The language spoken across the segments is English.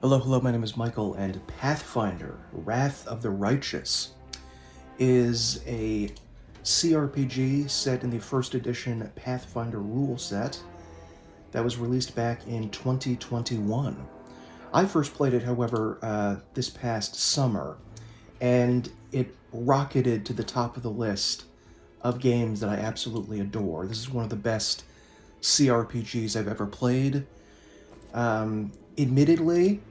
Hello, my name is Michael, and Pathfinder Wrath of the Righteous is a CRPG set in the first edition Pathfinder rule set that was released back in 2021. I first played it, however, this past summer, and it rocketed to the top of the list of games that I absolutely adore. This is one of the best CRPGs I've ever played. Admittedly,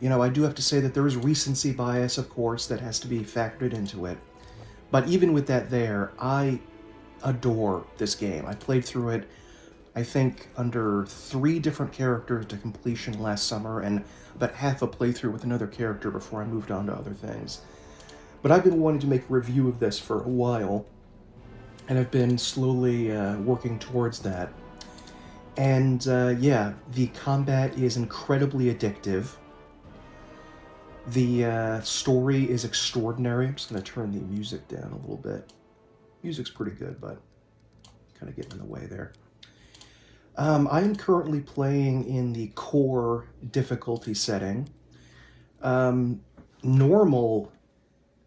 I do have to say that there is recency bias, of course, that has to be factored into it. But even with that there, I adore this game. I played through it, I think, under 3 different characters to completion last summer, and about half a playthrough with another character before I moved on to other things. But I've been wanting to make a review of this for a while, and I've been slowly working towards that. And yeah, the combat is incredibly addictive. The story is extraordinary. I'm just going to turn the music down a little bit. Music's pretty good, but kind of getting in the way there. I am currently playing in the core difficulty setting. Normal,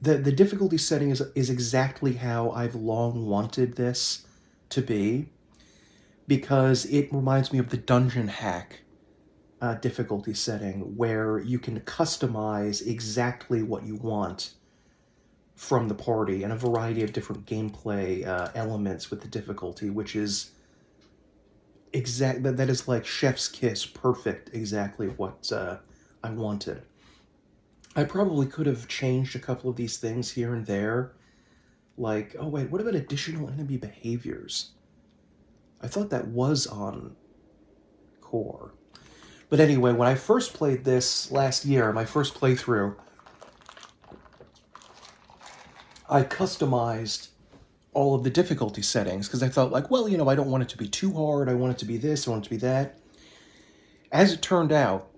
the difficulty setting is exactly how I've long wanted this to be, because it reminds me of the dungeon hack difficulty setting, where you can customize exactly what you want from the party and a variety of different gameplay elements with the difficulty, which is that is like chef's kiss, perfect, exactly what I wanted. I probably could have changed a couple of these things here and there, like, oh wait, what about additional enemy behaviors? I thought that was on core. But anyway, when I first played this last year, my first playthrough, I customized all of the difficulty settings, because I felt like, well, I don't want it to be too hard, I want it to be this, I want it to be that. As it turned out,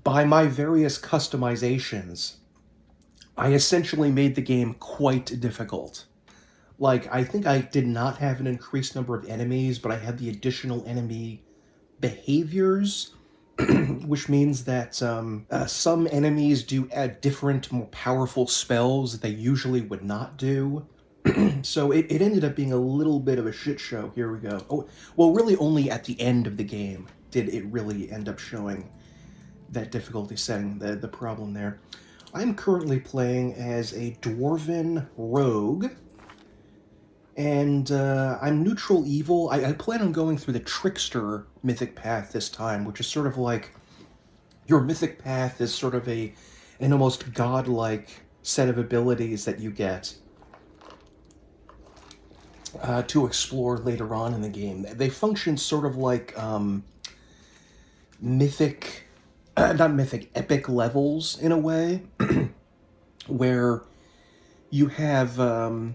by my various customizations, I essentially made the game quite difficult. Like, I think I did not have an increased number of enemies, but I had the additional enemy behaviors, which means that some enemies do add different, more powerful spells that they usually would not do. So it ended up being a little bit of a shit show. Here we go. Oh, well, really only at the end of the game did it really end up showing that difficulty setting, the problem there. I'm currently playing as a dwarven rogue, and I'm neutral evil. I plan on going through the trickster mythic path this time, which is sort of like your mythic path is sort of an almost godlike set of abilities that you get to explore later on in the game. They function sort of like mythic, not mythic, epic levels in a way, where you have, how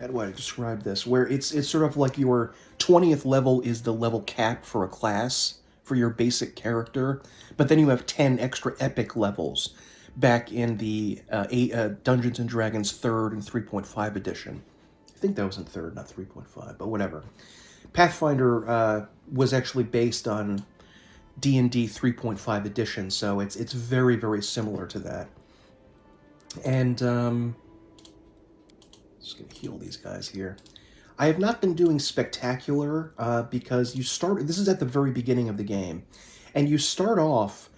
do I describe this? Where it's sort of like your 20th level is the level cap for a class, for your basic character, but then you have 10 extra epic levels back in the Dungeons & Dragons 3rd and 3.5 edition. I think that was in 3rd, not 3.5, but whatever. Pathfinder was actually based on D&D 3.5 edition, so it's very, very similar to that. And just gonna heal these guys here. I have not been doing spectacular because this is at the very beginning of the game, and you start off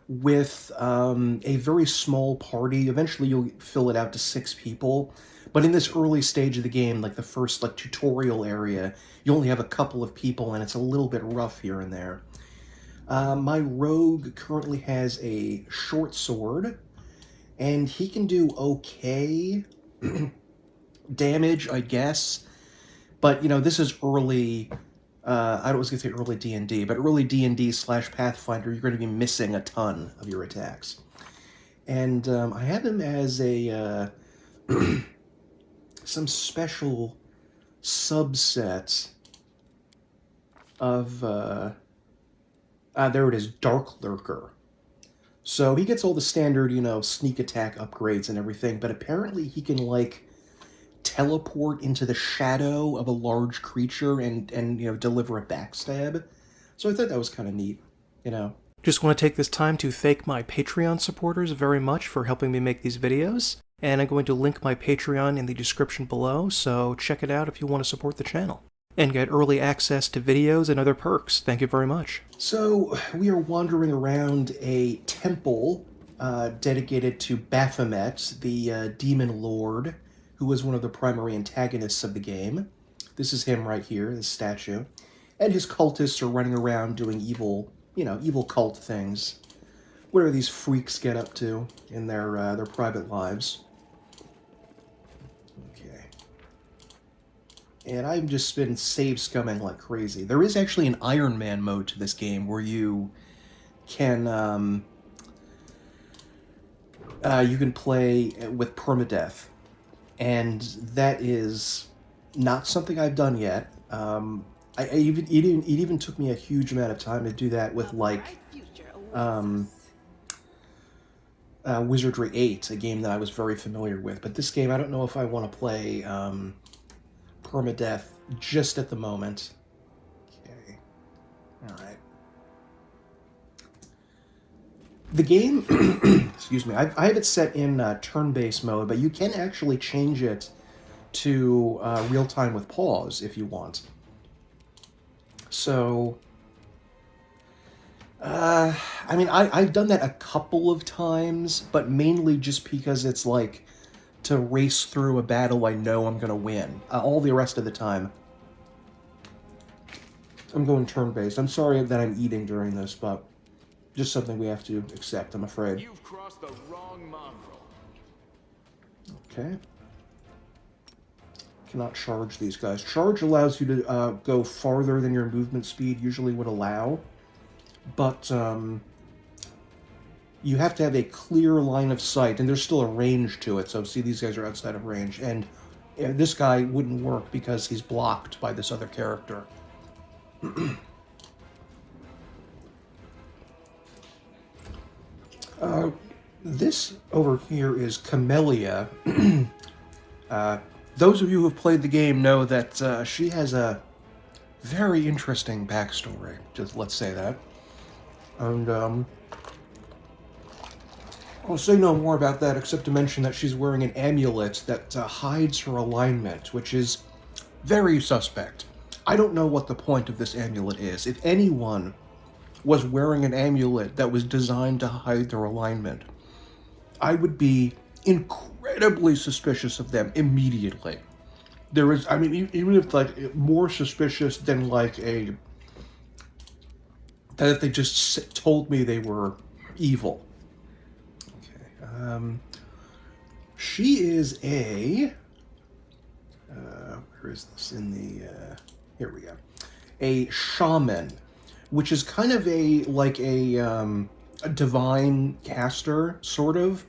with a very small party. Eventually you'll fill it out to 6 people, but in this early stage of the game, like the first tutorial area, you only have a couple of people, and it's a little bit rough here and there. My rogue currently has a short sword, and he can do okay damage, I guess. But, this is early, I was going to say early D&D, but early D&D / Pathfinder, you're going to be missing a ton of your attacks. And I have him as a, some special subset of, there it is, Dark Lurker. So he gets all the standard, sneak attack upgrades and everything, but apparently he can, teleport into the shadow of a large creature and deliver a backstab. So I thought that was kind of neat, Just want to take this time to thank my Patreon supporters very much for helping me make these videos, and I'm going to link my Patreon in the description below, so check it out if you want to support the channel and get early access to videos and other perks. Thank you very much. So, we are wandering around a temple dedicated to Baphomet, the demon lord, who was one of the primary antagonists of the game. This is him right here, this statue. And his cultists are running around doing evil, evil cult things. What are these freaks get up to in their private lives? Okay. And I've just been save scumming like crazy. There is actually an Iron Man mode to this game where you can play with permadeath, and that is not something I've done yet. It even took me a huge amount of time to do that with Wizardry 8, a game that I was very familiar with. But this game, I don't know if I want to play permadeath just at the moment. Okay, all right. The game, excuse me, I have it set in turn-based mode, but you can actually change it to real-time with pause if you want. So, I mean, I've done that a couple of times, but mainly just because it's like to race through a battle I know I'm going to win. All the rest of the time, I'm going turn-based. I'm sorry that I'm eating during this, but just something we have to accept, I'm afraid. You've crossed the wrong mongrel. Okay. Cannot charge these guys. Charge allows you to go farther than your movement speed usually would allow, but you have to have a clear line of sight, and there's still a range to it, so see, these guys are outside of range, and this guy wouldn't work because he's blocked by this other character. This over here is Camellia. Those of you who have played the game know that she has a very interesting backstory, just let's say that. And I'll say no more about that except to mention that she's wearing an amulet that hides her alignment, which is very suspect. I don't know what the point of this amulet is. If anyone was wearing an amulet that was designed to hide their alignment, I would be incredibly suspicious of them immediately. There is, I mean, even if like more suspicious than like that if they just told me they were evil. Okay, she is a, where is this in the, here we go, a shaman, which is kind of a divine caster, sort of,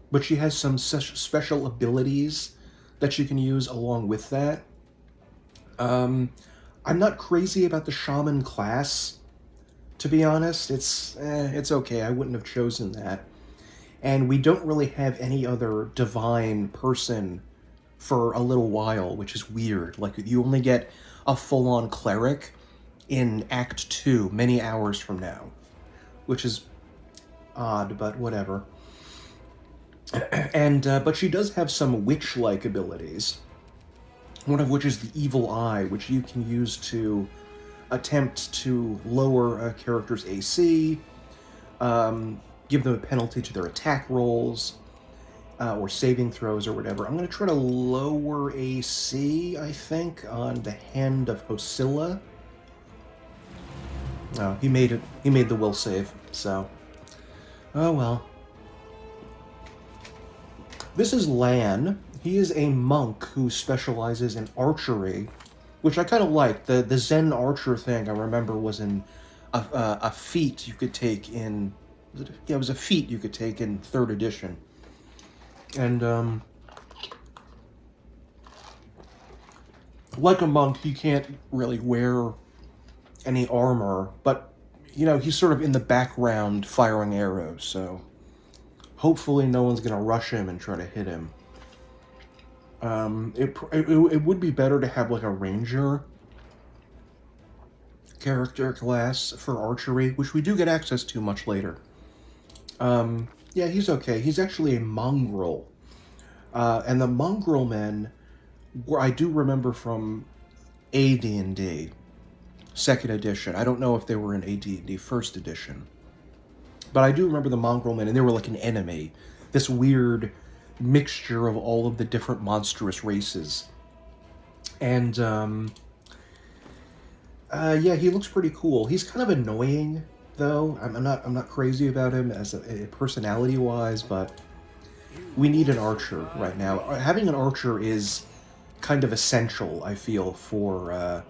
but she has some special abilities that you can use along with that. I'm not crazy about the shaman class, to be honest. It's okay. I wouldn't have chosen that. And we don't really have any other divine person for a little while, which is weird. Like, you only get a full-on cleric in Act 2, many hours from now, which is odd, but whatever. And but she does have some witch-like abilities, one of which is the Evil Eye, which you can use to attempt to lower a character's AC, give them a penalty to their attack rolls, or saving throws or whatever. I'm going to try to lower AC, I think, on the Hand of Hosilla. Oh, he made it. He made the will save, so... Oh well. This is Lan. He is a monk who specializes in archery, which I kind of like. The Zen archer thing, I remember, was in a feat you could take in... Yeah, it was a feat you could take in 3rd edition. And, like a monk, he can't really wear any armor, but, you know, he's sort of in the background firing arrows, so hopefully no one's going to rush him and try to hit him. It would be better to have, like, a ranger character class for archery, which we do get access to much later. Yeah, he's okay. He's actually a mongrel. And the mongrel men, I do remember from AD&D, 2nd edition. I don't know if they were in AD&D 1st edition. But I do remember the mongrel men, and they were like an enemy. This weird mixture of all of the different monstrous races. And, yeah, he looks pretty cool. He's kind of annoying, though. I'm not crazy about him as a personality-wise, but we need an archer right now. Having an archer is kind of essential, I feel, for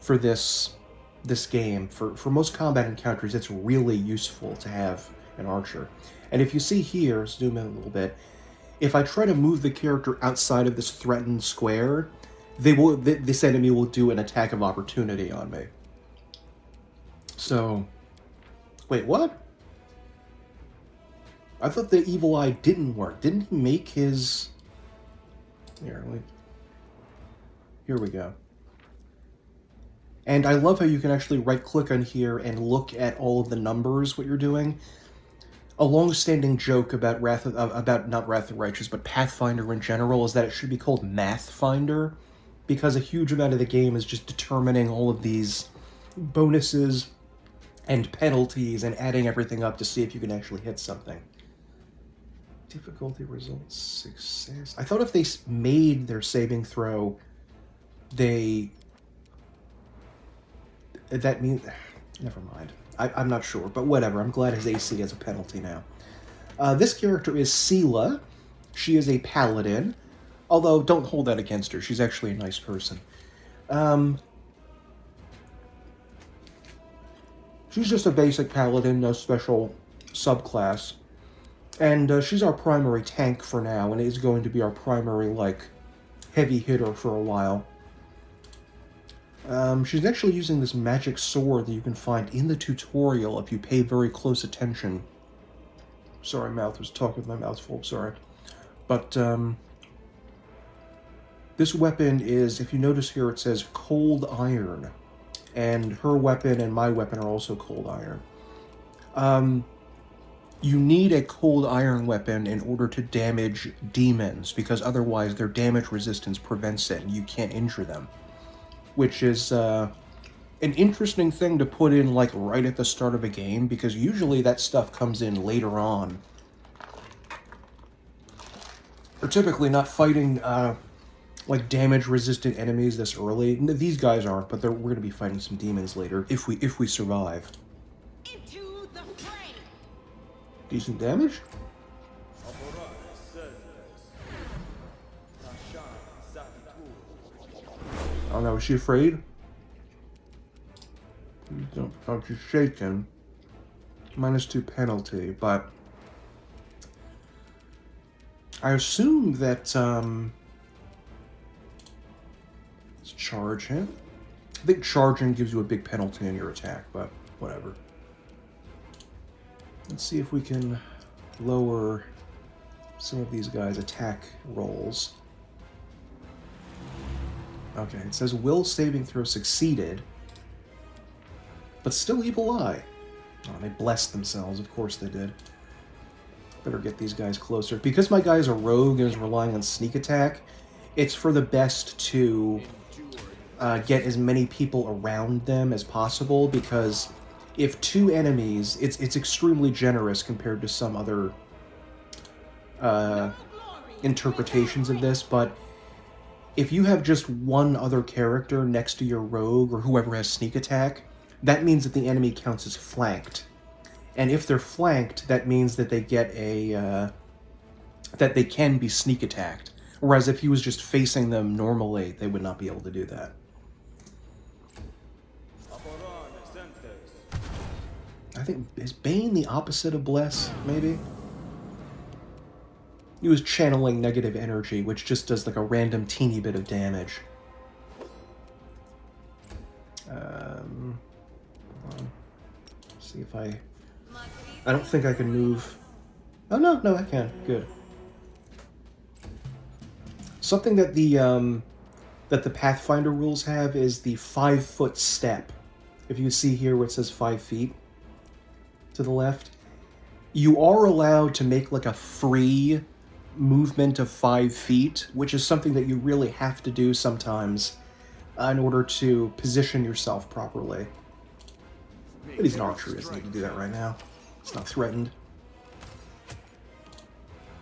this game. For most combat encounters, it's really useful to have an archer. And if you see here, zoom in a little bit, if I try to move the character outside of this threatened square, this enemy will do an attack of opportunity on me. So, wait, what? I thought the evil eye didn't work. Didn't he make his... Here we go. And I love how you can actually right-click on here and look at all of the numbers, what you're doing. A long-standing joke about not Wrath of the Righteous, but Pathfinder in general, is that it should be called Mathfinder, because a huge amount of the game is just determining all of these bonuses and penalties and adding everything up to see if you can actually hit something. Difficulty results, success. I thought if they made their saving throw, that means... Never mind. I'm not sure, but whatever. I'm glad his AC has a penalty now. This character is Hosilla. She is a paladin, although don't hold that against her. She's actually a nice person. She's just a basic paladin, no special subclass. And she's our primary tank for now, and is going to be our primary, like, heavy hitter for a while. She's actually using this magic sword that you can find in the tutorial if you pay very close attention. Sorry, mouth was talking with my mouth full, sorry. But, this weapon is, if you notice here, it says cold iron. And her weapon and my weapon are also cold iron. You need a cold iron weapon in order to damage demons, because otherwise their damage resistance prevents it and you can't injure them. Which is an interesting thing to put in, like, right at the start of a game, because usually that stuff comes in later on. We're typically not fighting, like, damage-resistant enemies this early. These guys aren't, but we're going to be fighting some demons later, if we survive. Into the fray. Decent damage? Oh no, is she afraid? Don't you shaken. -2 penalty, but I assume that let's charge him. I think charging gives you a big penalty on your attack, but whatever. Let's see if we can lower some of these guys' attack rolls. Okay, it says will saving throw succeeded, but still evil eye. Oh, they blessed themselves, of course they did. Better get these guys closer. Because my guy's a rogue and is relying on sneak attack, it's for the best to get as many people around them as possible, because if 2 enemies, it's extremely generous compared to some other interpretations of this, but if you have just one other character next to your rogue or whoever has sneak attack, that means that the enemy counts as flanked. And if they're flanked, that means that they get that they can be sneak attacked. Whereas if he was just facing them normally, they would not be able to do that. I think, is Bane the opposite of Bless, maybe? He was channeling negative energy, which just does like a random teeny bit of damage. See if I don't think I can move. Oh no, I can. Good. Something that the that the Pathfinder rules have is the 5-foot step. If you see here where it says 5 feet to the left, you are allowed to make like a free movement of 5 feet, which is something that you really have to do sometimes in order to position yourself properly. But he's an archer, he doesn't need to do that right now. It's not threatened.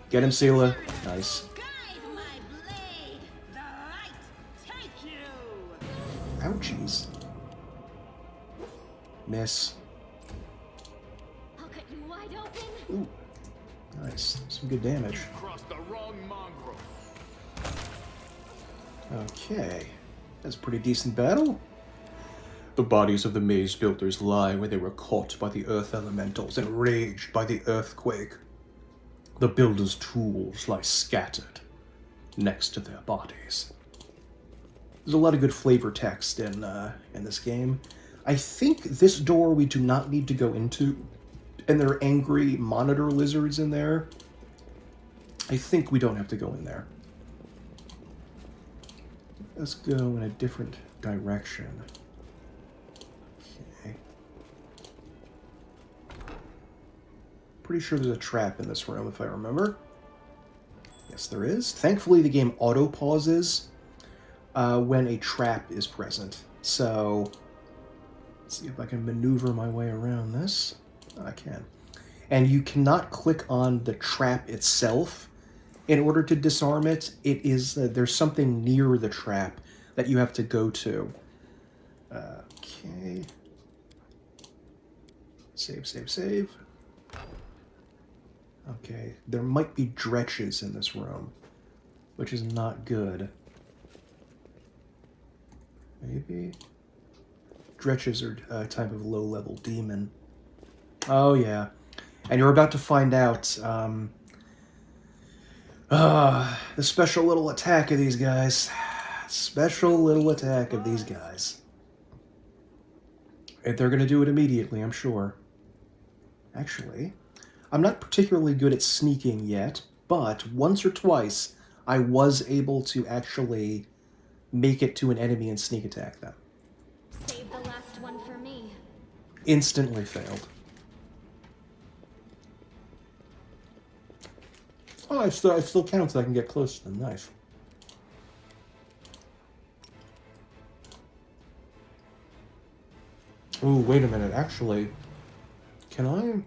Get him, Sela. Nice. Guide my blade. The light take you. Ouchies. Miss. I'll cut you wide open. Ooh. Nice. Some good damage. Crossed the wrong mongrel. Okay. That's a pretty decent battle. The bodies of the maze builders lie where they were caught by the earth elementals and enraged by the earthquake. The builders' tools lie scattered next to their bodies. There's a lot of good flavor text in this game. I think this door we do not need to go into, and there are angry monitor lizards in there. I think we don't have to go in there. Let's go in a different direction. Okay. Pretty sure there's a trap in this room, if I remember. Yes, there is. Thankfully, the game auto-pauses when a trap is present. So, let's see if I can maneuver my way around this. I can. And you cannot click on the trap itself in order to disarm it. It is there's something near the trap that you have to go to. Okay. Save, save, save. Okay, there might be dretches in this room, which is not good. Maybe? Dretches are a type of low-level demon. Oh, yeah. And you're about to find out the special little attack of these guys. Special little attack of these guys. And they're going to do it immediately, I'm sure. Actually, I'm not particularly good at sneaking yet, but once or twice I was able to actually make it to an enemy and sneak attack them. Save the last one for me. Instantly failed. Oh, it still counts that I can get close to them. Nice. Ooh, wait a minute. Actually, can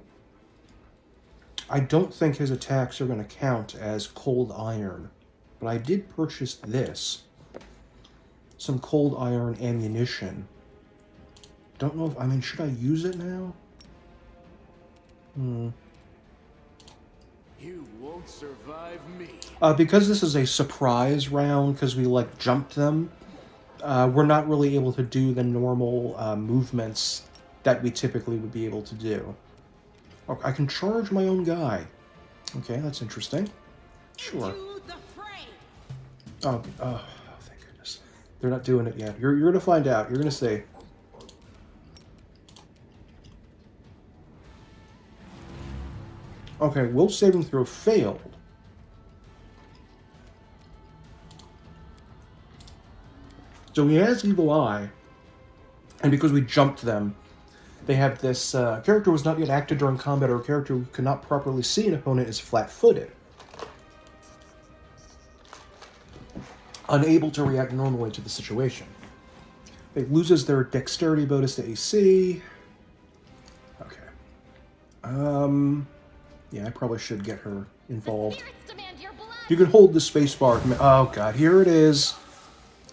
I don't think his attacks are going to count as cold iron, but I did purchase this. Some cold iron ammunition. Don't know if, should I use it now? You won't survive me. Because this is a surprise round, because we, jumped them, we're not really able to do the normal movements that we typically would be able to do. Oh, I can charge my own guy. Okay, that's interesting. Sure. Into the fray. Oh, thank goodness. They're not doing it yet. You're gonna find out. You're gonna see. Okay, will saving throw failed. So he has evil eye, and because we jumped them, they have this character was not yet active during combat, or a character who could not properly see an opponent is flat-footed. Unable to react normally to the situation. It loses their dexterity bonus to AC. Okay. Yeah, I probably should get her involved. Spirits demand your blood. You can hold the spacebar. Oh god, here it is.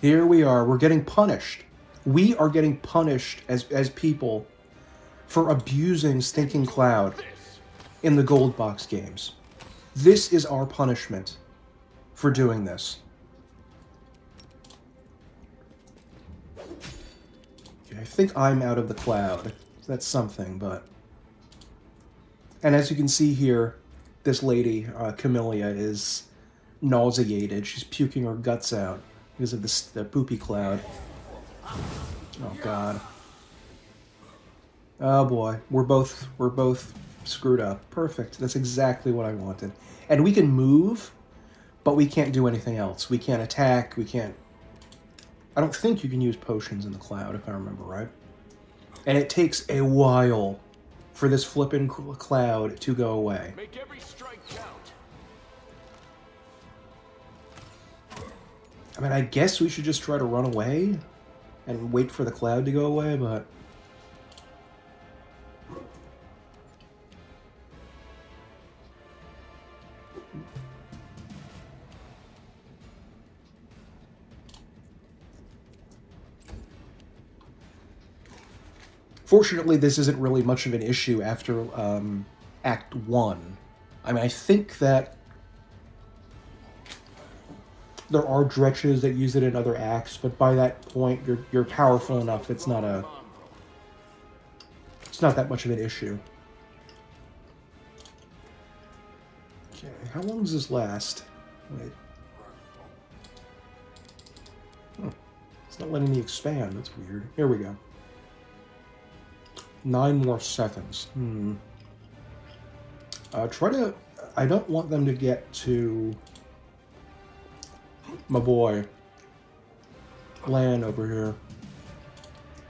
Here we are. We're getting punished. We are getting punished as people for abusing Stinking Cloud in the Gold Box games. This is our punishment for doing this. Okay, I think I'm out of the cloud. That's something, but... And as you can see here, this lady, Camellia, is nauseated. She's puking her guts out because of the poopy cloud. Oh god. Oh boy, we're both screwed up. Perfect. That's exactly what I wanted. And we can move, but we can't do anything else. We can't attack. We can't I don't think you can use potions in the cloud, if I remember right. And it takes a while for this flippin' cloud to go away. Make every strike count. I mean, I guess we should just try to run away and wait for the cloud to go away, but... Fortunately, this isn't really much of an issue after Act 1. I mean, I think that there are dretches that use it in other acts, but by that point, you're powerful enough. It's not that much of an issue. Okay, how long does this last? Wait. It's not letting me expand. That's weird. Here we go. 9 more seconds. Try to... I don't want them to get to... my boy. Lan over here.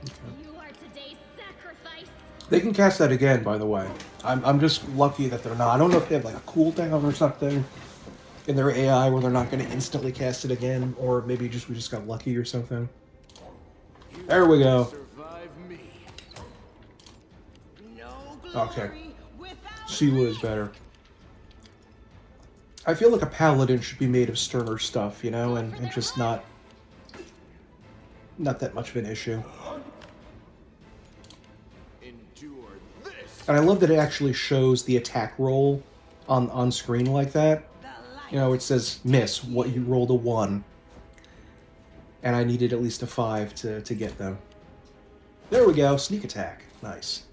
Okay. You are today's sacrifice. They can cast that again, by the way. I'm just lucky that they're not. I don't know if they have like a cooldown or something in their AI where they're not going to instantly cast it again, or maybe we just got lucky or something. There we go. Survive me. No Okay. glory without Siwa is better. I feel like a paladin should be made of sterner stuff, you know, and just not that much of an issue. Endure this. And I love that it actually shows the attack roll on screen like that. the light. You know, it says miss, what you rolled a 1. And I needed at least a 5 to get them. There we go, sneak attack. Nice.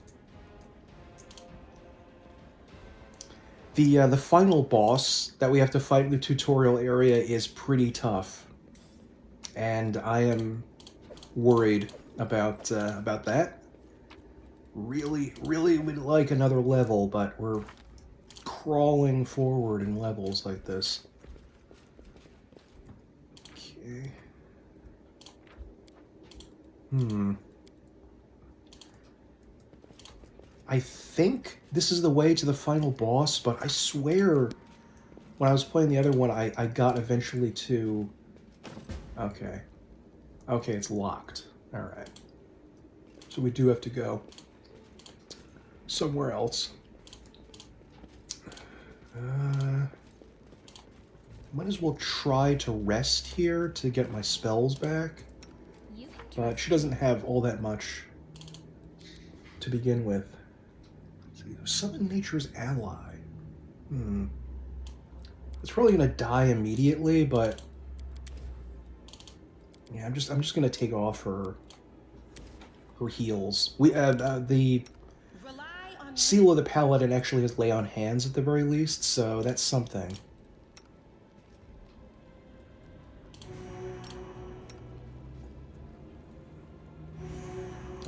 The final boss that we have to fight in the tutorial area is pretty tough. And I am worried about that. Really would like another level, but we're crawling forward in levels like this. Okay. I think this is the way to the final boss, but I swear when I was playing the other one, I got eventually to... Okay. Okay, it's locked. Alright. So we do have to go somewhere else. Might as well try to rest here to get my spells back. But she doesn't have all that much to begin with. Summon nature's ally. It's probably gonna die immediately, but yeah, I'm just gonna take off her heals. We the Rely on seal of the paladin actually has lay on hands at the very least, so that's something.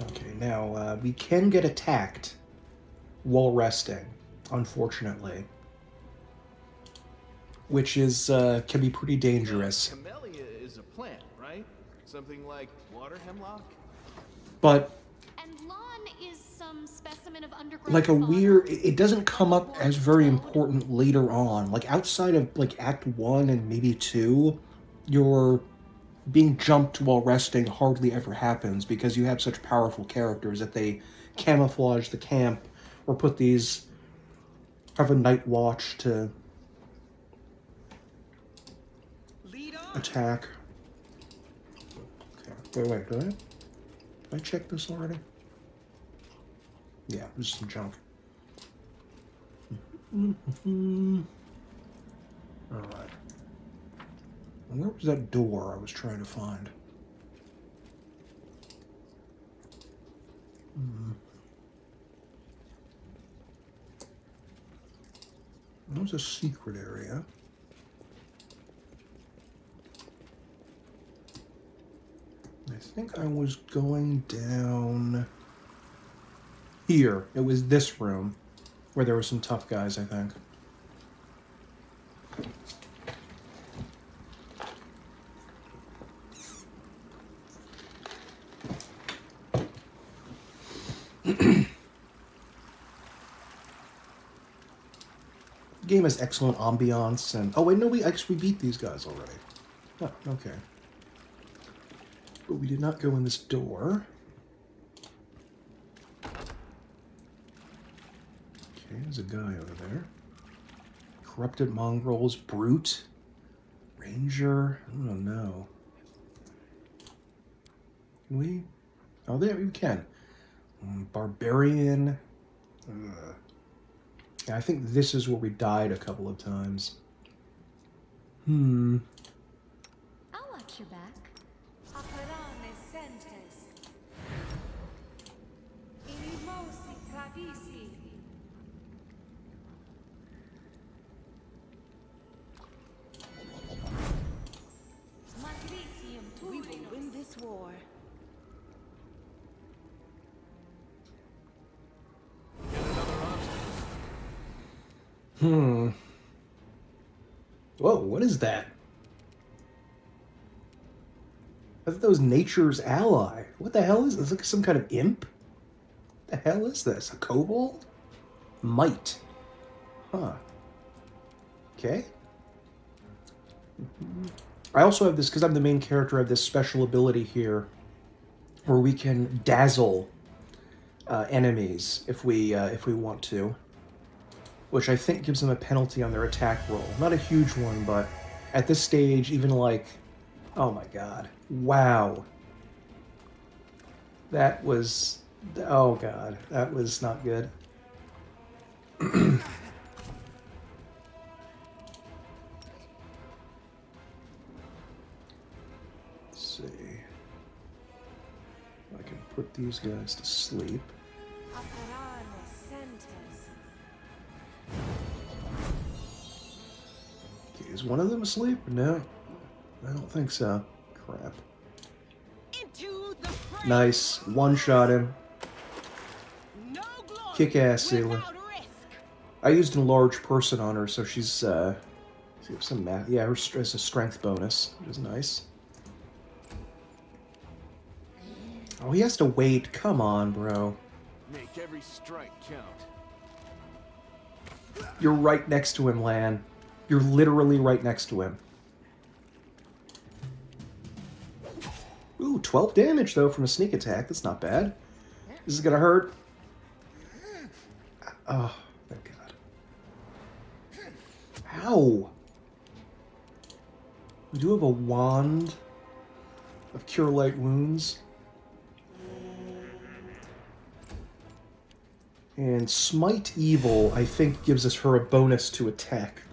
Okay, now we can get attacked while resting, unfortunately, which is can be pretty dangerous. Camellia is a plant, right? Something like water hemlock? But And lawn is some specimen of underground like a fauna. weird, it doesn't come up as very important later on. Like outside of like Act 1 and maybe 2, you're being jumped while resting hardly ever happens because you have such powerful characters that they camouflage the camp or put these, have a night watch to lead on. attack. Okay, wait, did I check this already? Yeah, there's some junk. Alright. Where was that door I was trying to find? That was a secret area. I think I was going down here. It was this room where there were some tough guys, I think. The game has excellent ambiance and... Oh, wait, no, we actually beat these guys already. Oh, okay. But we did not go in this door. Okay, there's a guy over there. Corrupted mongrels, brute, ranger. I don't know. Can we? Oh, there we can. Barbarian. Yeah, I think this is where we died a couple of times. I'll watch your back. We will win this war. Whoa, what is that? I thought that was nature's ally. What the hell is this? Like some kind of imp? What the hell is this? A kobold? Might. Huh. Okay. I also have this, because I'm the main character, I have this special ability here where we can dazzle enemies if we want to, which I think gives them a penalty on their attack roll. Not a huge one, but at this stage, even like, oh my god, wow, that was, oh god, that was not good. I can put these guys to sleep. Okay, is one of them asleep? No, I don't think so. Crap. Nice. One-shot him. Kick-ass Sealer. I used enlarged person on her, so she's, she has some math. Yeah, her has a strength bonus, which is nice. Oh, he has to wait. Come on, bro. Make every strike count. You're right next to him, Lan. You're literally right next to him. Ooh, 12 damage, though, from a sneak attack. That's not bad. This is gonna hurt. Oh, thank God. Ow! We do have a wand of Cure Light Wounds. And Smite Evil, I think, gives us her a bonus to attack.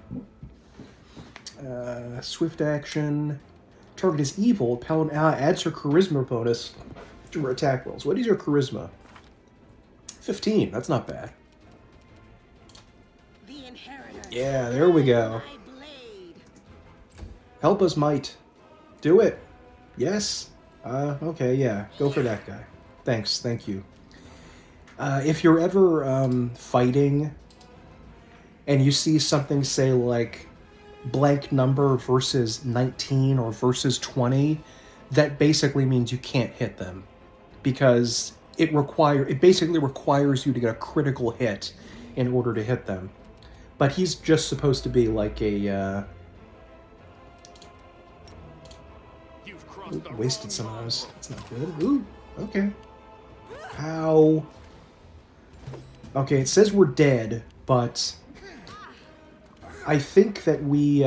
Swift action. Target is evil. Paladin adds her charisma bonus to her attack rolls. What is your charisma? 15. That's not bad. Yeah, there we go. Help us, Might. Do it. Yes. Okay, yeah. Go for that guy. Thanks. Thank you. If you're ever fighting and you see something say like blank number versus 19 or versus 20, that basically means you can't hit them, because it basically requires you to get a critical hit in order to hit them. But he's just supposed to be like a ooh, wasted some of those. That's not good. Ooh, okay. Ow. Okay, it says we're dead, but I think that we,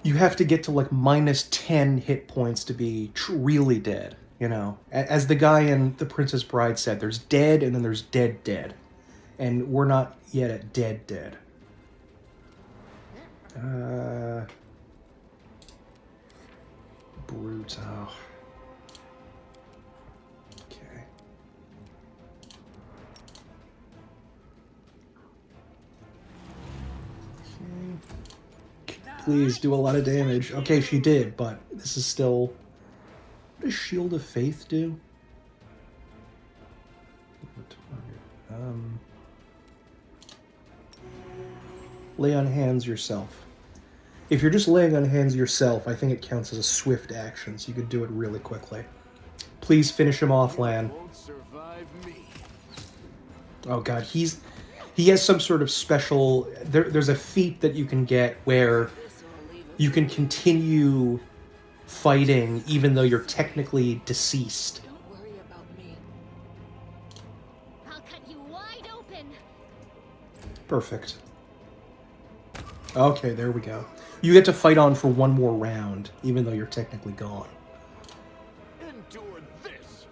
you have to get to like minus 10 hit points to be really dead, you know? As the guy in The Princess Bride said, there's dead and then there's dead. And we're not yet at dead. Brute, oh. Please do a lot of damage. Okay, she did, but this is still... What does Shield of Faith do? Lay on hands yourself. If you're just laying on hands yourself, I think it counts as a swift action, so you could do it really quickly. Please finish him off, Lan. Won't survive me. Oh god, he has some sort of special... There's a feat that you can get where you can continue fighting even though you're technically deceased. Don't worry about me. I'll cut you wide open. Perfect. Okay, there we go. You get to fight on for one more round, even though you're technically gone. Endure this.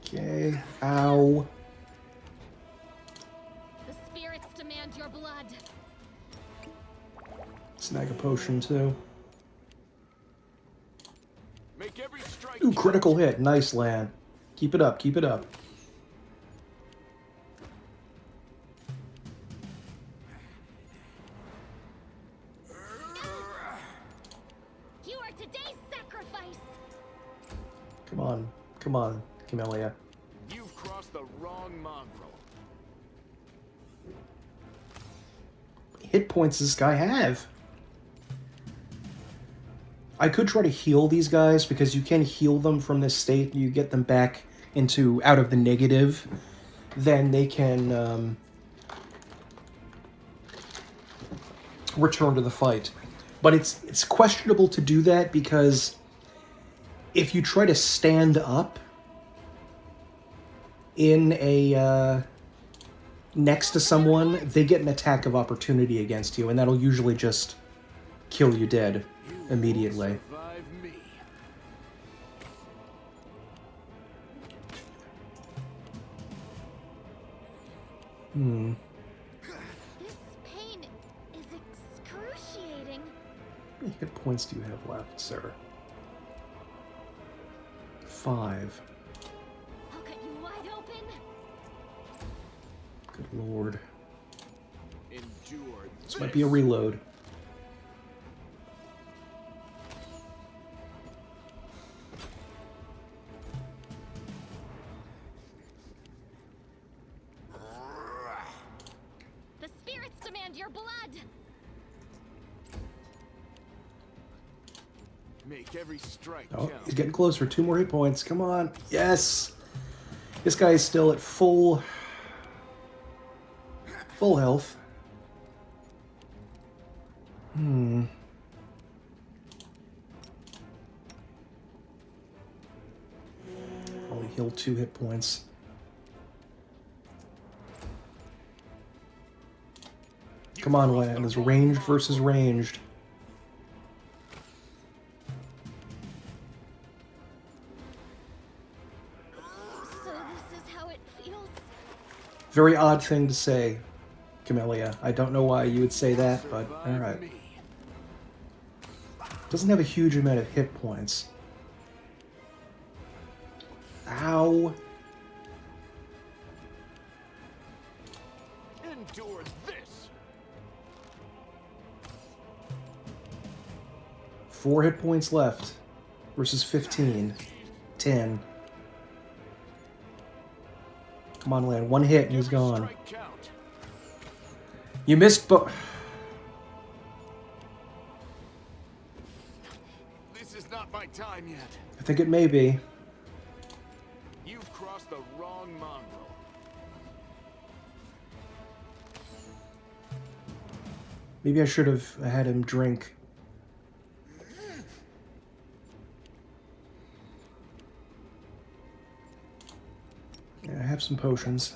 Okay, ow. The spirits demand your blood. Snag a potion, too. Make every strike. Ooh, critical hit. Nice, Lan. Keep it up, keep it up. You are today's sacrifice. Come on, Camellia. You've crossed the wrong mongrel. Hit points does this guy have? I could try to heal these guys because you can heal them from this state. You get them back out of the negative. Then they can return to the fight. But it's questionable to do that because if you try to stand up in a next to someone, they get an attack of opportunity against you, and that'll usually just kill you dead immediately. Survive me. This pain is excruciating. How many hit points do you have left, sir? 5. I'll cut you wide open. Good lord. Endure This might be a reload. The spirits demand your blood. Make every strike Oh, count. he's getting closer. 2 more hit points. Come on. Yes! This guy is still at full health. Only healed 2 hit points. Come on, Lan. It's ranged versus ranged. So this is how it feels. Very odd thing to say, Camellia. I don't know why you would say that, but Survive alright. me. Doesn't have a huge amount of hit points. Ow. Endure this. 4 hit points left versus 15. 10. Come on, Lan. 1 hit and he's Every gone. strike count. You missed This is not my time yet. I think it may be. You've crossed the wrong mongrel. Maybe I should have had him drink. Yeah, I have some potions.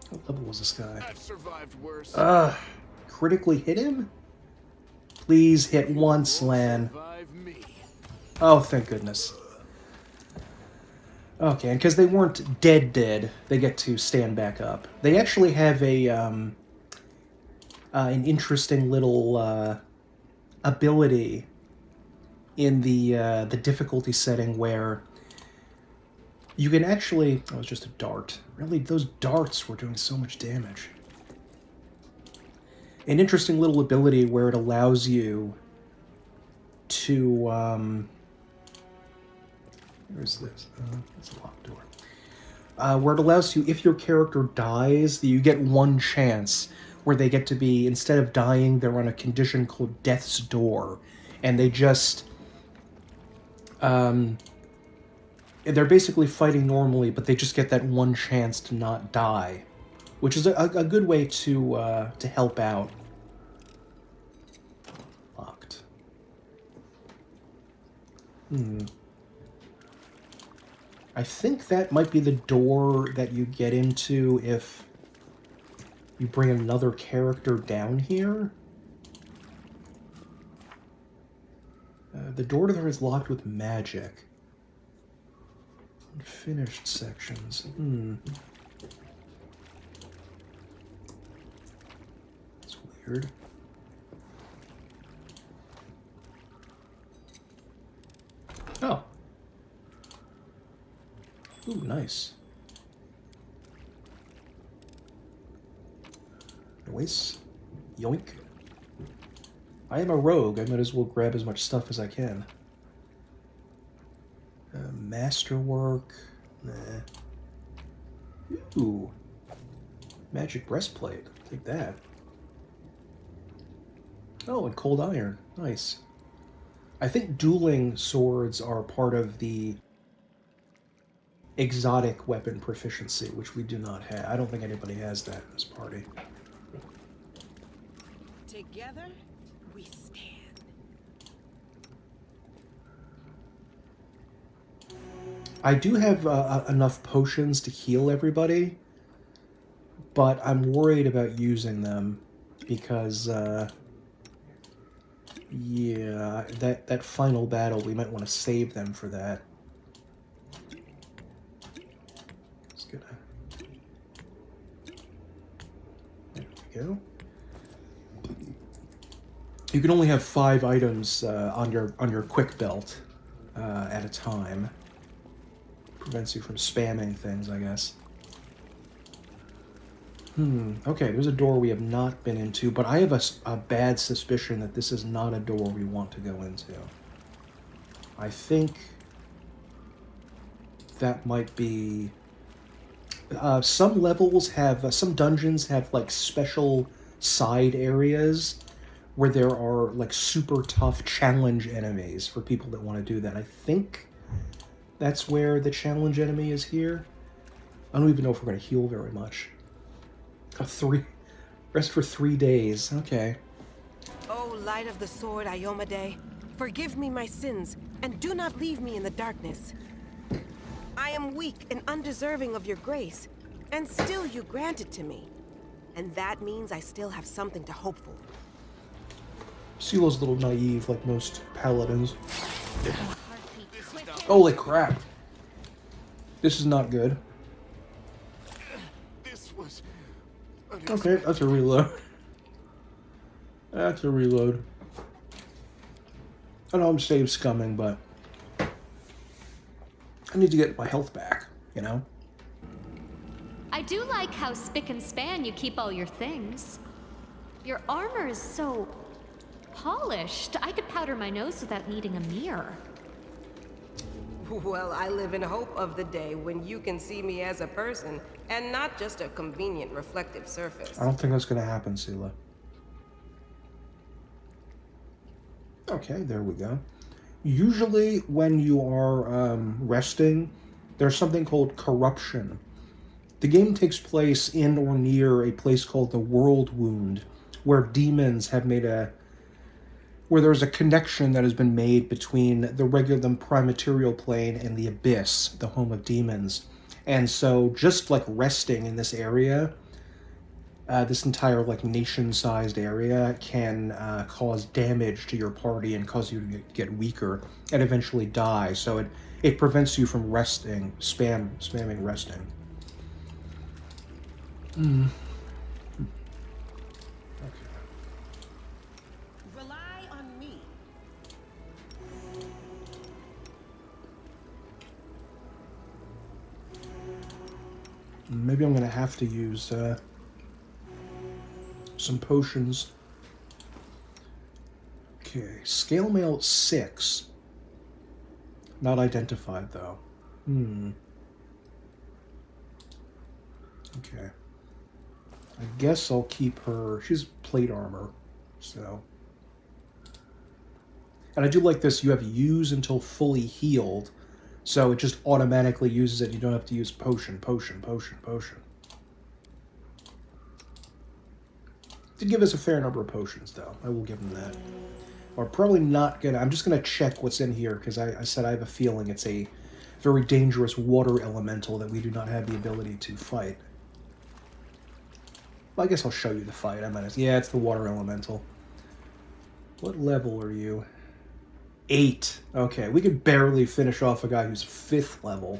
What level was this guy? I've survived worse. Critically hit him? Please hit once, Lan. Survive me. Oh, thank goodness. Okay, and because they weren't dead, they get to stand back up. They actually have an interesting little ability in the difficulty setting where you can actually... Oh, it's just a dart. Really, those darts were doing so much damage. An interesting little ability where it allows you to... where is this? It's a locked door. where it allows you, if your character dies, you get one chance where they get to be, instead of dying, they're on a condition called Death's Door. And they just... they're basically fighting normally, but they just get that one chance to not die. Which is a good way to help out. Locked. I think that might be the door that you get into if you bring another character down here. The door to there is locked with magic. Unfinished sections. That's weird. Oh. Ooh, nice. Noise. Yoink. I am a rogue. I might as well grab as much stuff as I can. Masterwork. Nah. Ooh. Magic breastplate. Take that. Oh, and cold iron. Nice. I think dueling swords are part of the exotic weapon proficiency, which we do not have. I don't think anybody has that in this party. Together, we stand. I do have enough potions to heal everybody, but I'm worried about using them because, yeah, that final battle, we might want to save them for that. Just gonna... There we go. You can only have 5 items on your quick belt at a time. Prevents you from spamming things, I guess. Okay, there's a door we have not been into, but I have a bad suspicion that this is not a door we want to go into. I think that might be... some levels have... some dungeons have, like, special side areas where there are, like, super tough challenge enemies for people that want to do that. I think that's where the challenge enemy is here. I don't even know if we're going to heal very much. Rest for 3 days. Okay. O light of the sword, Iomade, forgive me my sins, and do not leave me in the darkness. I am weak and undeserving of your grace, and still you grant it to me. And that means I still have something to hope for. Sila's a little naive, like most paladins. Holy crap. This is not good. This was Okay, that's a reload. That's a reload. I know I'm save scumming, but I need to get my health back, you know? I do like how spick and span you keep all your things. Your armor is so polished. I could powder my nose without needing a mirror. Well, I live in hope of the day when you can see me as a person, and not just a convenient reflective surface. I don't think that's going to happen, Sila. Okay, there we go. Usually when you are resting, there's something called corruption. The game takes place in or near a place called the World Wound, where demons have made where there's a connection that has been made between the prime material plane and the abyss, the home of demons. And so just like resting in this area, this entire like nation-sized area can cause damage to your party and cause you to get weaker and eventually die. So it prevents you from resting, spamming resting. Rely on me. Maybe I'm going to have to use some potions. Okay, scale mail 6. Not identified, though. Okay. I guess I'll keep her... She's plate armor, so... And I do like this, you have use until fully healed, so it just automatically uses it. You don't have to use potion. Did give us a fair number of potions, though. I will give them that. We're probably not gonna... I'm just gonna check what's in here, because I said I have a feeling it's a very dangerous water elemental that we do not have the ability to fight. Well, I guess I'll show you the fight. I might as... Yeah, it's the water elemental. What level are you? 8. Okay, we could barely finish off a guy who's 5th level.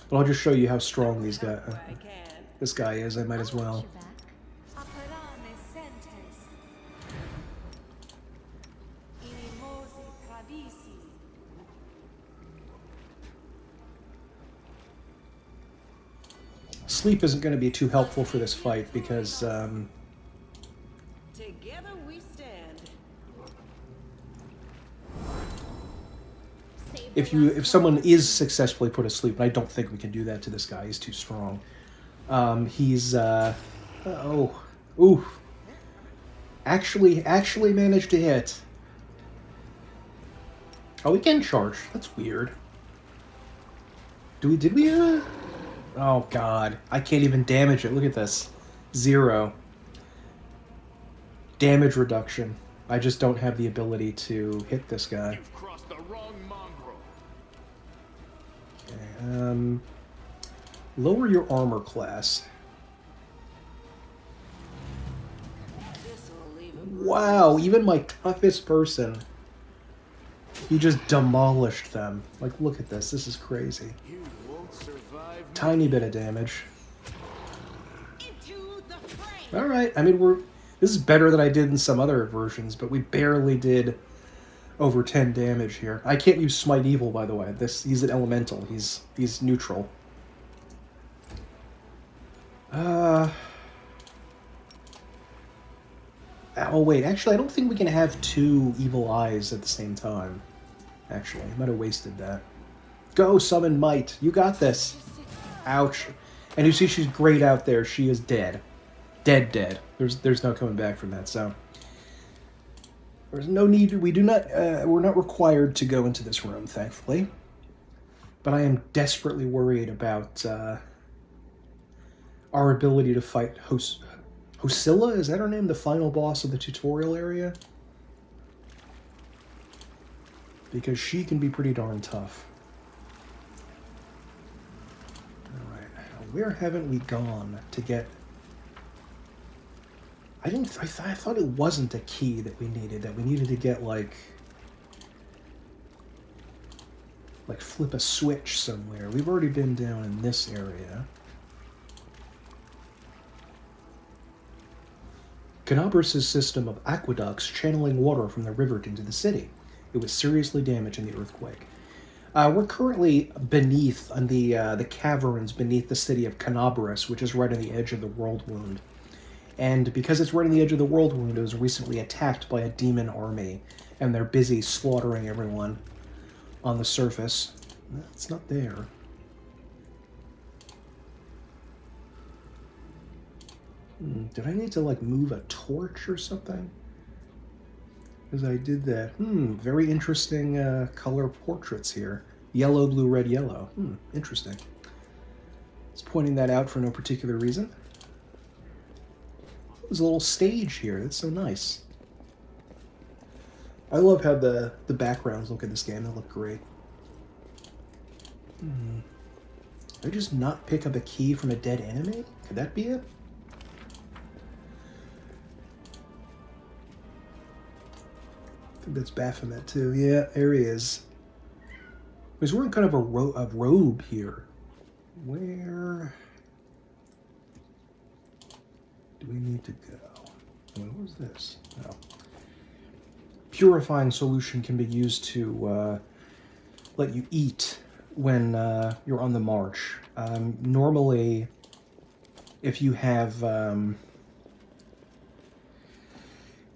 But I'll just show you how strong these guys... this guy is. I might as well. Sleep isn't going to be too helpful for this fight because... Together we stand. If someone is successfully put asleep, and I don't think we can do that to this guy, he's too strong. Actually managed to hit. Oh, we can charge. That's weird. Did we? Oh God, I can't even damage it. Look at this, 0 damage reduction. I just don't have the ability to hit this guy. You've crossed the wrong mongrel. Okay, lower your armor class. Wow, even my toughest person, he just demolished them. Like, look at this. This is crazy. You won't survive. Tiny bit of damage. Into the flame. All right. I mean, this is better than I did in some other versions, but we barely did over 10 damage here. I can't use Smite Evil, by the way. He's an elemental. He's neutral. Oh, wait. Actually, I don't think we can have 2 evil eyes at the same time. Actually, I might have wasted that. Go, summon Might. You got this. Ouch. And you see she's grayed out there. She is dead. Dead. There's no coming back from that, so... There's no need... we're not required to go into this room, thankfully. But I am desperately worried about our ability to fight Hosilla? Is that her name? The final boss of the tutorial area? Because she can be pretty darn tough. Alright, where haven't we gone to get... I thought it wasn't a key that we needed to get, like flip a switch somewhere. We've already been down in this area. Canobras' system of aqueducts channeling water from the river into the city. It was seriously damaged in the earthquake. We're currently beneath, on the caverns beneath the city of Canobras, which is right on the edge of the World Wound. And because it's right on the edge of the World Wound, it was recently attacked by a demon army, and they're busy slaughtering everyone on the surface. It's not there. Did I need to, move a torch or something? Because I did that. Very interesting color portraits here. Yellow, blue, red, yellow. Interesting. Just pointing that out for no particular reason. There's a little stage here. That's so nice. I love how the backgrounds look in this game. They look great. Did I just not pick up a key from a dead enemy? Could that be it? I think that's Baphomet too. Yeah, there he is. He's wearing kind of a robe here. Where do we need to go? What was this? Oh. Purifying solution can be used to let you eat when you're on the march. Normally, if you have...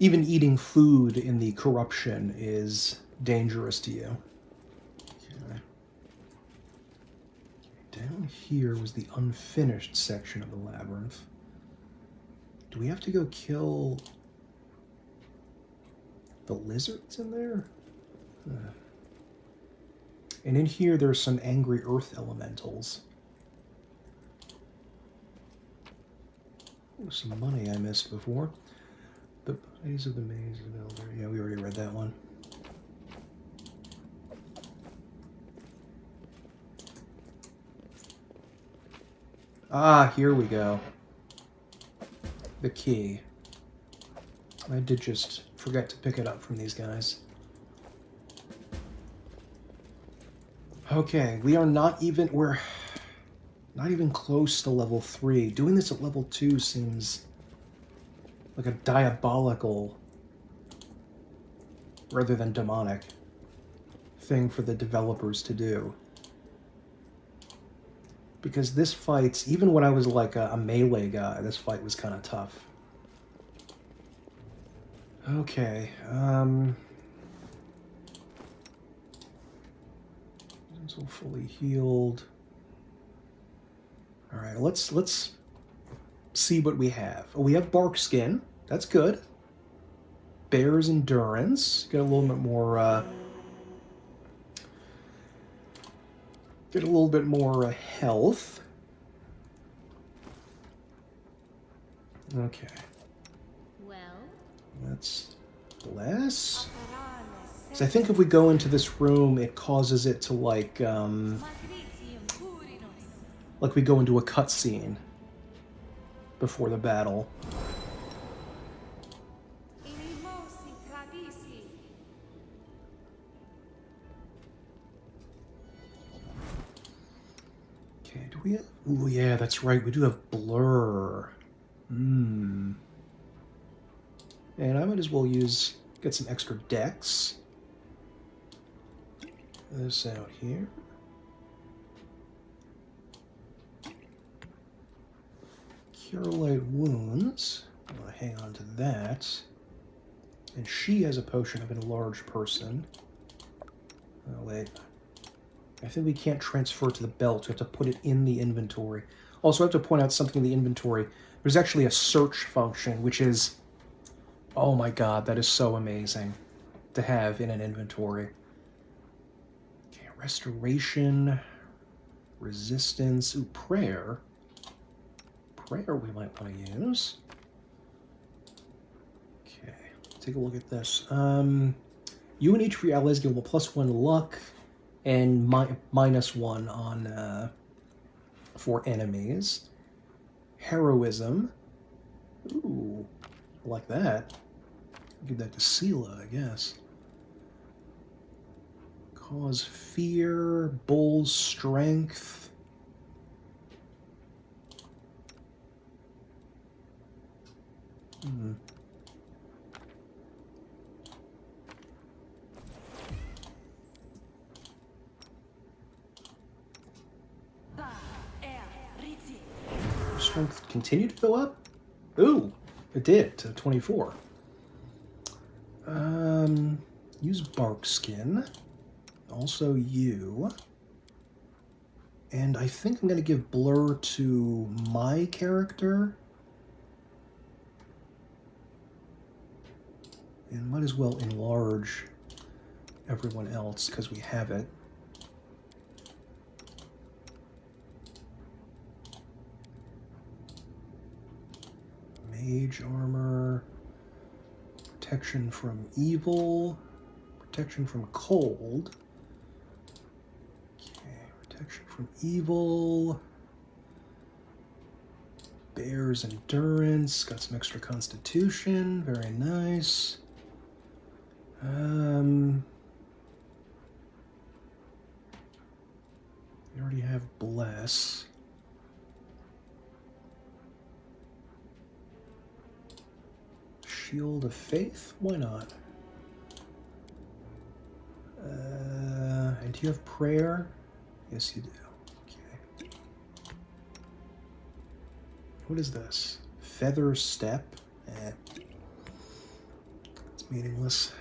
even eating food in the corruption is dangerous to you. Okay. Down here was the unfinished section of the labyrinth. Do we have to go kill the lizards in there? And in here there's some angry earth elementals. There's some money I missed before. The Bodies of the Maze of Elder. Yeah, we already read that one. Ah, here we go. The key. I did just forget to pick it up from these guys. Okay, we're not even close to level 3. Doing this at level 2 seems like a diabolical, rather than demonic, thing for the developers to do. Because this fight, even when I was like a melee guy, this fight was kind of tough. Okay, so fully healed. All right, let's see what we have. Oh, we have bark skin. That's good. Bear's endurance. Get a little bit more. Get a little bit more health. Okay. Well, Let's bless. So I think if we go into this room, it causes it to like we go into a cutscene before the battle. Okay, do we have... Ooh, yeah, that's right. We do have blur. And I might as well get some extra dex. This out here. Cure light wounds. I'm gonna hang on to that. And she has a potion of enlarged person. Oh, wait. I think we can't transfer to the belt. We have to put it in the inventory. Also, I have to point out something in the inventory. There's actually a search function, which is... Oh my god, that is so amazing to have in an inventory. Okay, restoration, resistance, ooh, prayer. Prayer we might want to use. Okay, take a look at this. You and each of your allies give a +1 luck and -1 on for enemies. Heroism. Ooh, I like that. Give that to Sela, I guess. Cause fear, bull's strength. Strength continued to go up? Ooh, it did, to 24. Use bark skin. Also you. And I think I'm going to give blur to my character. And might as well enlarge everyone else because we have it. Mage armor, protection from evil, protection from cold. Okay, protection from evil. Bear's endurance, got some extra constitution, very nice. We already have bless. Shield of Faith? Why not? And do you have prayer? Yes, you do. Okay. What is this? Feather Step? It's meaningless.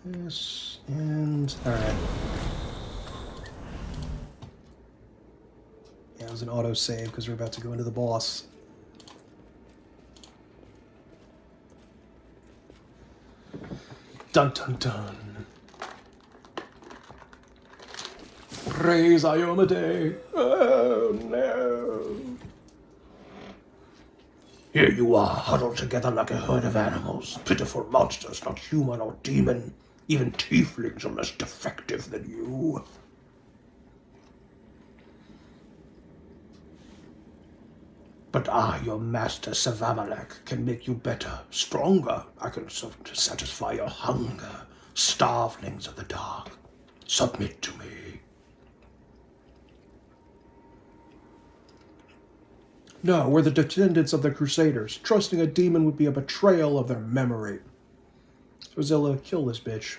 This and alright. Yeah, it was an auto-save because we're about to go into the boss. Dun dun dun. Praise Iomade. Oh no. Here you are, huddled together like a herd of animals. Pitiful monsters, not human or demon. Even tieflings are less defective than you. But I, your master Savamalek, can make you better, stronger. I can satisfy your hunger, starvelings of the dark. Submit to me. No, we're the descendants of the Crusaders. Trusting a demon would be a betrayal of their memory. Hosilla, kill this bitch.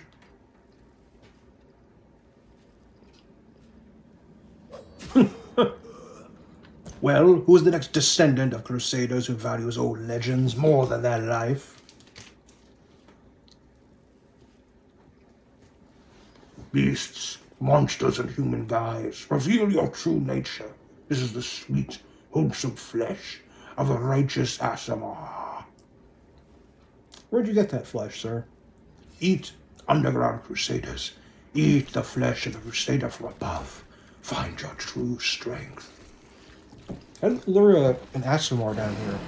Well, who's the next descendant of Crusaders who values old legends more than their life? Beasts, monsters, and human guise, reveal your true nature. This is the sweet, wholesome flesh of a righteous Aasimar. Where'd you get that flesh, sir? Eat, underground Crusaders. Eat the flesh of the Crusader from above. Find your true strength. How did they lure an Aasimar down here?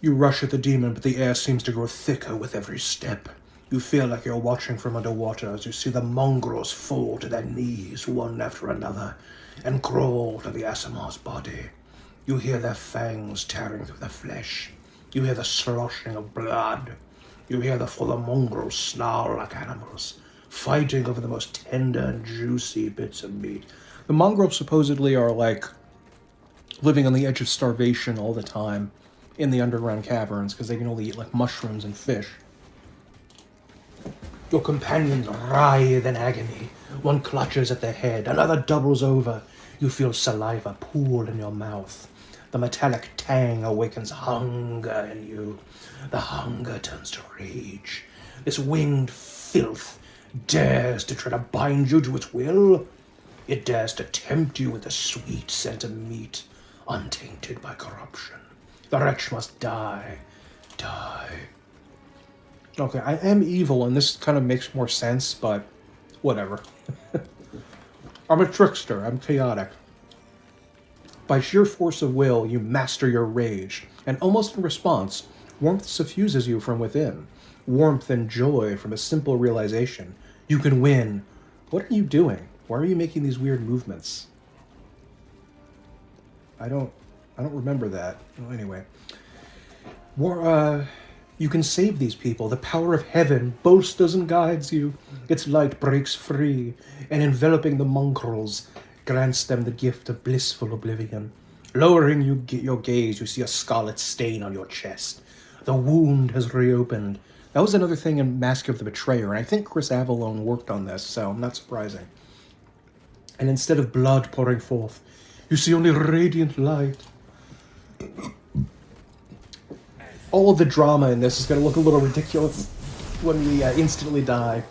You rush at the demon, but the air seems to grow thicker with every step. You feel like you're watching from underwater as you see the mongrels fall to their knees one after another and crawl to the Aasimar's body. You hear their fangs tearing through the flesh. You hear the sloshing of blood. You hear the full mongrels snarl like animals, fighting over the most tender and juicy bits of meat. The mongrels supposedly are like living on the edge of starvation all the time in the underground caverns because they can only eat like mushrooms and fish. Your companions writhe in agony. One clutches at their head, another doubles over. You feel saliva pool in your mouth. The metallic tang awakens hunger in you. The hunger turns to rage. This winged filth dares to try to bind you to its will. It dares to tempt you with the sweet scent of meat, untainted by corruption. The wretch must die. Die. Okay, I am evil, and this kind of makes more sense, but whatever. I'm a trickster. I'm chaotic. By sheer force of will, you master your rage, and almost in response, warmth suffuses you from within. Warmth and joy from a simple realization. You can win. What are you doing? Why are you making these weird movements? I don't remember that. Well, anyway. You can save these people. The power of heaven bolsters and guides you. Its light breaks free, and enveloping the mongrels, grants them the gift of blissful oblivion. Lowering your gaze, you see a scarlet stain on your chest. The wound has reopened. That was another thing in Mask of the Betrayer, and I think Chris Avallone worked on this, so not surprising. And instead of blood pouring forth, you see only radiant light. All of the drama in this is going to look a little ridiculous when we instantly die.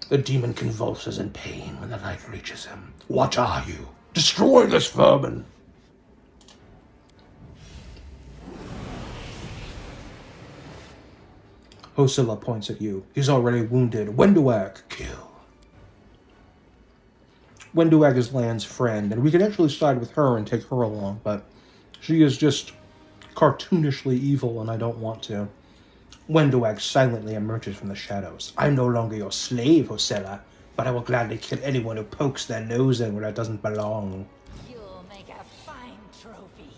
The demon convulses in pain when the light reaches him. What are you? Destroy this vermin! Hosilla points at you. He's already wounded. Wenduag, kill. Wenduag is Lan's friend, and we can actually side with her and take her along, but she is just cartoonishly evil, and I don't want to. Wenduag silently emerges from the shadows. I'm no longer your slave, Hosilla, but I will gladly kill anyone who pokes their nose in where it doesn't belong. You'll make a fine trophy.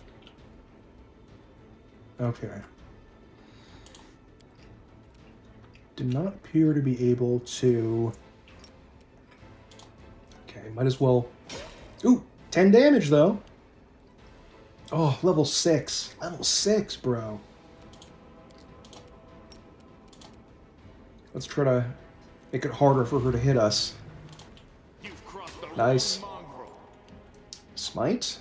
Okay. Did not appear to be able to... Okay, might as well... Ooh, 10 damage, though. Oh, level 6. Level 6, bro. Let's try to make it harder for her to hit us. Nice. smite.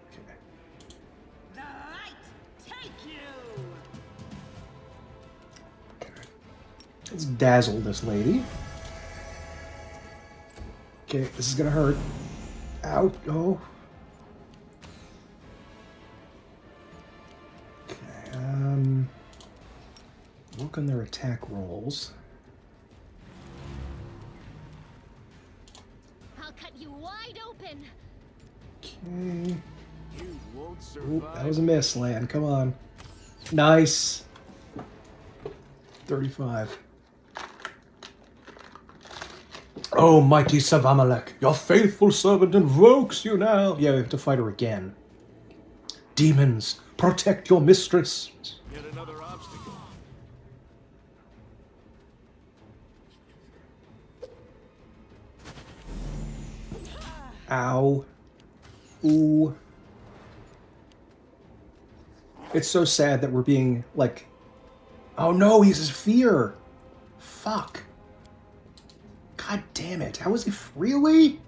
Okay. The light take you. Okay. Let's dazzle this lady. Okay, this is gonna hurt. Ow. Oh. Okay, work on their attack rolls. I'll cut you wide open. Okay. You won't Oop, survive. that was a miss, Lan. Come on. Nice. 35. Oh, mighty Savamalek, your faithful servant invokes you now. Yeah, we have to fight her again. Demons, protect your mistress. Yet another obstacle. Ow. Ooh. It's so sad that we're being, like... Oh no, he's a fear. Fuck. God damn it. How is he... Really?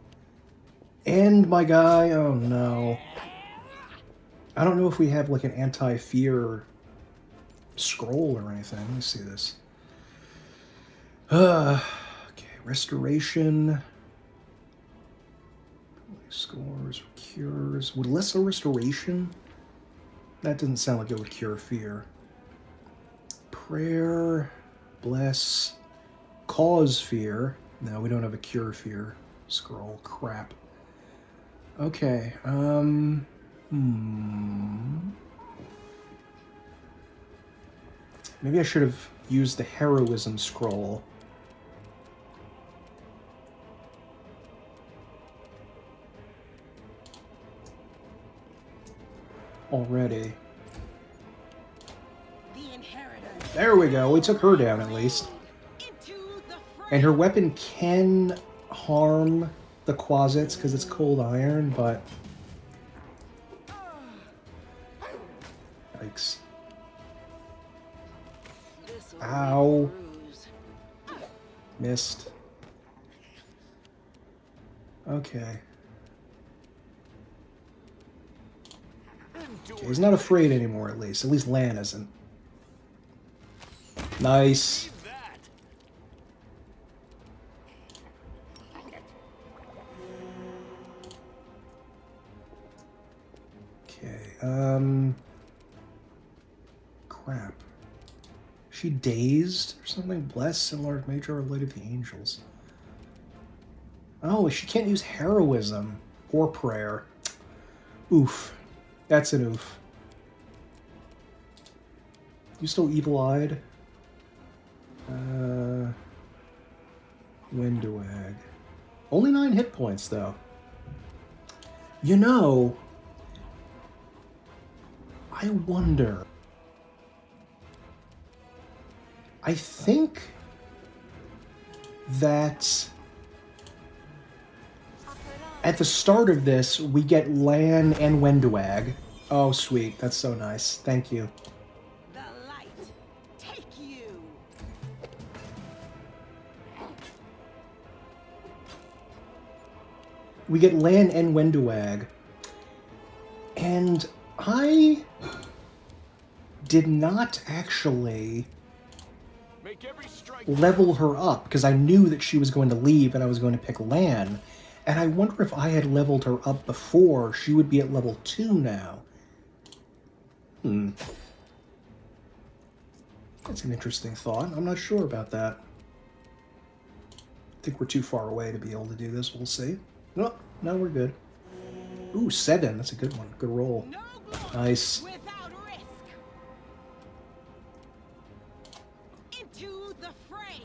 And my guy? Oh no. I don't know if we have, like, an anti-fear scroll or anything. Let me see this. Okay, restoration... Scores, cures. Would lesser restoration? That doesn't sound like it would cure fear. Prayer, bless, cause fear. No, we don't have a cure fear scroll. Crap. Okay. Maybe I should have used the heroism scroll. Already. The inheritor. There we go. We took her down at least. Into the fray. And her weapon can harm the quasits because it's cold iron, but... Yikes. Ow. Missed. Okay. Okay, he's not afraid anymore, at least. At least Lan isn't. Nice. Okay, crap. Is she dazed or something? Bless and large major or light of the angels. Oh, she can't use heroism or prayer. Oof. That's an oof. You still evil-eyed? Wenduag. Only 9 hit points, though. You know, I wonder... I think that at the start of this, we get Lan and Wenduag. Oh, sweet. That's so nice. Thank you. The light take you. We get Lan and Wenduag. And I did not actually Make every strike. level her up because I knew that she was going to leave and I was going to pick Lan. And I wonder if I had leveled her up before, she would be at level 2 now. That's an interesting thought. I'm not sure about that. I think we're too far away to be able to do this. We'll see. No, no, we're good. Ooh, 7. That's a good one. Good roll. No glory Nice. without risk. Into the fray.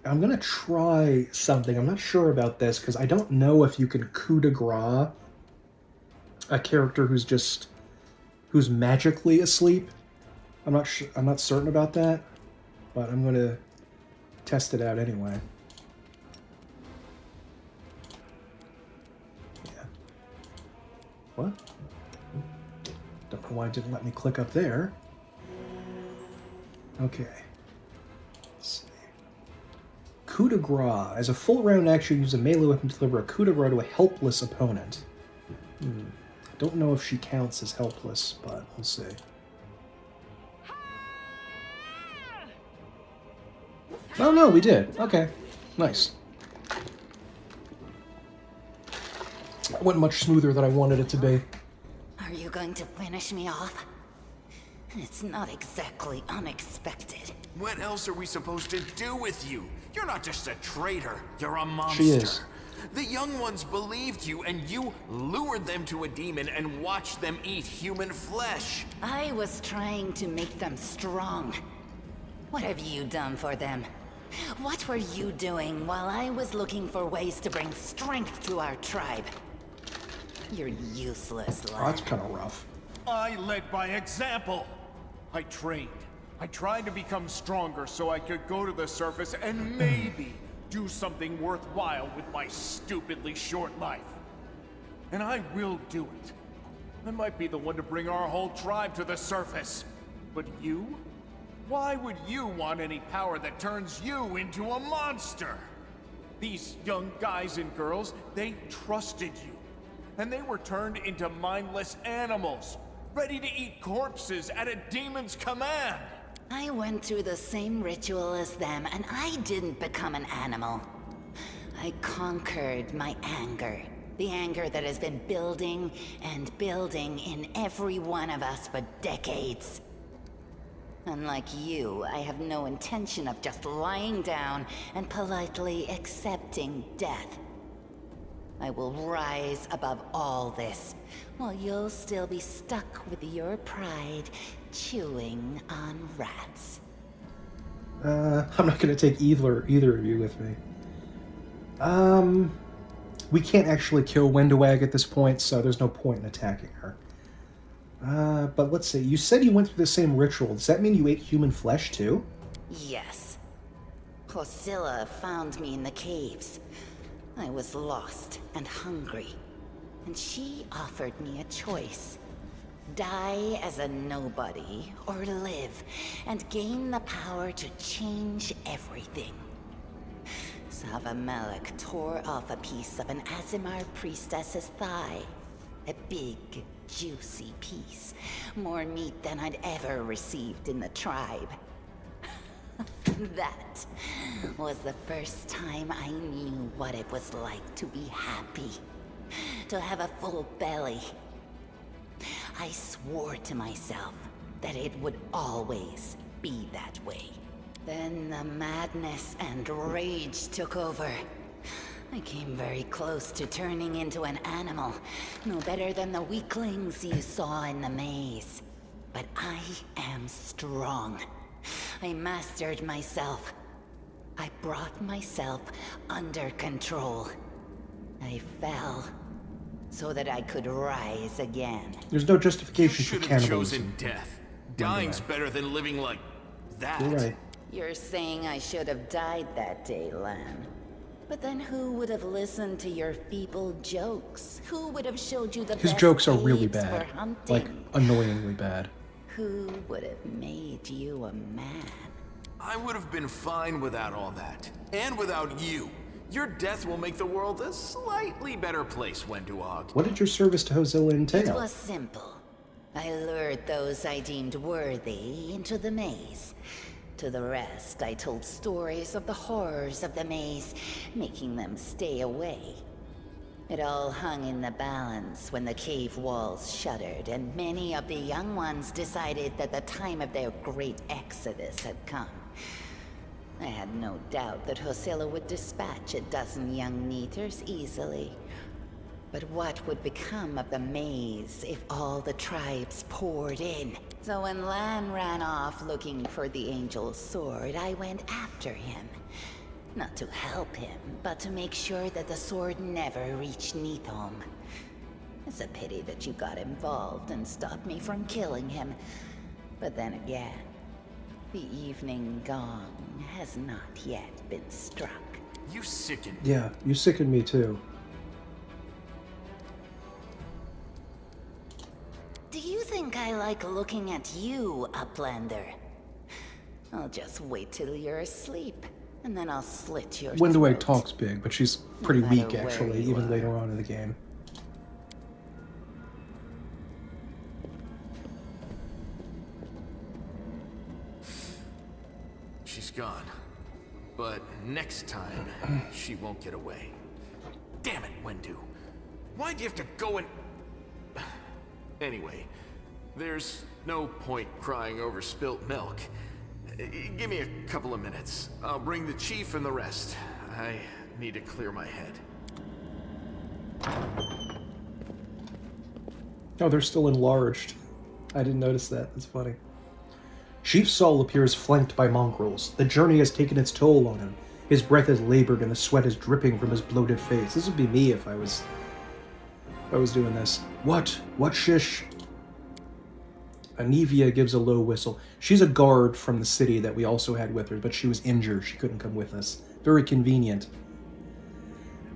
I'm going to try something. I'm not sure about this because I don't know if you can coup de grace a character who's magically asleep. I'm not certain about that, but I'm going to test it out anyway. Yeah. What? Don't know why it didn't let me click up there. Okay. Let's see. coup de grace. As a full round action, use a melee weapon to deliver a coup de grace to a helpless opponent. Don't know if she counts as helpless, but we'll see. Oh no, we did. Okay. Nice. That went much smoother than I wanted it to be. Are you going to finish me off? It's not exactly unexpected. What else are we supposed to do with you? You're not just a traitor, you're a monster. She is. The young ones believed you, and you lured them to a demon and watched them eat human flesh. I was trying to make them strong. What have you done for them? What were you doing while I was looking for ways to bring strength to our tribe? You're useless, Oh, lad. that's kind of rough. I led by example. I trained. I tried to become stronger so I could go to the surface and maybe do something worthwhile with my stupidly short life. And I will do it. I might be the one to bring our whole tribe to the surface. But you? Why would you want any power that turns you into a monster? These young guys and girls, they trusted you. And they were turned into mindless animals, ready to eat corpses at a demon's command. I went through the same ritual as them, and I didn't become an animal. I conquered my anger. The anger that has been building and building in every one of us for decades. Unlike you, I have no intention of just lying down and politely accepting death. I will rise above all this, while you'll still be stuck with your pride, chewing on rats. I'm not going to take either of you with me. We can't actually kill Wenduag at this point, so there's no point in attacking her. But let's see. You said you went through the same ritual. Does that mean you ate human flesh, too? Yes. Hosilla found me in the caves. I was lost and hungry, and she offered me a choice. Die as a nobody, or live, and gain the power to change everything. Sava Malak tore off a piece of an Azimar priestess's thigh. A big, juicy piece. More meat than I'd ever received in the tribe. That was the first time I knew what it was like to be happy. To have a full belly. I swore to myself that it would always be that way. Then the madness and rage took over. I came very close to turning into an animal, no better than the weaklings you saw in the maze. But I am strong. I mastered myself. I brought myself under control. I fell so that I could rise again. There's no You justification for should have cannibalism. chosen death. Dying's better than living like that. You're right. You're saying I should have died that day, Lamb. But then who would have listened to your feeble jokes? Who would have showed you the His best jokes are really caves bad. for hunting? Like, annoyingly bad. Who would have made you a man? I would have been fine without all that. And without you. Your death will make the world a slightly better place, Wenduag. What did your service to Hosilla It entail? was simple. I lured those I deemed worthy into the maze. To the rest, I told stories of the horrors of the maze, making them stay away. It all hung in the balance when the cave walls shuttered, and many of the young ones decided that the time of their great exodus had come. I had no doubt that Hosilla would dispatch a dozen young Neaters easily. But what would become of the maze if all the tribes poured in? So when Lan ran off looking for the Angel's sword, I went after him. Not to help him, but to make sure that the sword never reached Neathom. It's a pity that you got involved and stopped me from killing him. But then again, the evening gong has not yet been struck. You sicken me. Yeah, you sickened me too. Do you think I like looking at you, Uplander? I'll just wait till you're asleep. and then I'll slit your Wenduag throat. talks big, but she's pretty No matter weak, where actually, you even are. later on in the game. She's gone. But next time, she won't get away. Damn it, Wendu. Why'd you have to go and... Anyway, there's no point crying over spilt milk. Give me a couple of minutes. I'll bring the chief and the rest. I need to clear my head. Oh, they're still enlarged. I didn't notice that. That's funny. Chief Saul appears flanked by mongrels. The journey has taken its toll on him. His breath is labored and the sweat is dripping from his bloated face. This would be me if I was doing this. What? What shish? Anivia gives a low whistle. She's a guard from the city that we also had with her, but she was injured. She couldn't come with us. Very convenient.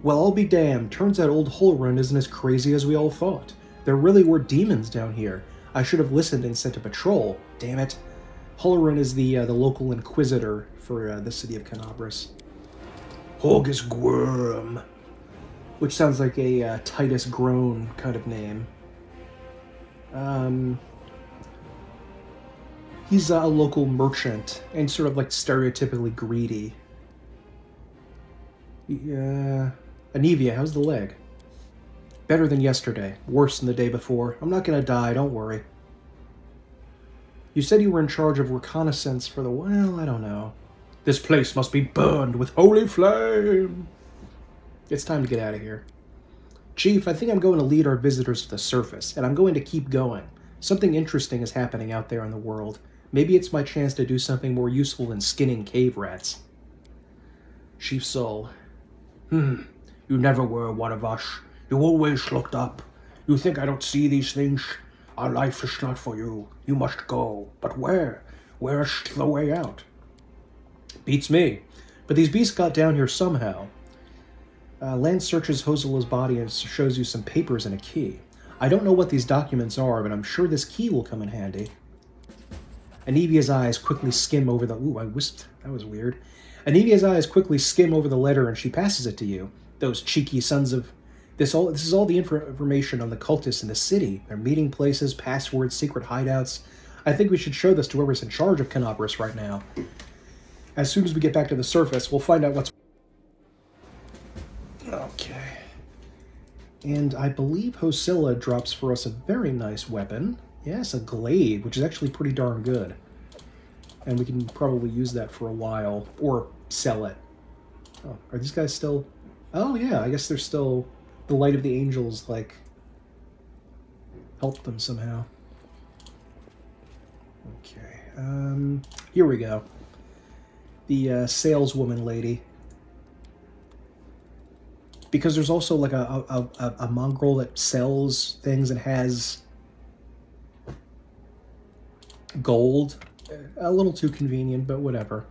Well, I'll be damned. Turns out old Holrun isn't as crazy as we all thought. There really were demons down here. I should have listened and sent a patrol. Damn it. Holrun is the local inquisitor for the city of Canabras. Horgus Gwyrm, which sounds like a Titus Groan kind of name. He's a local merchant and sort of like stereotypically greedy. Yeah. Anivia, how's the leg? Better than yesterday. Worse than the day before. I'm not gonna die, don't worry. You said you were in charge of reconnaissance for the... Well, I don't know. This place must be burned with holy flame. It's time to get out of here. Chief, I think I'm going to lead our visitors to the surface, and I'm going to keep going. Something interesting is happening out there in the world. Maybe it's my chance to do something more useful than skinning cave rats. Chief Saul. You never were one of us. You always looked up. You think I don't see these things? Our life is not for you. You must go. But where? Where's the way out? Beats me. But these beasts got down here somehow. Lance searches Hosilla's body and shows you some papers and a key. I don't know what these documents are, but I'm sure this key will come in handy. Anivia's eyes quickly skim over the... Ooh, I whisped. That was weird. Anivia's eyes quickly skim over the letter and she passes it to you. Those cheeky sons of... This is all the information on the cultists in the city. Their meeting places, passwords, secret hideouts. I think we should show this to whoever's in charge of Canabras right now. As soon as we get back to the surface, we'll find out what's... Okay. And I believe Hosilla drops for us a very nice weapon. Yes, a glaive, which is actually pretty darn good. And we can probably use that for a while, or sell it. Oh, are these guys still... Oh yeah, I guess they're still... The light of the angels, like, helped them somehow. Okay, here we go. The saleswoman lady. Because there's also like a mongrel that sells things and has gold. A little too convenient, but whatever.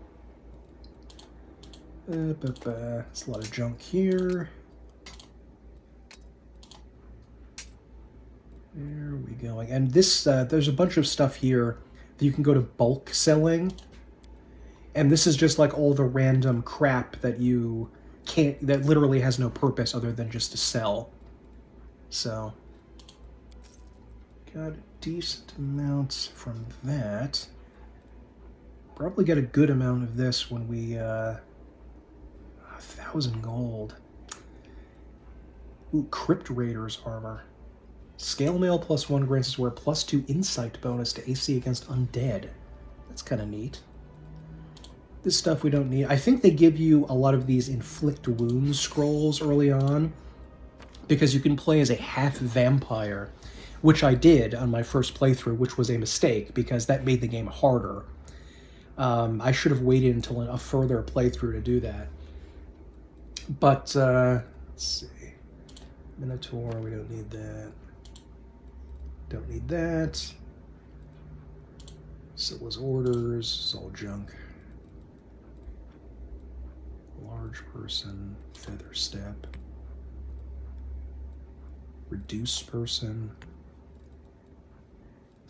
There's a lot of junk here. There we go. And this, there's a bunch of stuff here that you can go to bulk selling. And this is just like all the random crap that you can't, that literally has no purpose other than just to sell. So, got a decent amount from that. Probably get a good amount of this when we, 1,000 gold. Ooh, Crypt Raiders armor. Scale mail +1 grants us a +2 insight bonus to AC against undead. That's kind of neat. This stuff we don't need. I think they give you a lot of these inflict wounds scrolls early on because you can play as a half vampire, which I did on my first playthrough, which was a mistake because that made the game harder. I should have waited until a further playthrough to do that. But, let's see. Minotaur, we don't need that. Don't need that. Silla's orders, it's all junk. Large person, feather step. Reduce person.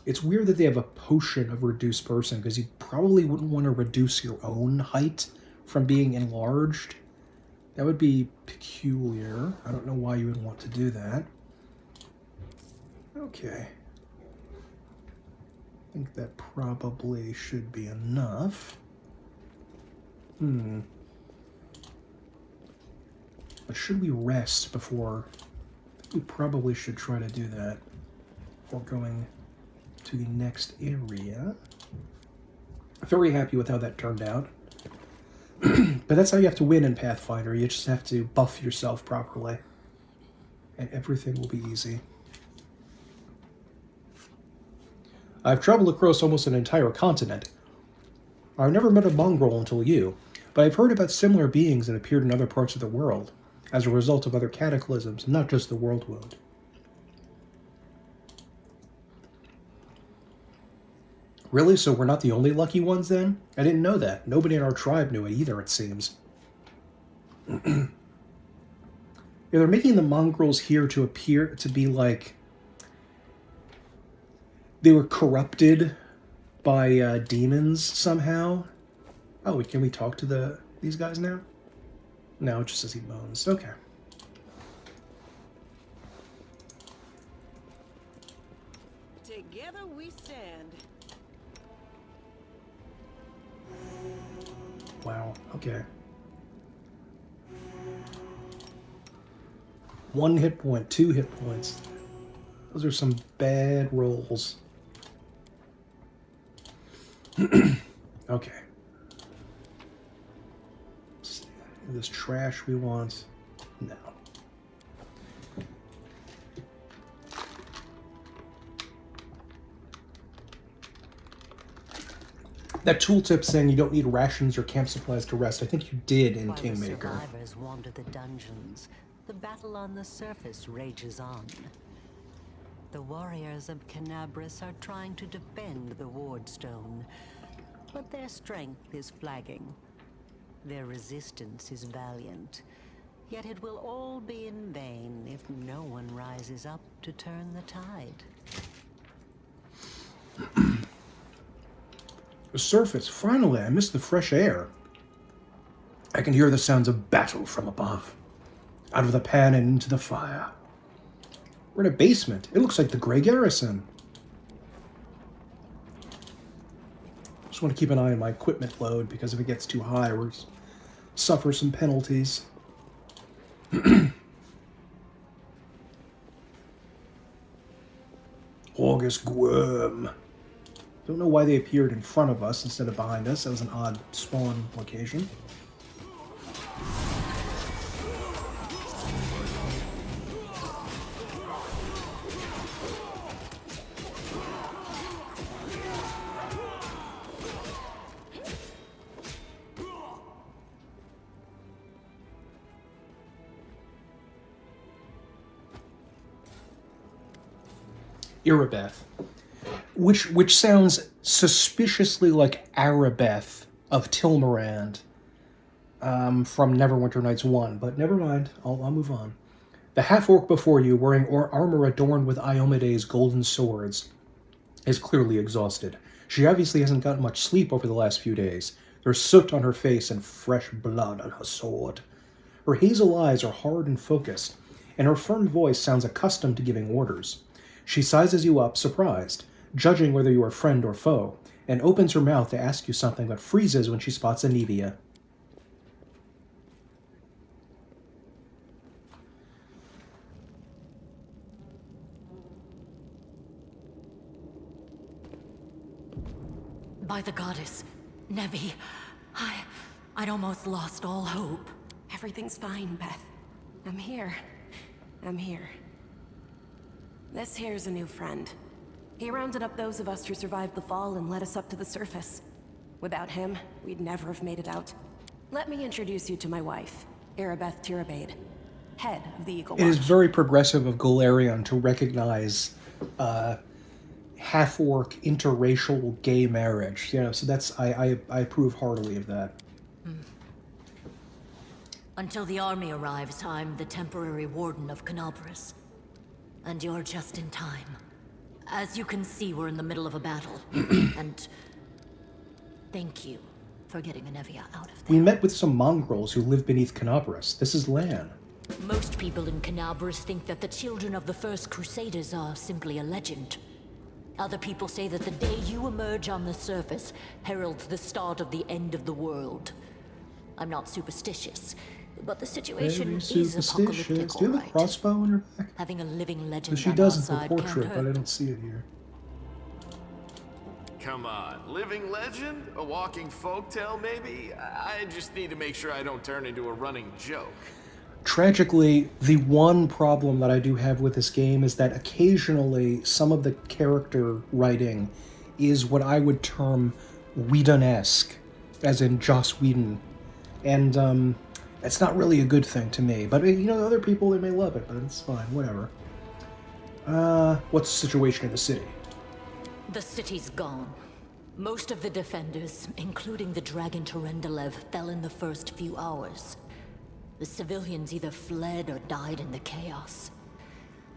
It's weird that they have a potion of reduce person because you probably wouldn't want to reduce your own height from being enlarged. That would be peculiar. I don't know why you would want to do that. Okay. I think that probably should be enough. But should we rest before... I think we probably should try to do that before going to the next area. Very happy with how that turned out. But that's how you have to win in Pathfinder. You just have to buff yourself properly. And everything will be easy. I've traveled across almost an entire continent. I've never met a mongrel until you, but I've heard about similar beings that appeared in other parts of the world, as a result of other cataclysms, not just the world wound. Really? So we're not the only lucky ones then? I didn't know that. Nobody in our tribe knew it either, it seems. Yeah, they're making the mongrels here to appear to be like... they were corrupted by demons somehow. Oh, can we talk to these guys now? No, it just says he moans. Okay. Together we stand. Wow, okay. 1 hit point, 2 hit points. Those are some bad rolls. Okay. Is this trash we want? No. That tooltip saying you don't need rations or camp supplies to rest, I think you did in While the Kingmaker. survivors wander the dungeons, the battle on the surface rages on. The warriors of Canabris are trying to defend the wardstone, but their strength is flagging. Their resistance is valiant, yet it will all be in vain if no one rises up to turn the tide. The surface, finally, I miss the fresh air. I can hear the sounds of battle from above. Out of the pan and into the fire. We're in a basement. It looks like the Grey Garrison. Just want to keep an eye on my equipment load, because if it gets too high, we'll suffer some penalties. August Worm. Don't know why they appeared in front of us instead of behind us. That was an odd spawn location. Irabeth. Which sounds suspiciously like Arabeth of Tilmarand from Neverwinter Nights 1, but never mind, I'll move on. The half-orc before you, wearing armor adorned with Iomede's golden swords, is clearly exhausted. She obviously hasn't gotten much sleep over the last few days. There's soot on her face and fresh blood on her sword. Her hazel eyes are hard and focused, and her firm voice sounds accustomed to giving orders. She sizes you up, surprised, judging whether you are friend or foe, and opens her mouth to ask you something but freezes when she spots Anivia. By the goddess, Nevi, I'd almost lost all hope. Everything's fine, Beth. I'm here. This here's a new friend. He rounded up those of us who survived the fall and led us up to the surface. Without him, we'd never have made it out. Let me introduce you to my wife, Arabeth Tirabade, head of the Eagle Watch. It is very progressive of Golarion to recognize half-orc interracial gay marriage. You know, so that's I approve heartily of that. Until the army arrives, I'm the temporary warden of Canabris. And you're just in time. As you can see, we're in the middle of a battle. And thank you for getting Anevia out of We there. met with some mongrels who live beneath Canabras. This is Lan. Most people in Canabras think that the children of the First Crusaders are simply a legend. Other people say that the day you emerge on the surface heralds the start of the end of the world. I'm not superstitious, but the situation Very is superstitious. apocalyptic, Do you have a alright. crossbow on her back? Having a living legend She on does our in her side portrait, can't but I hurt. don't see it here. Come on, living legend? A walking folktale, maybe? I just need to make sure I don't turn into a running joke. Tragically, the one problem that I do have with this game is that occasionally some of the character writing is what I would term Whedon-esque, as in Joss Whedon. And it's not really a good thing to me. But, you know, other people, they may love it, but it's fine, whatever. What's the situation in the city? The city's gone. Most of the defenders, including the Dragon Terendelev, fell in the first few hours. The civilians either fled or died in the chaos.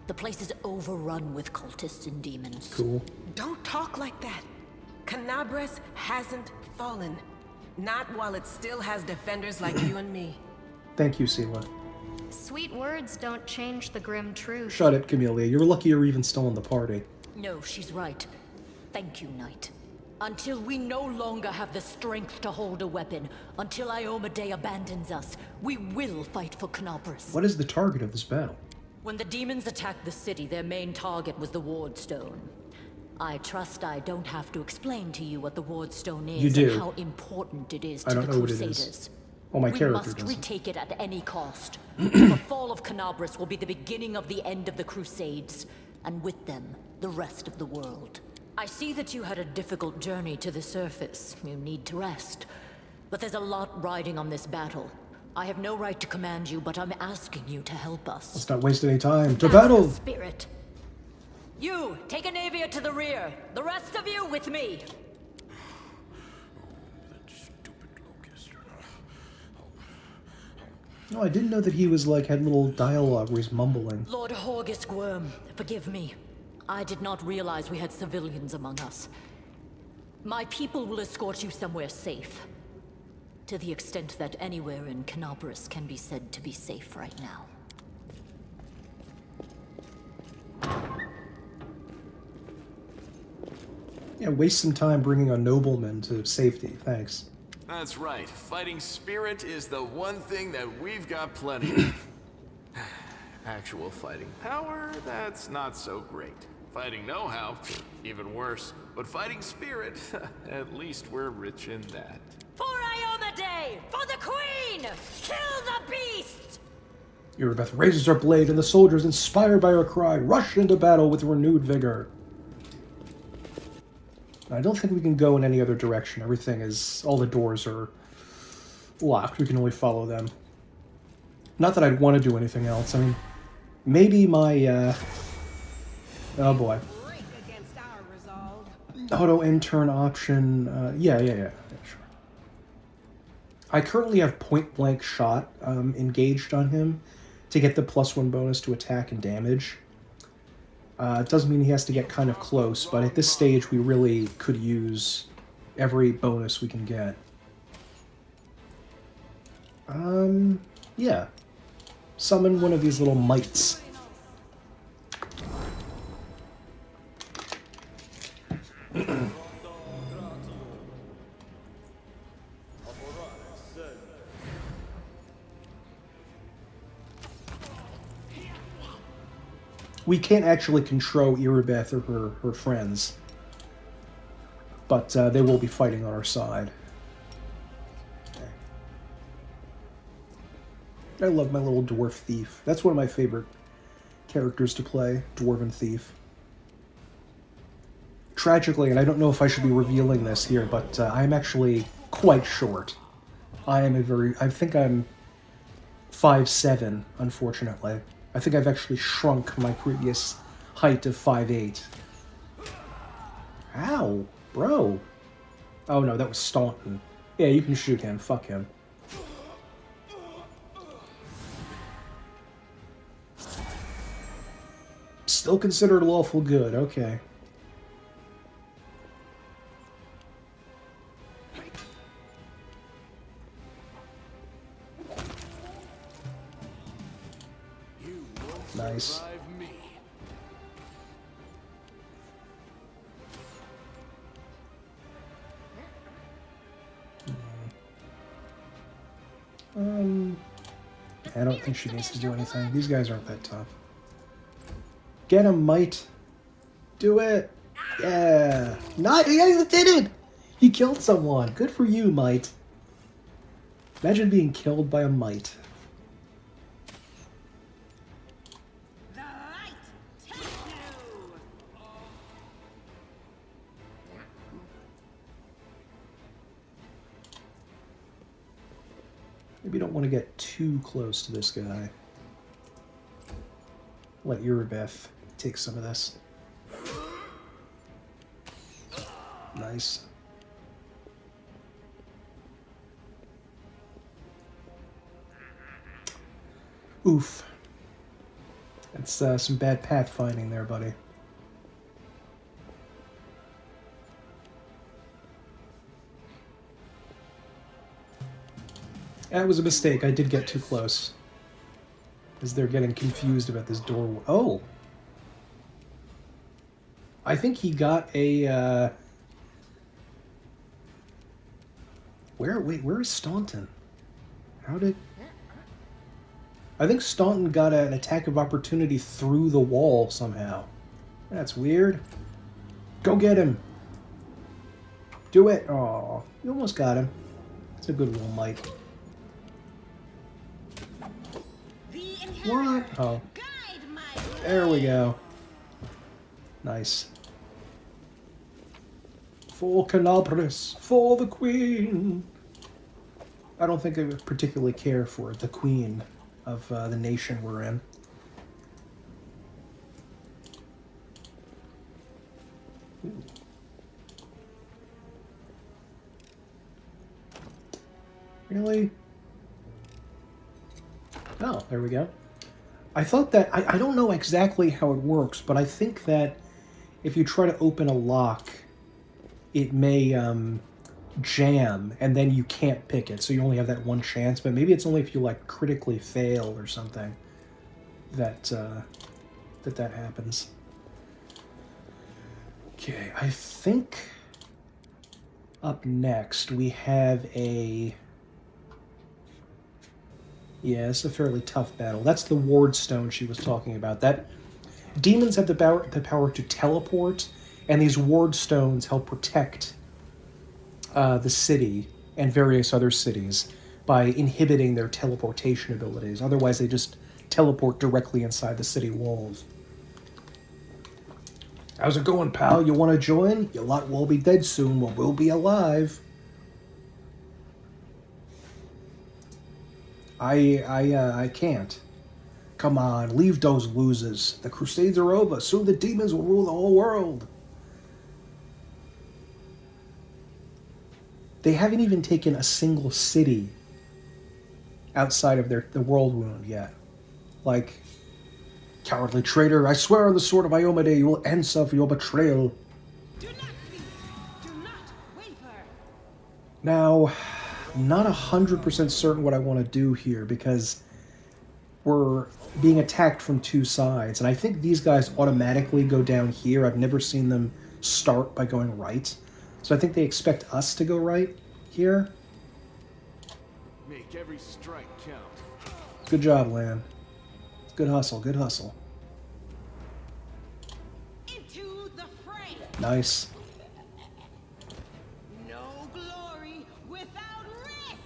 The place is overrun with cultists and demons. Cool. Don't talk like that. Canabras hasn't fallen. Not while it still has defenders like you and me. Thank you, Sela. Sweet words don't change the grim truth. Shut it, Camellia. You're lucky you're even still in the party. No, she's right. Thank you, Knight. Until we no longer have the strength to hold a weapon, until Iomedae abandons us, we will fight for Canabras. What is the target of this battle? When the demons attacked the city, their main target was the wardstone. I trust I don't have to explain to you what the wardstone is You do. and how important it is I to don't the know what it Crusaders. is. Well, my character We must doesn't. retake it at any cost. The fall of Canabras will be the beginning of the end of the Crusades, and with them, the rest of the world. I see that you had a difficult journey to the surface. You need to rest. But there's a lot riding on this battle. I have no right to command you, but I'm asking you to help us. Let's not waste any time. To That's battle! the spirit. You, take Anevia to the rear. The rest of you with me. No, I didn't know that he was like, had little dialogue where he's mumbling. Lord Horgus Worm, forgive me. I did not realize we had civilians among us. My people will escort you somewhere safe. To the extent that anywhere in Canabras can be said to be safe right now. Yeah, waste some time bringing a nobleman to safety. Thanks. That's right. Fighting spirit is the one thing that we've got plenty of. Actual fighting power, that's not so great. Fighting know-how, even worse. But fighting spirit, at least we're rich in that. For Iomedae! For the Queen! Kill the beast! Irabeth raises her blade, and the soldiers, inspired by her cry, rush into battle with renewed vigor. I don't think we can go in any other direction. Everything is... all the doors are locked. We can only follow them. Not that I'd want to do anything else. I mean, maybe my, oh boy. Auto-intern option... yeah, sure. I currently have point-blank shot engaged on him to get the +1 bonus to attack and damage. It doesn't mean he has to get kind of close, but at this stage we really could use every bonus we can get. Yeah. Summon one of these little mites. We can't actually control Irabeth or her friends, but they will be fighting on our side. Okay. I love my little dwarf thief. That's one of my favorite characters to play, Dwarven Thief. Tragically, and I don't know if I should be revealing this here, but I'm actually quite short. I think I'm 5'7", unfortunately. I think I've actually shrunk my previous height of 5'8". Ow, bro. Oh no, that was Staunton. Yeah, you can shoot him. Fuck him. Still considered lawful good, okay. Nice. Revive me. I don't think she needs to do anything. These guys aren't that tough. Get him, Might. Do it. Yeah. Not, he did it. He killed someone. Good for you, Might. Imagine being killed by a Might. Maybe you don't want to get too close to this guy. Let Irabeth take some of this. Nice. Oof. That's some bad pathfinding there, buddy. That was a mistake. I did get too close. As they're getting confused about this door. Oh! I think he got a, where is Staunton? How did... I think Staunton got an attack of opportunity through the wall somehow. That's weird. Go get him! Do it! Aw, you almost got him. It's a good little Mike. What? Oh. There we go. Nice. For Canabris, for the Queen! I don't think I would particularly care for the Queen of the nation we're in. Ooh. Really? Oh, there we go. I thought that... I don't know exactly how it works, but I think that if you try to open a lock, it may jam, and then you can't pick it, so you only have that one chance. But maybe it's only if you, like, critically fail or something that that happens. Okay, I think up next we have a... Yeah, it's a fairly tough battle. That's the wardstone she was talking about. That demons have the power to teleport, and these wardstones help protect the city and various other cities by inhibiting their teleportation abilities. Otherwise, they just teleport directly inside the city walls. How's it going, pal? You want to join? Your lot will be dead soon, but we'll be alive. I can't. Come on, leave those losers. The Crusades are over. Soon the demons will rule the whole world. They haven't even taken a single city outside of the world wound yet. Like, cowardly traitor, I swear on the sword of Iomade you will answer for your betrayal. Do not flee. Do not waver. Now, I'm not 100% certain what I want to do here, because we're being attacked from two sides, and I think these guys automatically go down here. I've never seen them start by going right. So I think they expect us to go right here. Make every strike count. Good job, Lan. Good hustle, good hustle. Into the fray. Nice. No glory without risk.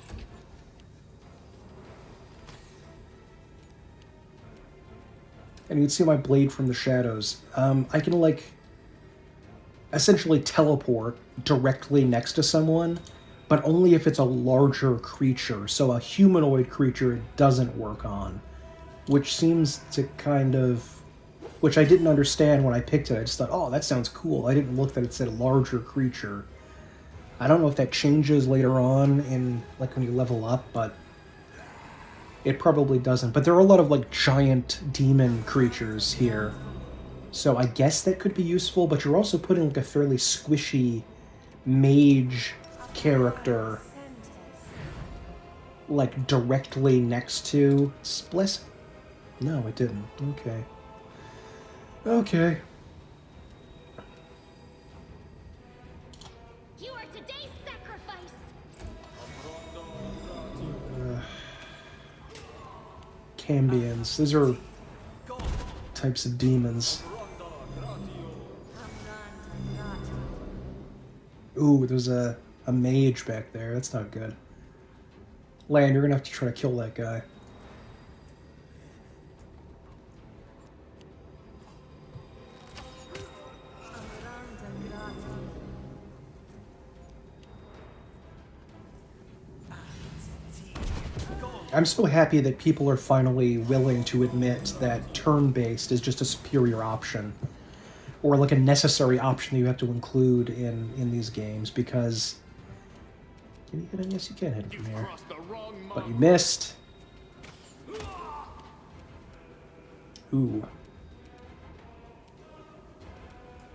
And you can see my blade from the shadows. I can, like, essentially teleport directly next to someone, but only if it's a larger creature. So a humanoid creature it doesn't work on, which seems to kind of... Which I didn't understand when I picked it. I just thought, oh, that sounds cool. I didn't look that it said larger creature. I don't know if that changes later on in, like, when you level up, but it probably doesn't. But there are a lot of, like, giant demon creatures here. So I guess that could be useful, but you're also putting, like, a fairly squishy mage character, like, directly next to Spliss. No, it didn't. Okay. Okay. You are today's sacrifice. Cambions. These are types of demons. Ooh, there's a mage back there. That's not good. Lan, you're gonna have to try to kill that guy. I'm so happy that people are finally willing to admit that turn-based is just a superior option. Or like a necessary option that you have to include in these games, because... Can you hit him? Yes, you can hit him from here. But you missed. Ooh.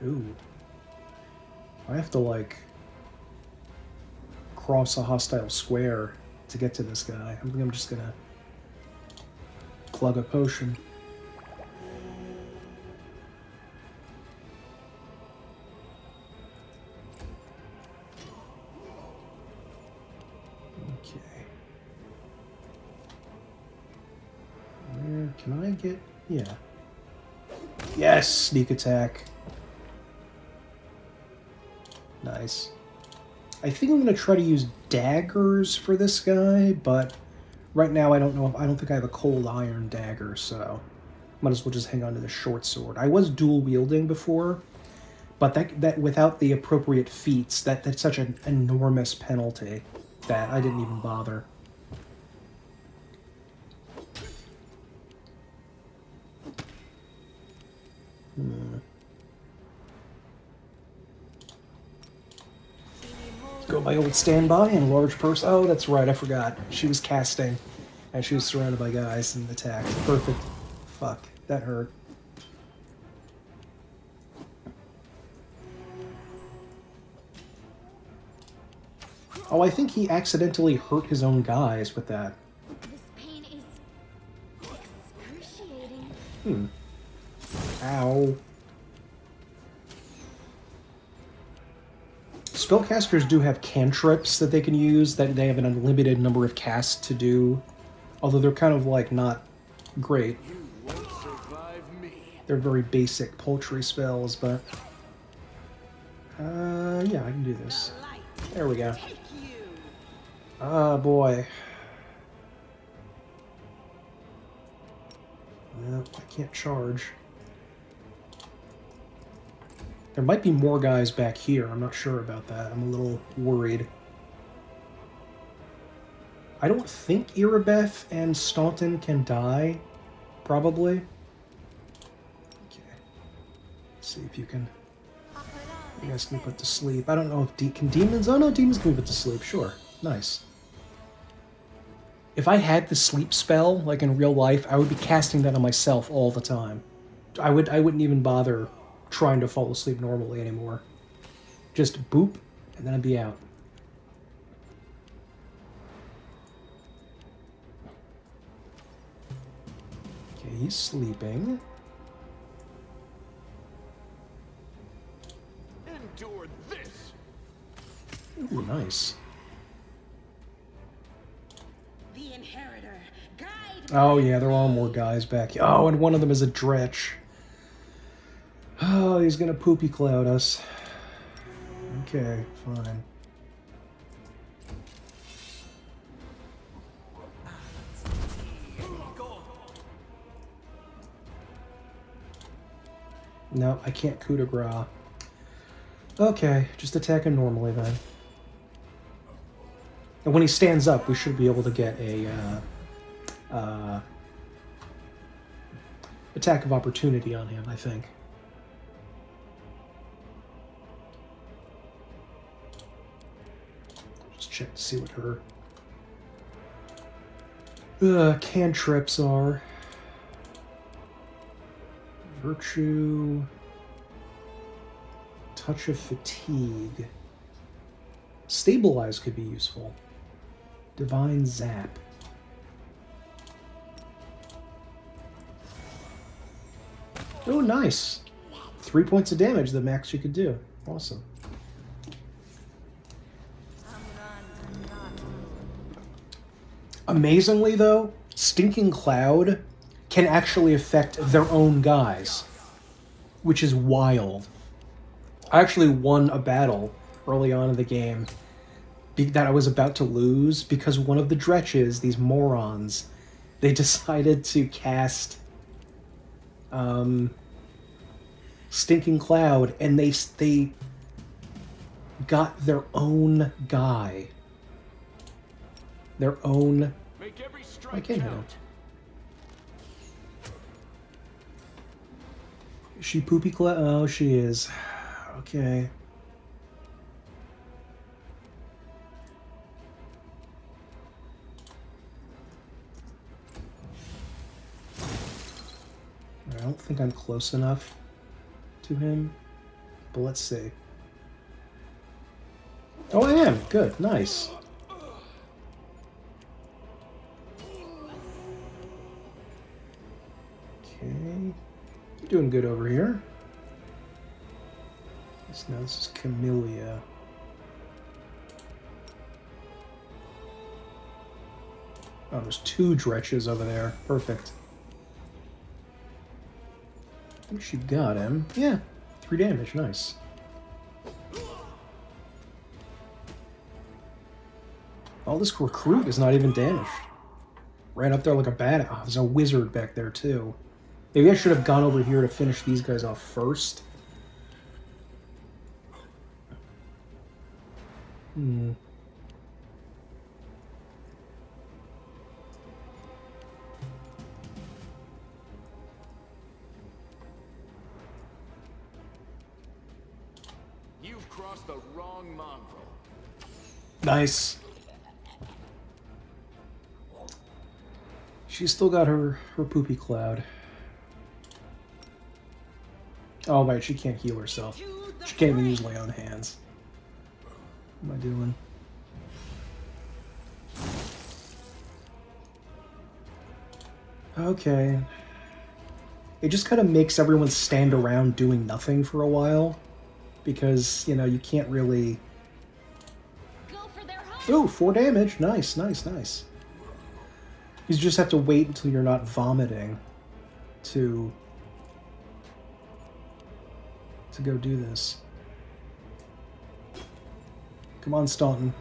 Ooh. I have to, like, cross a hostile square to get to this guy. I think I'm just gonna plug a potion. Okay. Where can I get? Yeah. Yes, sneak attack. Nice. I think I'm gonna try to use daggers for this guy, but right now I don't know. I don't think I have a cold iron dagger, so might as well just hang on to the short sword. I was dual wielding before, but that without the appropriate feats, that's such an enormous penalty that I didn't even bother. Go my old standby and large purse. Oh, that's right, I forgot. She was casting, and she was surrounded by guys and attacked. Perfect. Fuck, that hurt. Oh, I think he accidentally hurt his own guys with that. This pain is excruciating. Ow. Spellcasters do have cantrips that they can use, that they have an unlimited number of casts to do. Although they're kind of, like, not great. They're very basic poultry spells, but... yeah, I can do this. There we go. Ah, boy. Well, I can't charge. There might be more guys back here. I'm not sure about that. I'm a little worried. I don't think Irabeth and Staunton can die. Probably. Okay. Let's see if you can... You guys can be put to sleep. I don't know if... Can demons... Oh, no, demons can be put to sleep. Sure. Nice. If I had the sleep spell, like in real life, I would be casting that on myself all the time. I wouldn't even bother trying to fall asleep normally anymore. Just boop, and then I'd be out. Okay, he's sleeping. Endure this. Ooh, nice. The inheritor, guide. Oh yeah, there are more guys back here. Oh, and one of them is a dretch. Oh, he's gonna poopy cloud us. Okay, fine. No, I can't coup de grace. Okay, just attack him normally then. And when he stands up, we should be able to get a attack of opportunity on him, I think. Just check to see what her cantrips are. Virtue, touch of fatigue. Stabilize could be useful. Divine zap. Oh, nice. 3 points of damage, the max you could do. Awesome. Amazingly, though, Stinking Cloud can actually affect their own guys, which is wild. I actually won a battle early on in the game that I was about to lose because one of the dretches, these morons, they decided to cast Stinking Cloud, and they got their own guy. Their own... I can't hit him. Is she Poopy Cloud? Oh, she is. Okay. I don't think I'm close enough to him, but let's see. Oh, I am. Good. Nice. Okay. You're doing good over here. Now this is Camellia. Oh, there's 2 dretches over there. Perfect. I think she got him. Yeah. 3 damage. Nice. Oh, this recruit is not even damaged. Ran up there like a bat. Oh, there's a wizard back there, too. Maybe I should have gone over here to finish these guys off first. You've crossed the wrong mongrel. Nice. She's still got her poopy cloud. Oh, right, she can't heal herself. She can't even use lay on hands. What am I doing? Okay. It just kind of makes everyone stand around doing nothing for a while. Because, you know, you can't really... Ooh, 4 damage. Nice, nice, nice. You just have to wait until you're not vomiting to go do this. Come on, Staunton.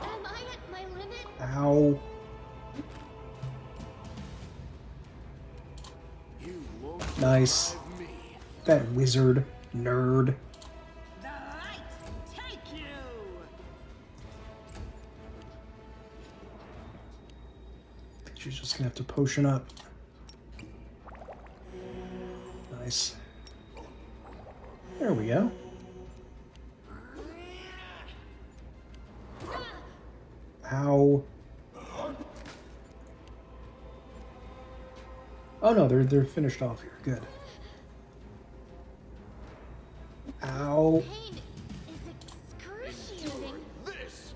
Am I at my limit? Ow. Nice. That wizard nerd. The light take you. I think she's just gonna have to potion up. Nice. There we go. Ow. Oh no, they're finished off here. Good. Ow. Pain is excruciating.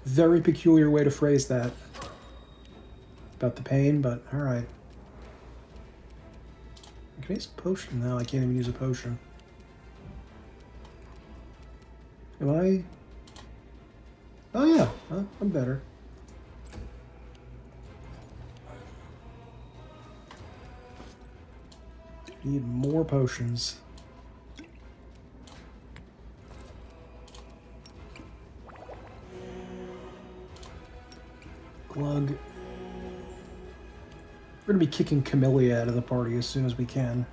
Very peculiar way to phrase that. About the pain, but alright. Can I use a potion? No, I can't even use a potion. Am I? Oh yeah, I'm better. Need more potions. Glug. We're gonna be kicking Camellia out of the party as soon as we can.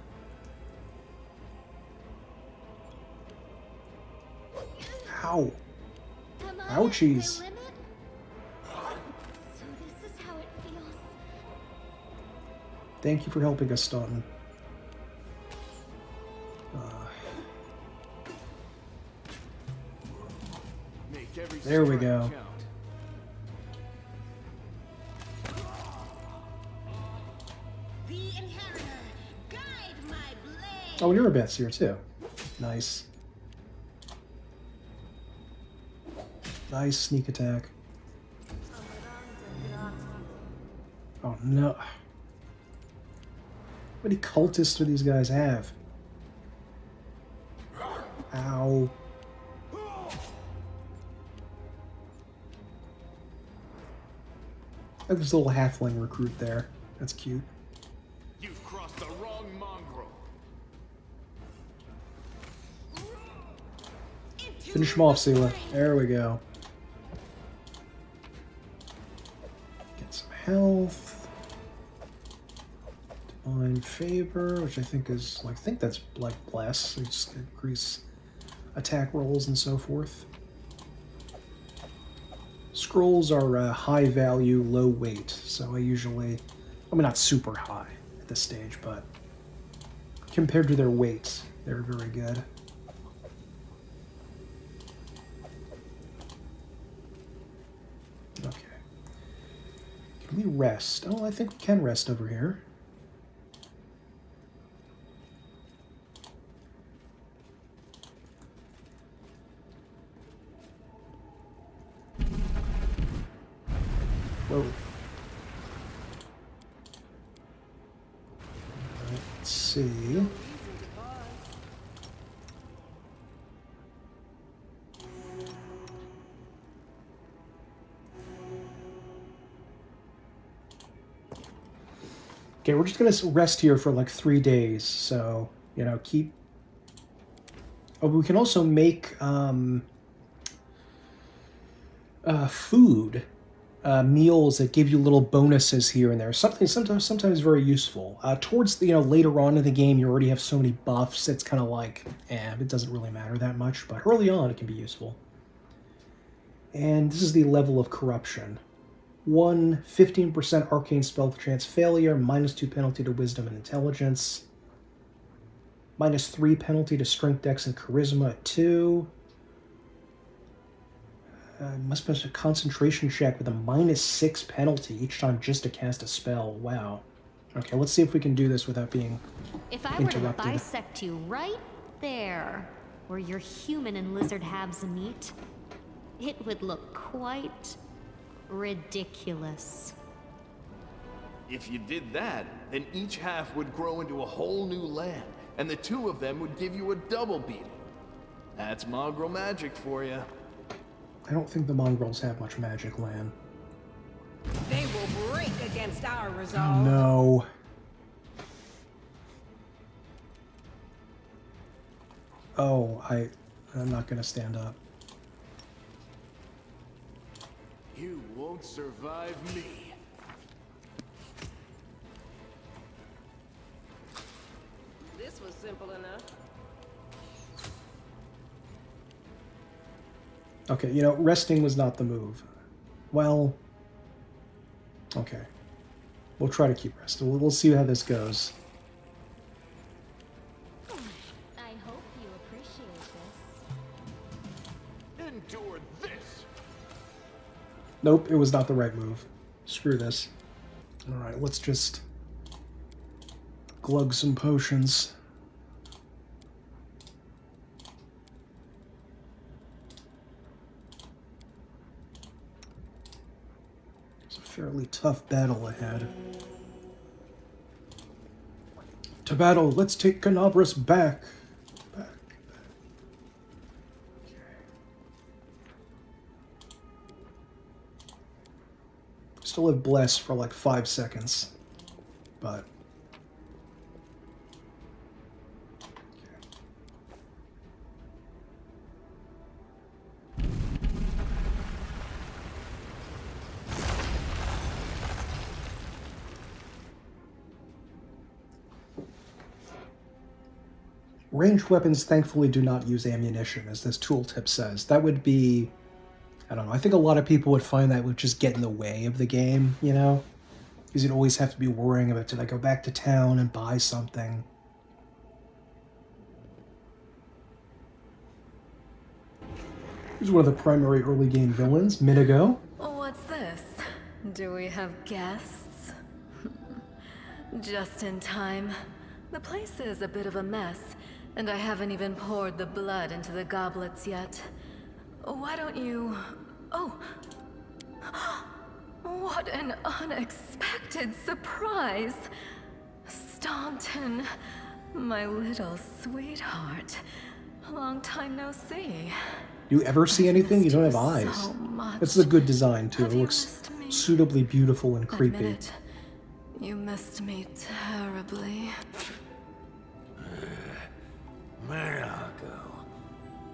Ow. Am I Ouchies. at my limit? So this is how it feels. Thank you for helping us, Staunton. There we go. The inheritor, guide my blade. Oh, Eurobet's here too. Nice. Nice sneak attack. Oh no. How many cultists do these guys have? Ow. There's a little halfling recruit there. That's cute. You've crossed the wrong mongrel. Finish him off, Hosilla. There we go. Get some health. Divine favor, which I think is like, I think that's like bless. They just increase attack rolls and so forth. Scrolls are high value, low weight, so I usually, I mean, not super high at this stage, but compared to their weight, they're very good. Okay. Can we rest? Oh, I think we can rest over here. Whoa. Let's see. Okay, we're just gonna rest here for like 3 days, so, you know, keep... Oh, we can also make food. Meals that give you little bonuses here and there. Sometimes very useful. Towards the, later on in the game, you already have so many buffs. It's kind of like, it doesn't really matter that much. But early on, it can be useful. And this is the level of corruption. 15% arcane spell chance failure, -2 penalty to wisdom and intelligence, -3 penalty to strength, dex, and charisma at 2. Must be a concentration check with a -6 penalty each time just to cast a spell. Wow. Okay, let's see if we can do this without being If I interrupted. were to bisect you right there, where your human and lizard halves meet, it would look quite ridiculous. If you did that, then each half would grow into a whole new land, and the two of them would give you a double beating. That's mongrel magic for you. I don't think the mongrels have much magic, Lan. They will break against our Oh, resolve. no. Oh, I'm not gonna stand up. You won't survive me. This was simple enough. Okay, resting was not the move. Well, okay. We'll try to keep resting. We'll see how this goes. I hope you appreciate this. Endure this. Nope, it was not the right move. Screw this. Alright, let's just glug some potions. It's a fairly tough battle ahead. To battle, let's take Canabras back. Okay. Still have Bless for like 5 seconds, but... Ranged weapons thankfully do not use ammunition, as this tooltip says. That would be... I don't know, I think a lot of people would find that would just get in the way of the game, Because you'd always have to be worrying about, did I go back to town and buy something? Here's one of the primary early game villains, Minigo. What's this? Do we have guests? Just in time. The place is a bit of a mess, and I haven't even poured the blood into the goblets yet. Why don't you... Oh! What an unexpected surprise. Staunton, my little sweetheart. Long time no see. Do you ever see anything? You don't have eyes. So much. This is a good design, too. Have It you looks missed me? suitably beautiful and creepy. Admit it. You missed me terribly. Mirago.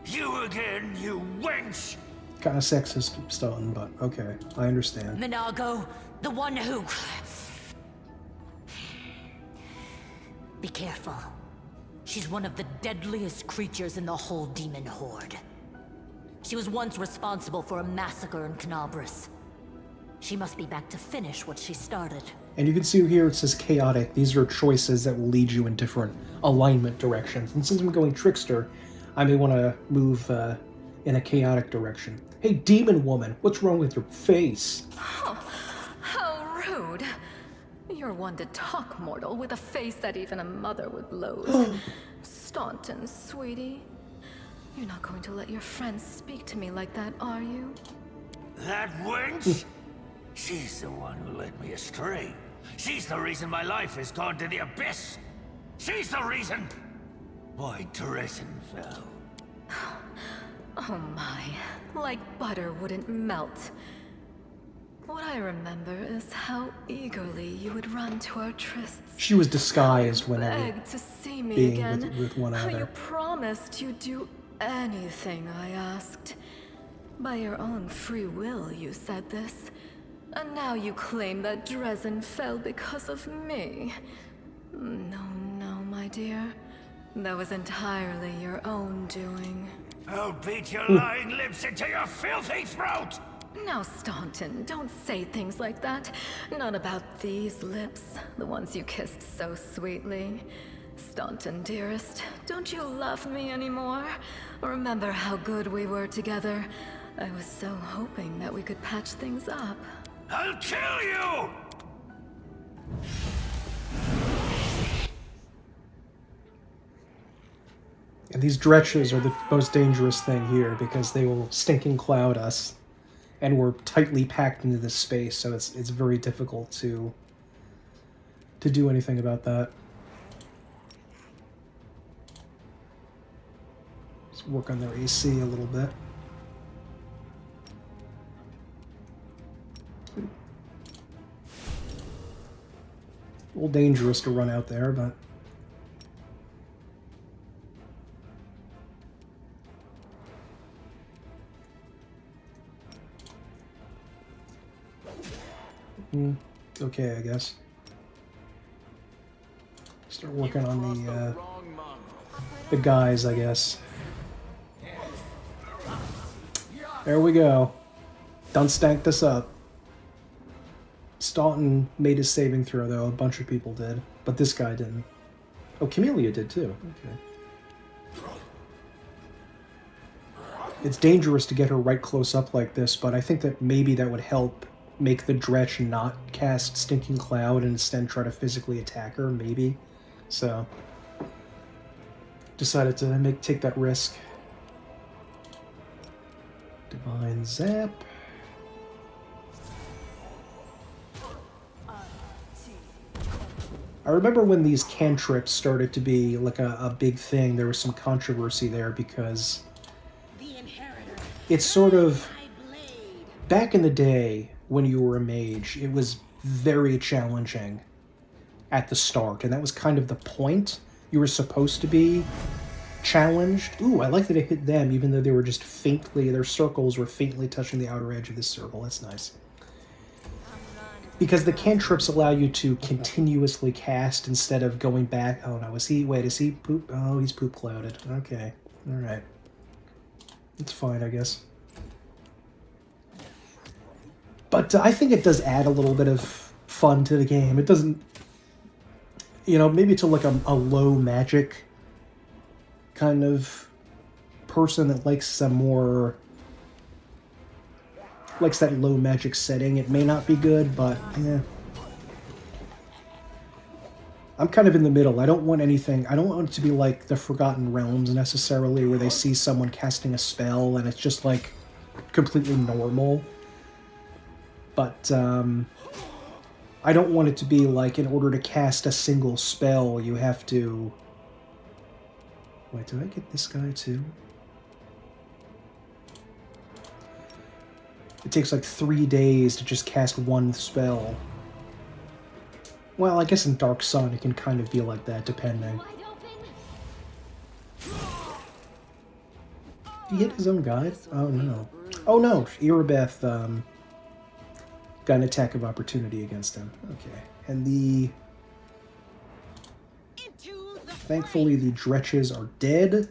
You again, you wench! Kind of sexist, Stone, but okay. I understand. Minago, the one who... Be careful. She's one of the deadliest creatures in the whole demon horde. She was once responsible for a massacre in Canabris. She must be back to finish what she started. And you can see here it says chaotic. These are choices that will lead you in different alignment directions. And since I'm going trickster, I may want to move in a chaotic direction. Hey, demon woman, what's wrong with your face? Oh, how rude. You're one to talk, mortal, with a face that even a mother would loathe. Staunton, sweetie. You're not going to let your friends speak to me like that, are you? That wench? She's the one who led me astray. She's the reason my life has gone to the abyss. She's the reason why Dresden fell. Oh my, like butter wouldn't melt. What I remember is how eagerly you would run to our trysts. She was disguised whenever Begged to see me being again. with one How you another. promised you'd do anything I asked. By your own free will, you said this. And now you claim that Dresden fell because of me. No, no, my dear. That was entirely your own doing. I'll beat your lying lips into your filthy throat! Now, Staunton, don't say things like that. Not about these lips, the ones you kissed so sweetly. Staunton, dearest, don't you love me anymore? Remember how good we were together? I was so hoping that we could patch things up. I'll kill you! And these dretches are the most dangerous thing here because they will stinking cloud us. And we're tightly packed into this space, so it's very difficult to do anything about that. Let's work on their AC a little bit. A little dangerous to run out there, but... okay, I guess. Start working on the guys, I guess. There we go. Done stanked this up. Staunton made his saving throw, though. A bunch of people did. But this guy didn't. Oh, Camellia did, too. Okay. It's dangerous to get her right close up like this, but I think that maybe that would help make the Dretch not cast Stinking Cloud and instead try to physically attack her, maybe. So, decided to take that risk. Divine Zap. I remember when these cantrips started to be like a big thing, there was some controversy there because it's sort of, back in the day when you were a mage, it was very challenging at the start, and that was kind of the point. You were supposed to be challenged. Ooh, I like that it hit them, even though they were just faintly, their circles were faintly touching the outer edge of this circle. That's nice. Because the cantrips allow you to continuously cast instead of going back. Oh no, is he poop? Oh, he's poop clouded. Okay, alright. It's fine, I guess. But I think it does add a little bit of fun to the game. It doesn't, you know, maybe to like a low magic kind of person that likes some more, likes that low magic setting. It may not be good, but yeah. I'm kind of in the middle. I don't want anything, I don't want it to be like the Forgotten Realms necessarily, where they see someone casting a spell and it's just like completely normal. But I don't want it to be like, in order to cast a single spell, you have to... Wait, did I get this guy too? It takes like 3 days to just cast one spell. Well, I guess in Dark Sun it can kind of be like that, depending. He hit his own guy? Oh no. Oh no, Irabeth got an attack of opportunity against him. Okay. And the... Thankfully the dretches are dead.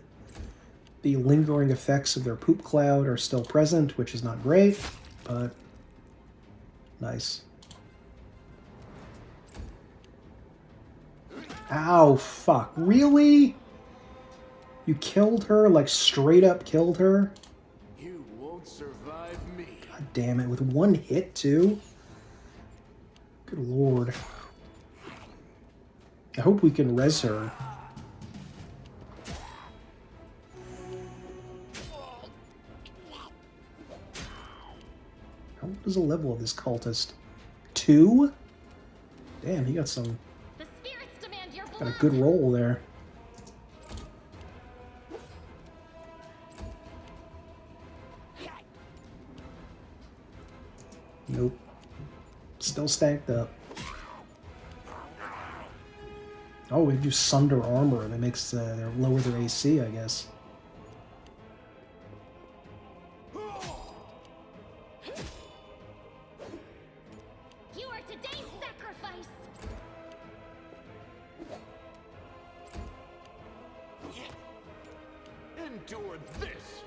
The lingering effects of their poop cloud are still present, which is not great, but nice. Ow, fuck. Really? You killed her? Like, straight up killed her? You won't survive me. God damn it, with one hit, too? Good lord. I hope we can res her. What is the level of this cultist? 2? Damn, he got some... Got a good roll there. Nope. Still stacked up. Oh, we do Sunder Armor. That makes their lower their AC, I guess. You are today's sacrifice. Endure this.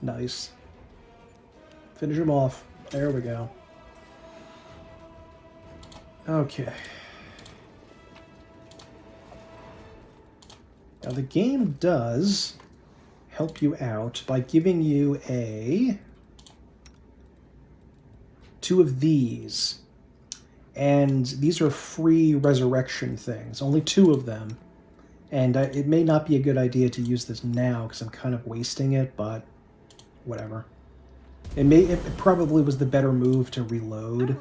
Nice. Finish him off. There we go. Okay. Now the game does help you out by giving you two of these. And these are free resurrection things. Only 2 of them. And it may not be a good idea to use this now because I'm kind of wasting it, but whatever. It probably was the better move to reload.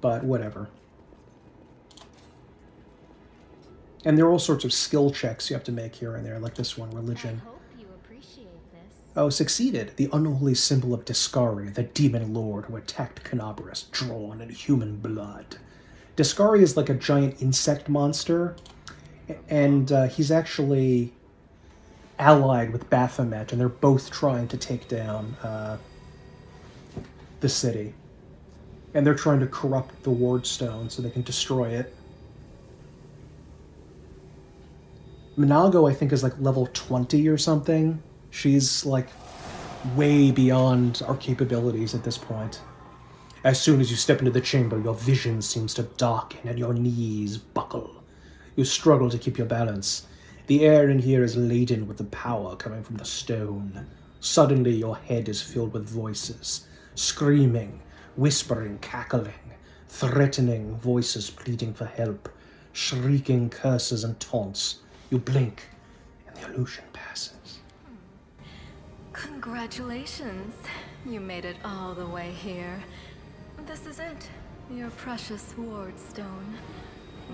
But whatever. And there are all sorts of skill checks you have to make here and there, like this one, religion. I hope you appreciate this. Oh, succeeded. The unholy symbol of Discari, the demon lord who attacked Canabras, drawn in human blood. Discari is like a giant insect monster, and he's actually allied with Baphomet, and they're both trying to take down the city. And they're trying to corrupt the wardstone so they can destroy it. Minago, I think, is like level 20 or something. She's like way beyond our capabilities at this point. As soon as you step into the chamber, your vision seems to darken and your knees buckle. You struggle to keep your balance. The air in here is laden with the power coming from the stone. Suddenly your head is filled with voices, screaming, whispering, cackling, threatening voices pleading for help, shrieking curses and taunts. You blink, and the illusion passes. Congratulations. You made it all the way here. This is it. Your precious wardstone.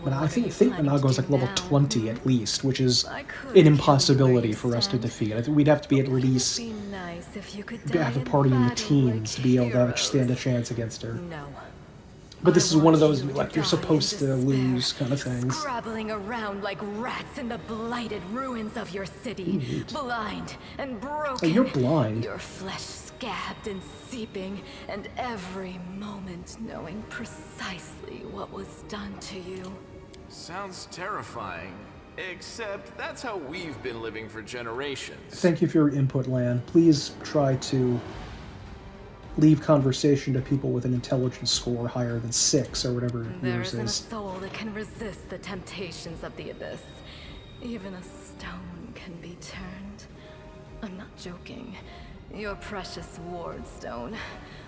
But I think Minago is like level 20 at least, which is an impossibility for us to defeat. I think we'd have to be at least have a party in the teens to be able to stand a chance against her. No. But this is one of those, like, you're supposed to lose kind of things. Scrabbling around like rats in the blighted ruins of your city. Blind and broken. Oh, you're blind. Your flesh scabbed and seeping, and every moment knowing precisely what was done to you. Sounds terrifying. Except that's how we've been living for generations. Thank you for your input, Lan. Please try to leave conversation to people with an intelligence score higher than 6 or whatever There yours isn't a is. soul that can resist the temptations of the abyss. Even a stone can be turned. I'm not joking. Your precious wardstone,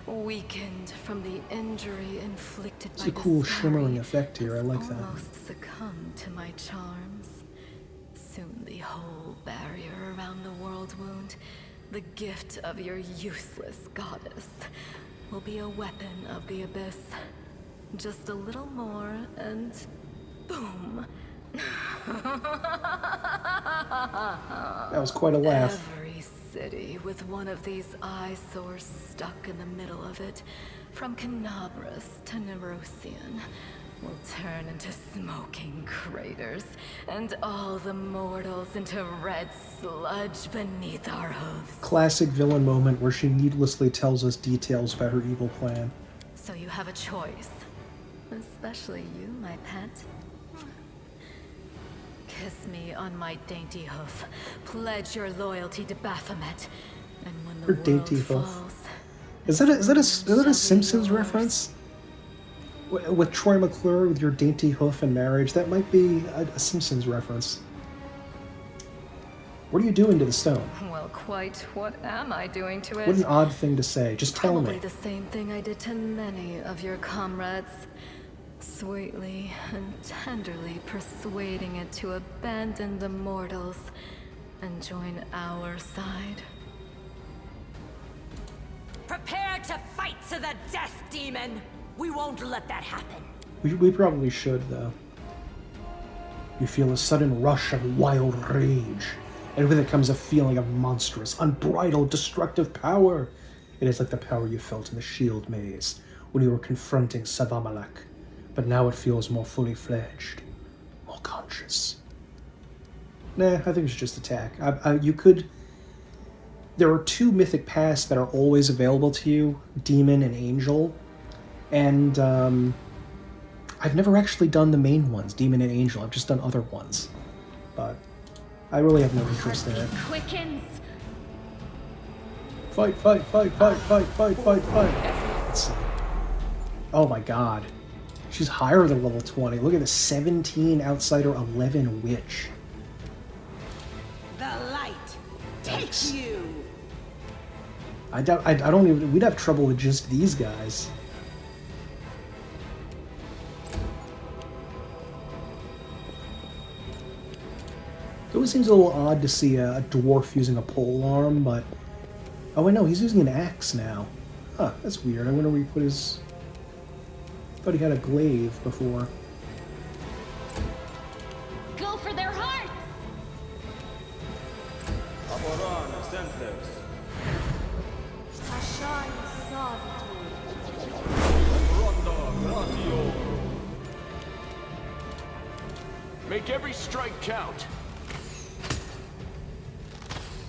weakened from the injury inflicted by It's a cool Discari, shimmering effect here. I like that. almost succumbed to my charms. Soon the whole barrier around the world wound, the gift of your useless goddess, will be a weapon of the abyss. Just a little more, and boom. That was quite a laugh. Every city with one of these eyesores stuck in the middle of it, from Canabras to Nerosian, will turn into smoking craters, and all the mortals into red sludge beneath our hooves. Classic villain moment where she needlessly tells us details about her evil plan. So you have a choice. Especially you, my pet. Kiss me on my dainty hoof. Pledge your loyalty to Baphomet. And when the Her world dainty hoof. falls, Is that a Simpsons reference? With Troy McClure with your dainty hoof and marriage? That might be a Simpsons reference. What are you doing to the stone? well, quite what am I doing to it? What an odd thing to say. Just tell Probably me. the same thing I did to many of your comrades. Sweetly and tenderly persuading it to abandon the mortals and join our side. Prepare to fight to the death, demon! We won't let that happen. We probably should, though. You feel a sudden rush of wild rage, and with it comes a feeling of monstrous, unbridled, destructive power. It is like the power you felt in the Shield Maze when you were confronting Savamalak, but now it feels more fully fledged, more conscious. Nah, I think we should just attack. You could... There are two Mythic Paths that are always available to you, Demon and Angel, and I've never actually done the main ones, Demon and Angel. I've just done other ones, but I really have no interest in it. Quickens. Fight, fight, fight, fight, fight, fight, fight, fight. Let's see. Oh my god. She's higher than level 20. Look at this, 17 Outsider, 11 Witch. The light takes you. I don't even, we'd have trouble with just these guys. It always seems a little odd to see a dwarf using a polearm, but... Oh, wait, no, he's using an axe now. Huh, that's weird. I wonder where he put his... I thought he had a glaive before. Go for their hearts! Make every strike count.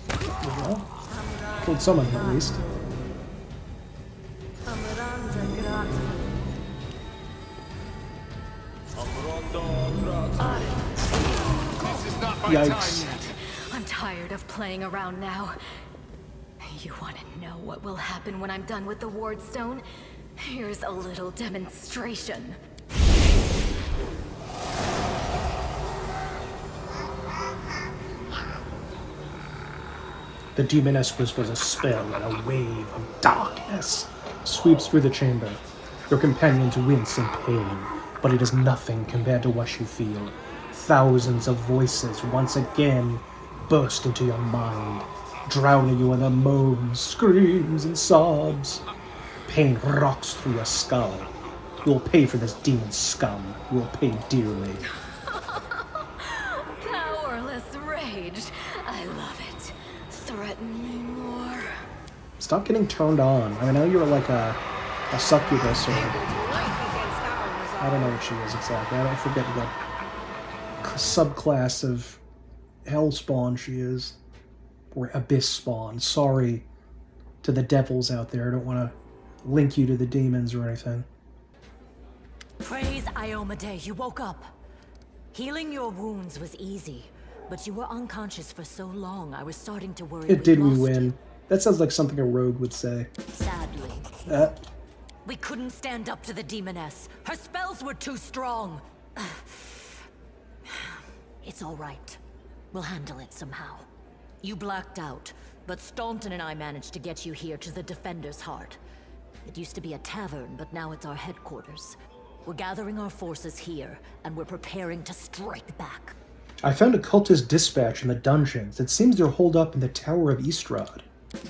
Well, killed someone at least. This is not my Yikes. time yet. I'm tired of playing around now. You want to know what will happen when I'm done with the wardstone? Here's a little demonstration. The demoness whispers a spell and a wave of darkness sweeps through the chamber. Your companions wince in pain, but it is nothing compared to what you feel. Thousands of voices once again burst into your mind, drowning you in their moans, screams, and sobs. Pain rocks through your skull. You will pay for this demon scum. You will pay dearly. Powerless rage. I love it. Threaten me more. Stop getting turned on. I know you're like a succubus or... I don't know what she is exactly. I forget what subclass of Hellspawn she is. Or Abyss Spawn. Sorry to the devils out there. I don't want to link you to the demons or anything. Praise Iomade, you woke up. Healing your wounds was easy, but you were unconscious for so long, I was starting to worry Did we lost win? you. That sounds like something a rogue would say. Sadly. We couldn't stand up to the demoness. Her spells were too strong. It's all right. We'll handle it somehow. You blacked out, but Staunton and I managed to get you here to the Defender's Heart. It used to be a tavern, but now it's our headquarters. We're gathering our forces here, and we're preparing to strike back. I found a cultist dispatch in the dungeons. It seems they're holed up in the Tower of Eastrad.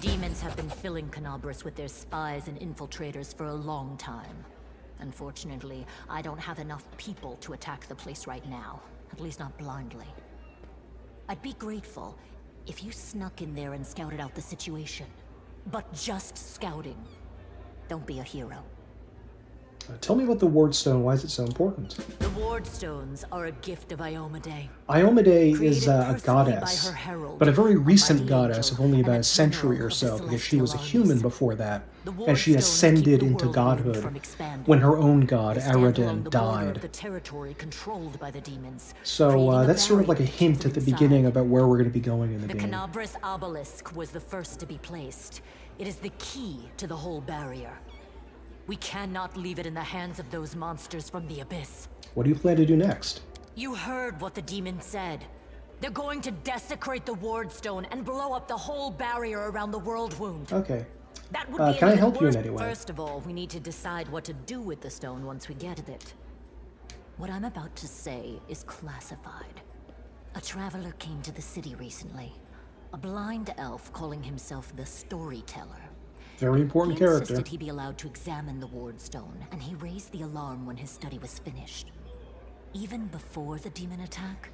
Demons have been filling Canabras with their spies and infiltrators for a long time. Unfortunately, I don't have enough people to attack the place right now. At least not blindly. I'd be grateful if you snuck in there and scouted out the situation. But just scouting. Don't be a hero. Tell me about the wardstone. Why is it so important? The wardstones are a gift of Iomedae. Iomedae is a Created goddess, personally by her herald, but a very and by recent the goddess angel, of only about and a a century general or of so, the because she was a celestial human armies. before that, The and she wardstones ascended keep the into world wound godhood from expanding. when her own god, They stand along Aradin, the border of died. the territory controlled by the demons, So creating a that's sort of like a barrier to hint keep at the them beginning inside. about where we're going to be going in the The game. Canabras obelisk was the first to be placed. It is the key to the whole barrier. We cannot leave it in the hands of those monsters from the abyss. What do you plan to do next? You heard what the demon said. They're going to desecrate the wardstone and blow up the whole barrier around the world wound. Okay. That would be Can I even help you in worse. any way? First of all, we need to decide what to do with the stone once we get it. What I'm about to say is classified. A traveler came to the city recently. A blind elf calling himself the storyteller. Very important He character. insisted he be allowed to examine the wardstone, and he raised the alarm when his study was finished. Even before the demon attack,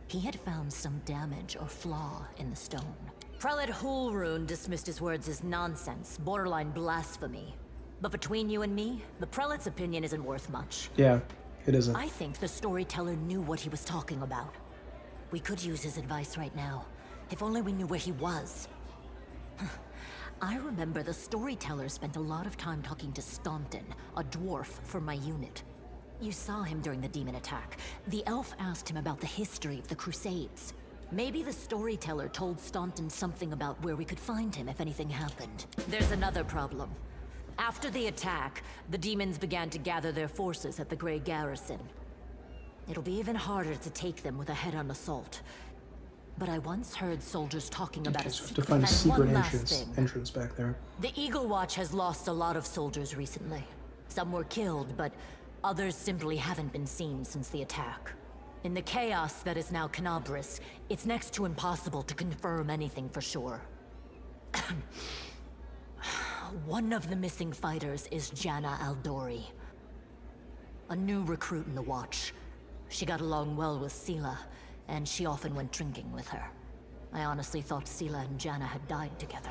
he had found some damage or flaw in the stone. Prelate Hulrune dismissed his words as nonsense, borderline blasphemy. But between you and me, the prelate's opinion isn't worth much. Yeah, it isn't. I think the storyteller knew what he was talking about. We could use his advice right now, if only we knew where he was. I remember the storyteller spent a lot of time talking to Staunton, a dwarf from my unit. You saw him during the demon attack. The elf asked him about the history of the Crusades. Maybe the storyteller told Staunton something about where we could find him if anything happened. There's another problem. After the attack, the demons began to gather their forces at the Grey Garrison. It'll be even harder to take them with a head-on assault. But I once heard soldiers talking about Okay, a so I have secret. to find a And secret one last entrance, thing. back there. The Eagle Watch has lost a lot of soldiers recently. Some were killed, but others simply haven't been seen since the attack. In the chaos that is now Canabras, it's next to impossible to confirm anything for sure. One of the missing fighters is Janna Aldori, a new recruit in the Watch. She got along well with Sela, and she often went drinking with her. I honestly thought Sela and Janna had died together.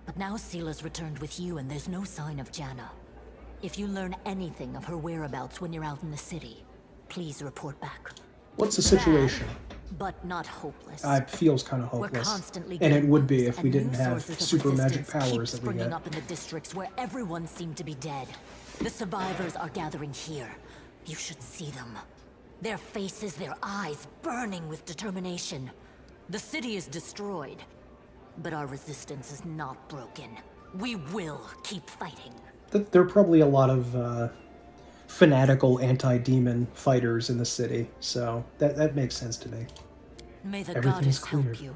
But now Sela's returned with you, and there's no sign of Janna. If you learn anything of her whereabouts when you're out in the city, please report back. What's the situation? Bad, but not hopeless. It feels kind of We're hopeless. constantly And it getting would be news, if we and didn't new have sources of super magic resistance keep powers that we springing get. up in the districts where everyone seemed to be dead. The survivors are gathering here. You should see them. Their faces, their eyes burning with determination. The city is destroyed, but our resistance is not broken. We will keep fighting. There are probably a lot of fanatical anti-demon fighters in the city, so that makes sense to me. May the Everything's goddess clear. help you.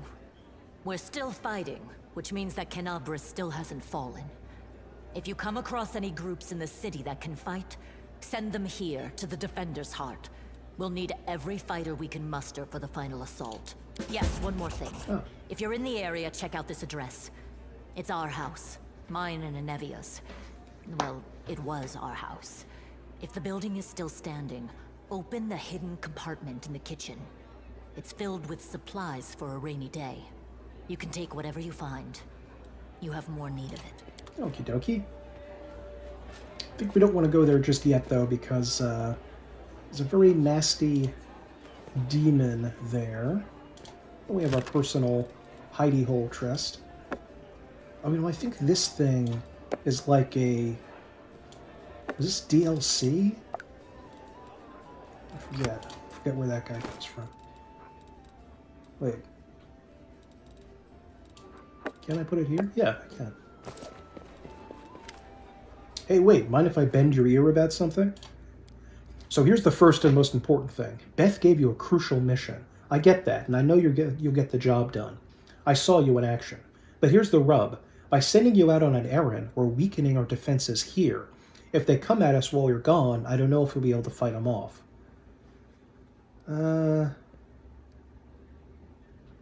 We're still fighting, which means that Canabras still hasn't fallen. If you come across any groups in the city that can fight, send them here to the Defender's Heart. We'll need every fighter we can muster for the final assault. Yes, one more thing. Oh. If you're in the area, check out this address. It's our house. Mine and Inevia's. Well, it was our house. If the building is still standing, open the hidden compartment in the kitchen. It's filled with supplies for a rainy day. You can take whatever you find. You have more need of it. Okie dokie. I think we don't want to go there just yet, though, because there's a very nasty demon there. We have our personal hidey hole chest. I mean, I think this thing is like a... Is this DLC? I forget where that guy comes from. Wait. Can I put it here? Yeah, I can. Hey, wait, mind if I bend your ear about something? So here's the first and most important thing. Beth gave you a crucial mission. I get that, and I know you'll get the job done. I saw you in action. But here's the rub. By sending you out on an errand, we're weakening our defenses here. If they come at us while you're gone, I don't know if we'll be able to fight them off.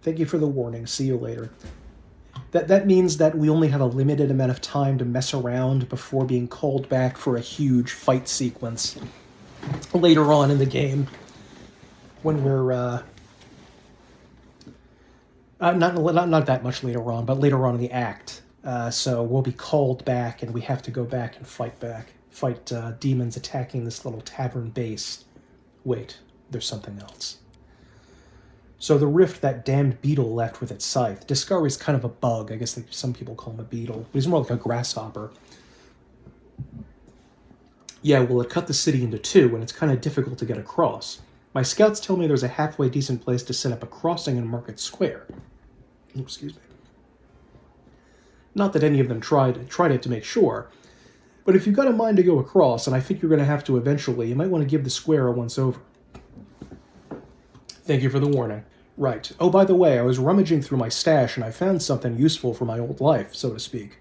Thank you for the warning. See you later. That means that we only have a limited amount of time to mess around before being called back for a huge fight sequence later on in the game, when we're not that much later on, but later on in the act. So we'll be called back, and we have to go back and fight demons attacking this little tavern base. Wait, there's something else. So the rift that damned beetle left with its scythe. Discovery is kind of a bug. I guess some people call him a beetle. But he's more like a grasshopper. Yeah, well, it cut the city into two, and it's kind of difficult to get across. My scouts tell me there's a halfway decent place to set up a crossing in Market Square. Oh, excuse me. Not that any of them tried it to make sure. But if you've got a mind to go across, and I think you're going to have to eventually, you might want to give the square a once-over. Thank you for the warning. Right. Oh, by the way, I was rummaging through my stash and I found something useful for my old life, so to speak.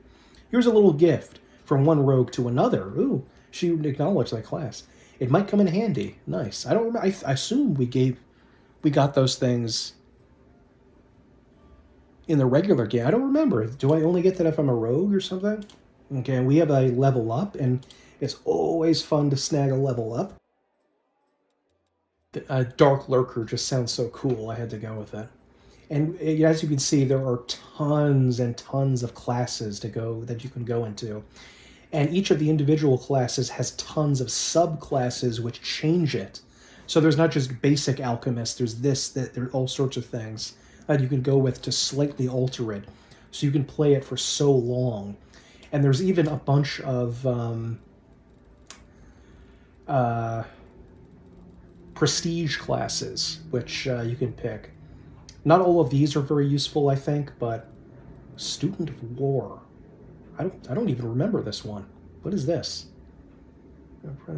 Here's a little gift from one rogue to another. Ooh, she acknowledged that class. It might come in handy. Nice. I don't remember. I assume we got those things in the regular game. I don't remember. Do I only get that if I'm a rogue or something? Okay, we have a level up, and it's always fun to snag a level up. A Dark Lurker just sounds so cool, I had to go with it. And as you can see, there are tons and tons of classes that you can go into. And each of the individual classes has tons of subclasses which change it. So there's not just basic alchemist, there's there are all sorts of things that you can go with to slightly alter it. So you can play it for so long. And there's even a bunch of prestige classes, which you can pick. Not all of these are very useful, I think, but Student of War. I don't even remember this one. What is this?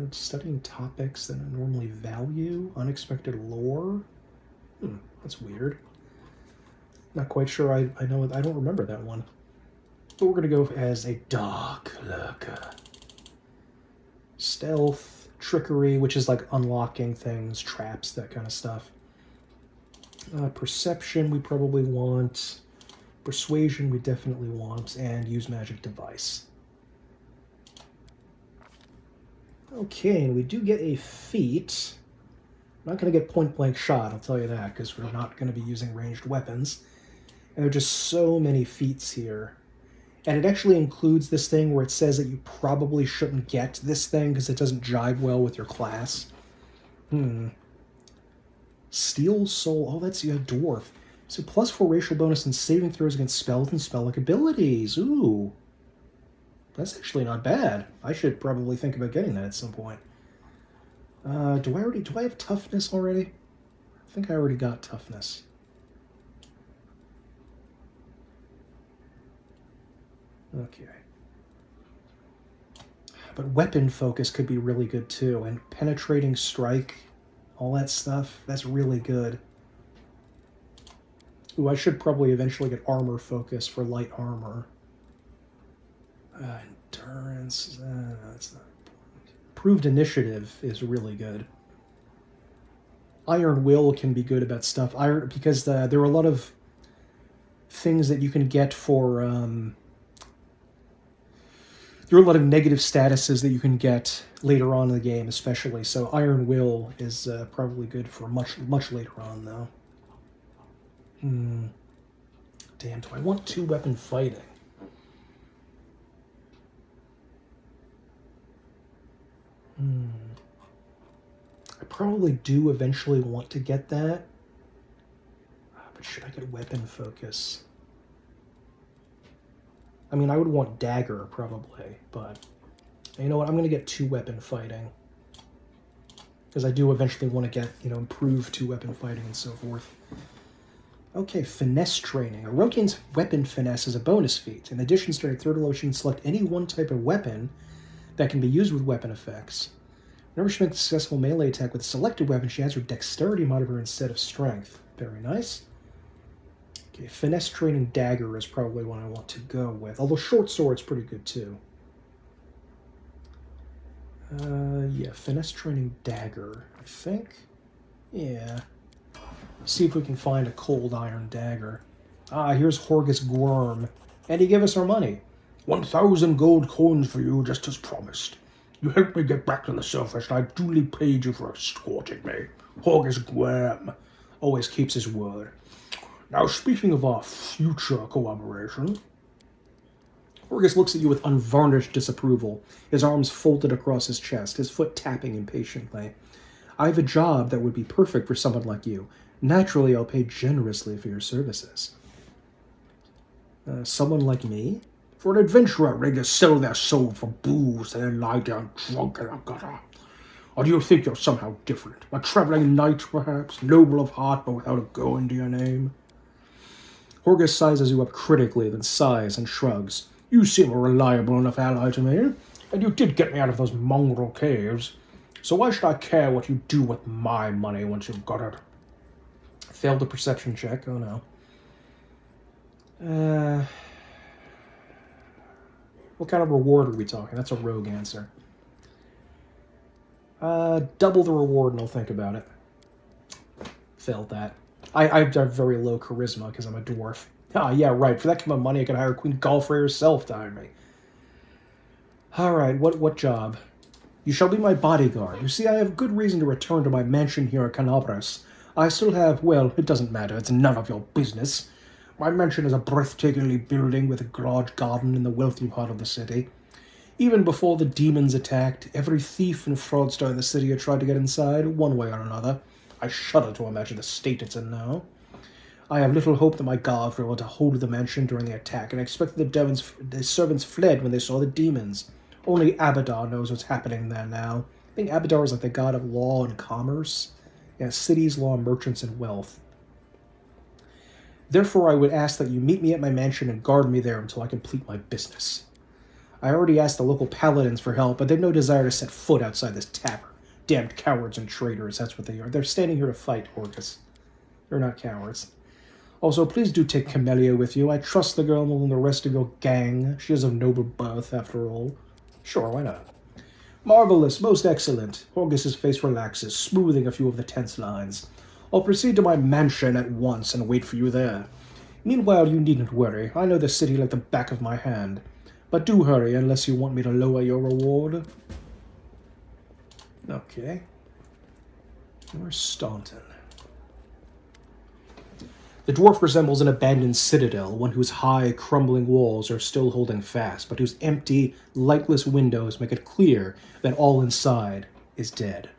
Studying topics that I normally value. Unexpected lore. That's weird. Not quite sure. I don't remember that one. But we're gonna go as a Dark Lurker. Stealth. Trickery, which is like unlocking things, traps, that kind of stuff. Perception we probably want. Persuasion we definitely want. And use magic device. Okay, and we do get a feat. I'm not going to get point blank shot, I'll tell you that, because we're not going to be using ranged weapons. And there are just so many feats here. And it actually includes this thing where it says that you probably shouldn't get this thing because it doesn't jive well with your class. Steel Soul. Oh, that's a dwarf. So +4 racial bonus and saving throws against spells and spell-like abilities. Ooh. That's actually not bad. I should probably think about getting that at some point. Do I have toughness already? I think I already got toughness. Okay. But weapon focus could be really good too, and penetrating strike, all that stuff, that's really good. Ooh, I should probably eventually get armor focus for light armor. Endurance, that's not important. Improved initiative is really good. Iron Will can be good about stuff. Because there are a lot of things that you can get for... there are a lot of negative statuses that you can get later on in the game, especially. So Iron Will is probably good for much later on, though. Damn, do I want 2-weapon fighting? I probably do eventually want to get that. But should I get weapon focus? I mean, I would want dagger, probably, but... You know what, I'm going to get 2-weapon fighting. Because I do eventually want to get, improved 2-weapon fighting and so forth. Okay, finesse training. A rogue gains weapon finesse as a bonus feat. In addition, starting third level, she can select any one type of weapon that can be used with weapon effects. Whenever she makes a successful melee attack with a selected weapon, she adds her dexterity modifier instead of strength. Very nice. Okay, finesse training dagger is probably one I want to go with. Although short sword's pretty good too. Yeah, finesse training dagger, I think. Yeah. See if we can find a cold iron dagger. Ah, here's Horgus Gwyrm. And he gave us our money. 1,000 gold coins for you, just as promised. You helped me get back to the surface, and I duly paid you for escorting me. Horgus Gwyrm always keeps his word. Now, speaking of our future cooperation... Horgus looks at you with unvarnished disapproval, his arms folded across his chest, his foot tapping impatiently. I have a job that would be perfect for someone like you. Naturally, I'll pay generously for your services. Someone like me? For an adventurer ready to sell their soul for booze and then lie down drunk in a gutter. Or do you think you're somehow different? A traveling knight, perhaps? Noble of heart, but without a going to your name? Horgus sizes you up critically, then sighs and shrugs. You seem a reliable enough ally to me, and you did get me out of those mongrel caves. So why should I care what you do with my money once you've got it? Failed a perception check, oh no. What kind of reward are we talking? That's a rogue answer. Double the reward and I'll think about it. Failed that. I have very low charisma because I'm a dwarf. Ah, yeah, right. For that kind of money, I could hire Queen Galfrey herself to hire me. Alright, what job? You shall be my bodyguard. You see, I have good reason to return to my mansion here at Canabras. I still have, well, it doesn't matter. It's none of your business. My mansion is a breathtakingly building with a large garden in the wealthy part of the city. Even before the demons attacked, every thief and fraudster in the city had tried to get inside, one way or another. I shudder to imagine the state it's in now. I have little hope that my guards were able to hold the mansion during the attack, and I expect that the servants fled when they saw the demons. Only Abadar knows what's happening there now. I think Abadar is like the god of law and commerce. Yeah, cities, law, merchants, and wealth. Therefore, I would ask that you meet me at my mansion and guard me there until I complete my business. I already asked the local paladins for help, but they've no desire to set foot outside this tavern. Damned cowards and traitors, that's what they are. They're standing here to fight, Horgus. They're not cowards. Also, please do take Camellia with you. I trust the girl more than the rest of your gang. She is of noble birth, after all. Sure, why not? Marvelous, most excellent. Horgus's face relaxes, smoothing a few of the tense lines. I'll proceed to my mansion at once and wait for you there. Meanwhile, you needn't worry. I know the city like the back of my hand. But do hurry, unless you want me to lower your reward. Okay. Where's Staunton? The dwarf resembles an abandoned citadel, one whose high, crumbling walls are still holding fast, but whose empty, lightless windows make it clear that all inside is dead.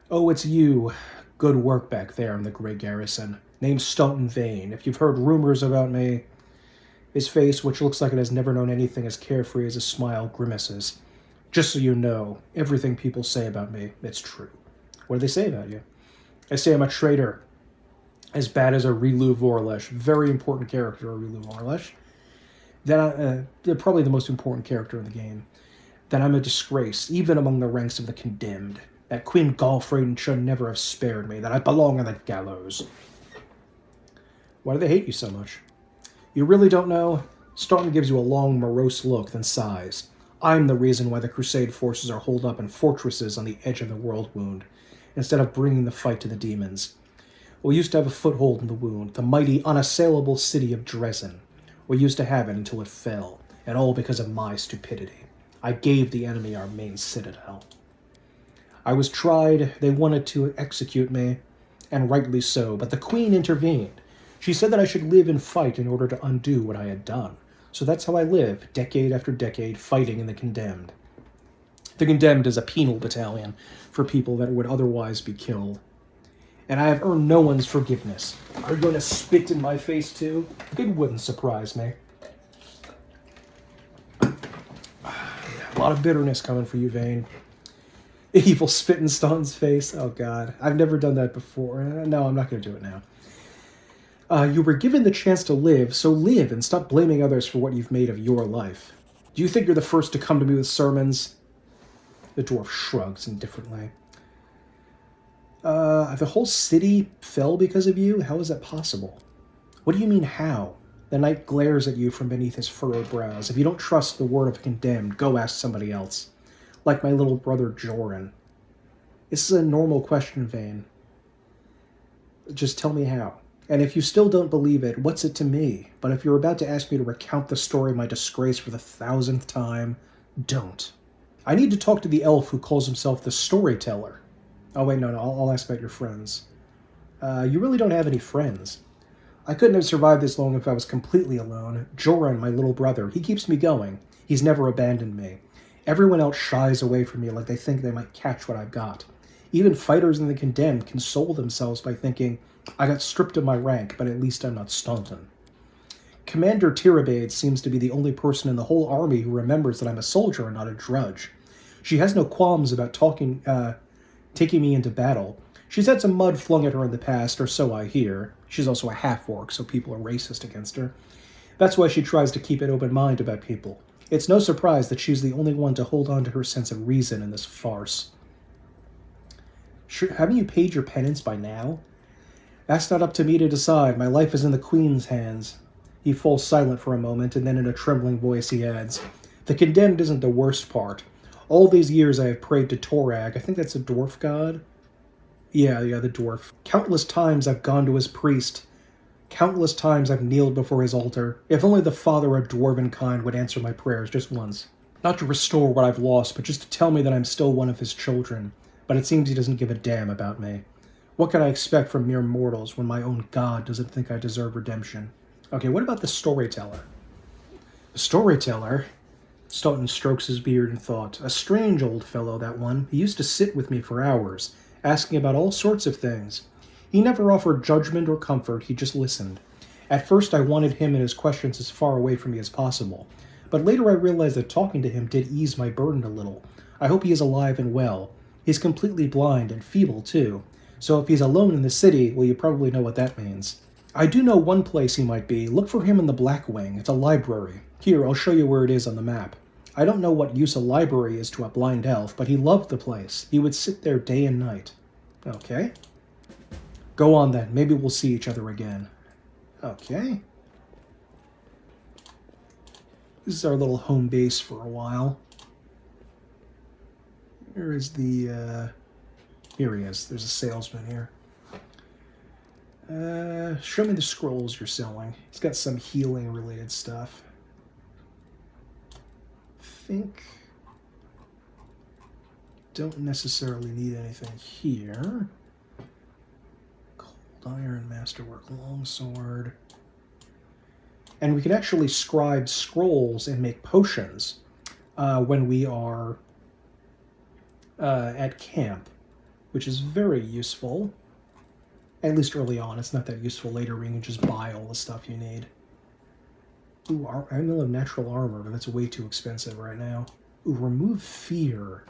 Oh, it's you. Good work back there in the Grey Garrison. Name's Staunton Vane. If you've heard rumors about me... His face, which looks like it has never known anything as carefree as a smile, grimaces. Just so you know, everything people say about me, it's true. What do they say about you? I say I'm a traitor. As bad as a Rilu Vorlesh. Very important character, a Rilu Vorlesh. They're probably the most important character in the game. That I'm a disgrace, even among the ranks of the condemned. That Queen Galfrey should never have spared me. That I belong on the gallows. Why do they hate you so much? You really don't know? Staunton gives you a long, morose look, then sighs. I'm the reason why the Crusade forces are holed up in fortresses on the edge of the World Wound, instead of bringing the fight to the demons. We used to have a foothold in the Wound, the mighty, unassailable city of Dresden. We used to have it until it fell, and all because of my stupidity. I gave the enemy our main citadel. I was tried, they wanted to execute me, and rightly so, but the Queen intervened. She said that I should live and fight in order to undo what I had done. So that's how I live, decade after decade, fighting in the Condemned. The Condemned is a penal battalion for people that would otherwise be killed. And I have earned no one's forgiveness. Are you going to spit in my face too? It wouldn't surprise me. A lot of bitterness coming for you, Vane. Evil spit in Staunton's face. Oh god, I've never done that before. No, I'm not going to do it now. You were given the chance to live, so live and stop blaming others for what you've made of your life. Do you think you're the first to come to me with sermons? The dwarf shrugs indifferently. The whole city fell because of you? How is that possible? What do you mean, how? The knight glares at you from beneath his furrowed brows. If you don't trust the word of a condemned, go ask somebody else. Like my little brother Joran. This is a normal question, Vane. Just tell me how. And if you still don't believe it, what's it to me? But if you're about to ask me to recount the story of my disgrace for the 1000th time, don't. I need to talk to the elf who calls himself the storyteller. Oh wait, no, I'll ask about your friends. You really don't have any friends. I couldn't have survived this long if I was completely alone. Joran, my little brother, he keeps me going. He's never abandoned me. Everyone else shies away from me like they think they might catch what I've got. Even fighters in the Condemned console themselves by thinking, I got stripped of my rank, but at least I'm not Staunton. Commander Tirabade seems to be the only person in the whole army who remembers that I'm a soldier and not a drudge. She has no qualms about taking me into battle. She's had some mud flung at her in the past, or so I hear. She's also a half-orc, so people are racist against her. That's why she tries to keep an open mind about people. It's no surprise that she's the only one to hold on to her sense of reason in this farce. Haven't you paid your penance by now? That's not up to me to decide. My life is in the Queen's hands. He falls silent for a moment, and then in a trembling voice he adds, The Condemned isn't the worst part. All these years I have prayed to Torag. I think that's a dwarf god. Yeah, the dwarf. Countless times I've gone to his priest. Countless times I've kneeled before his altar. If only the father of dwarven kind would answer my prayers just once. Not to restore what I've lost, but just to tell me that I'm still one of his children. But it seems he doesn't give a damn about me. What can I expect from mere mortals when my own god doesn't think I deserve redemption? Okay, what about the storyteller? The storyteller? Staunton strokes his beard in thought. A strange old fellow, that one. He used to sit with me for hours, asking about all sorts of things. He never offered judgment or comfort, he just listened. At first I wanted him and his questions as far away from me as possible, but later I realized that talking to him did ease my burden a little. I hope he is alive and well. He's completely blind and feeble, too. So if he's alone in the city, well, you probably know what that means. I do know one place he might be. Look for him in the Black Wing. It's a library. Here, I'll show you where it is on the map. I don't know what use a library is to a blind elf, but he loved the place. He would sit there day and night. Okay. Go on then. Maybe we'll see each other again. Okay. This is our little home base for a while. Here is the, here he is. There's a salesman here. Show me the scrolls you're selling. He's got some healing-related stuff. Don't necessarily need anything here. Cold iron, masterwork, longsword. And we can actually scribe scrolls and make potions when we are at camp, which is very useful. At least early on. It's not that useful later when you can just buy all the stuff you need. Ooh, I know of natural armor, but that's way too expensive right now. Ooh, remove fear.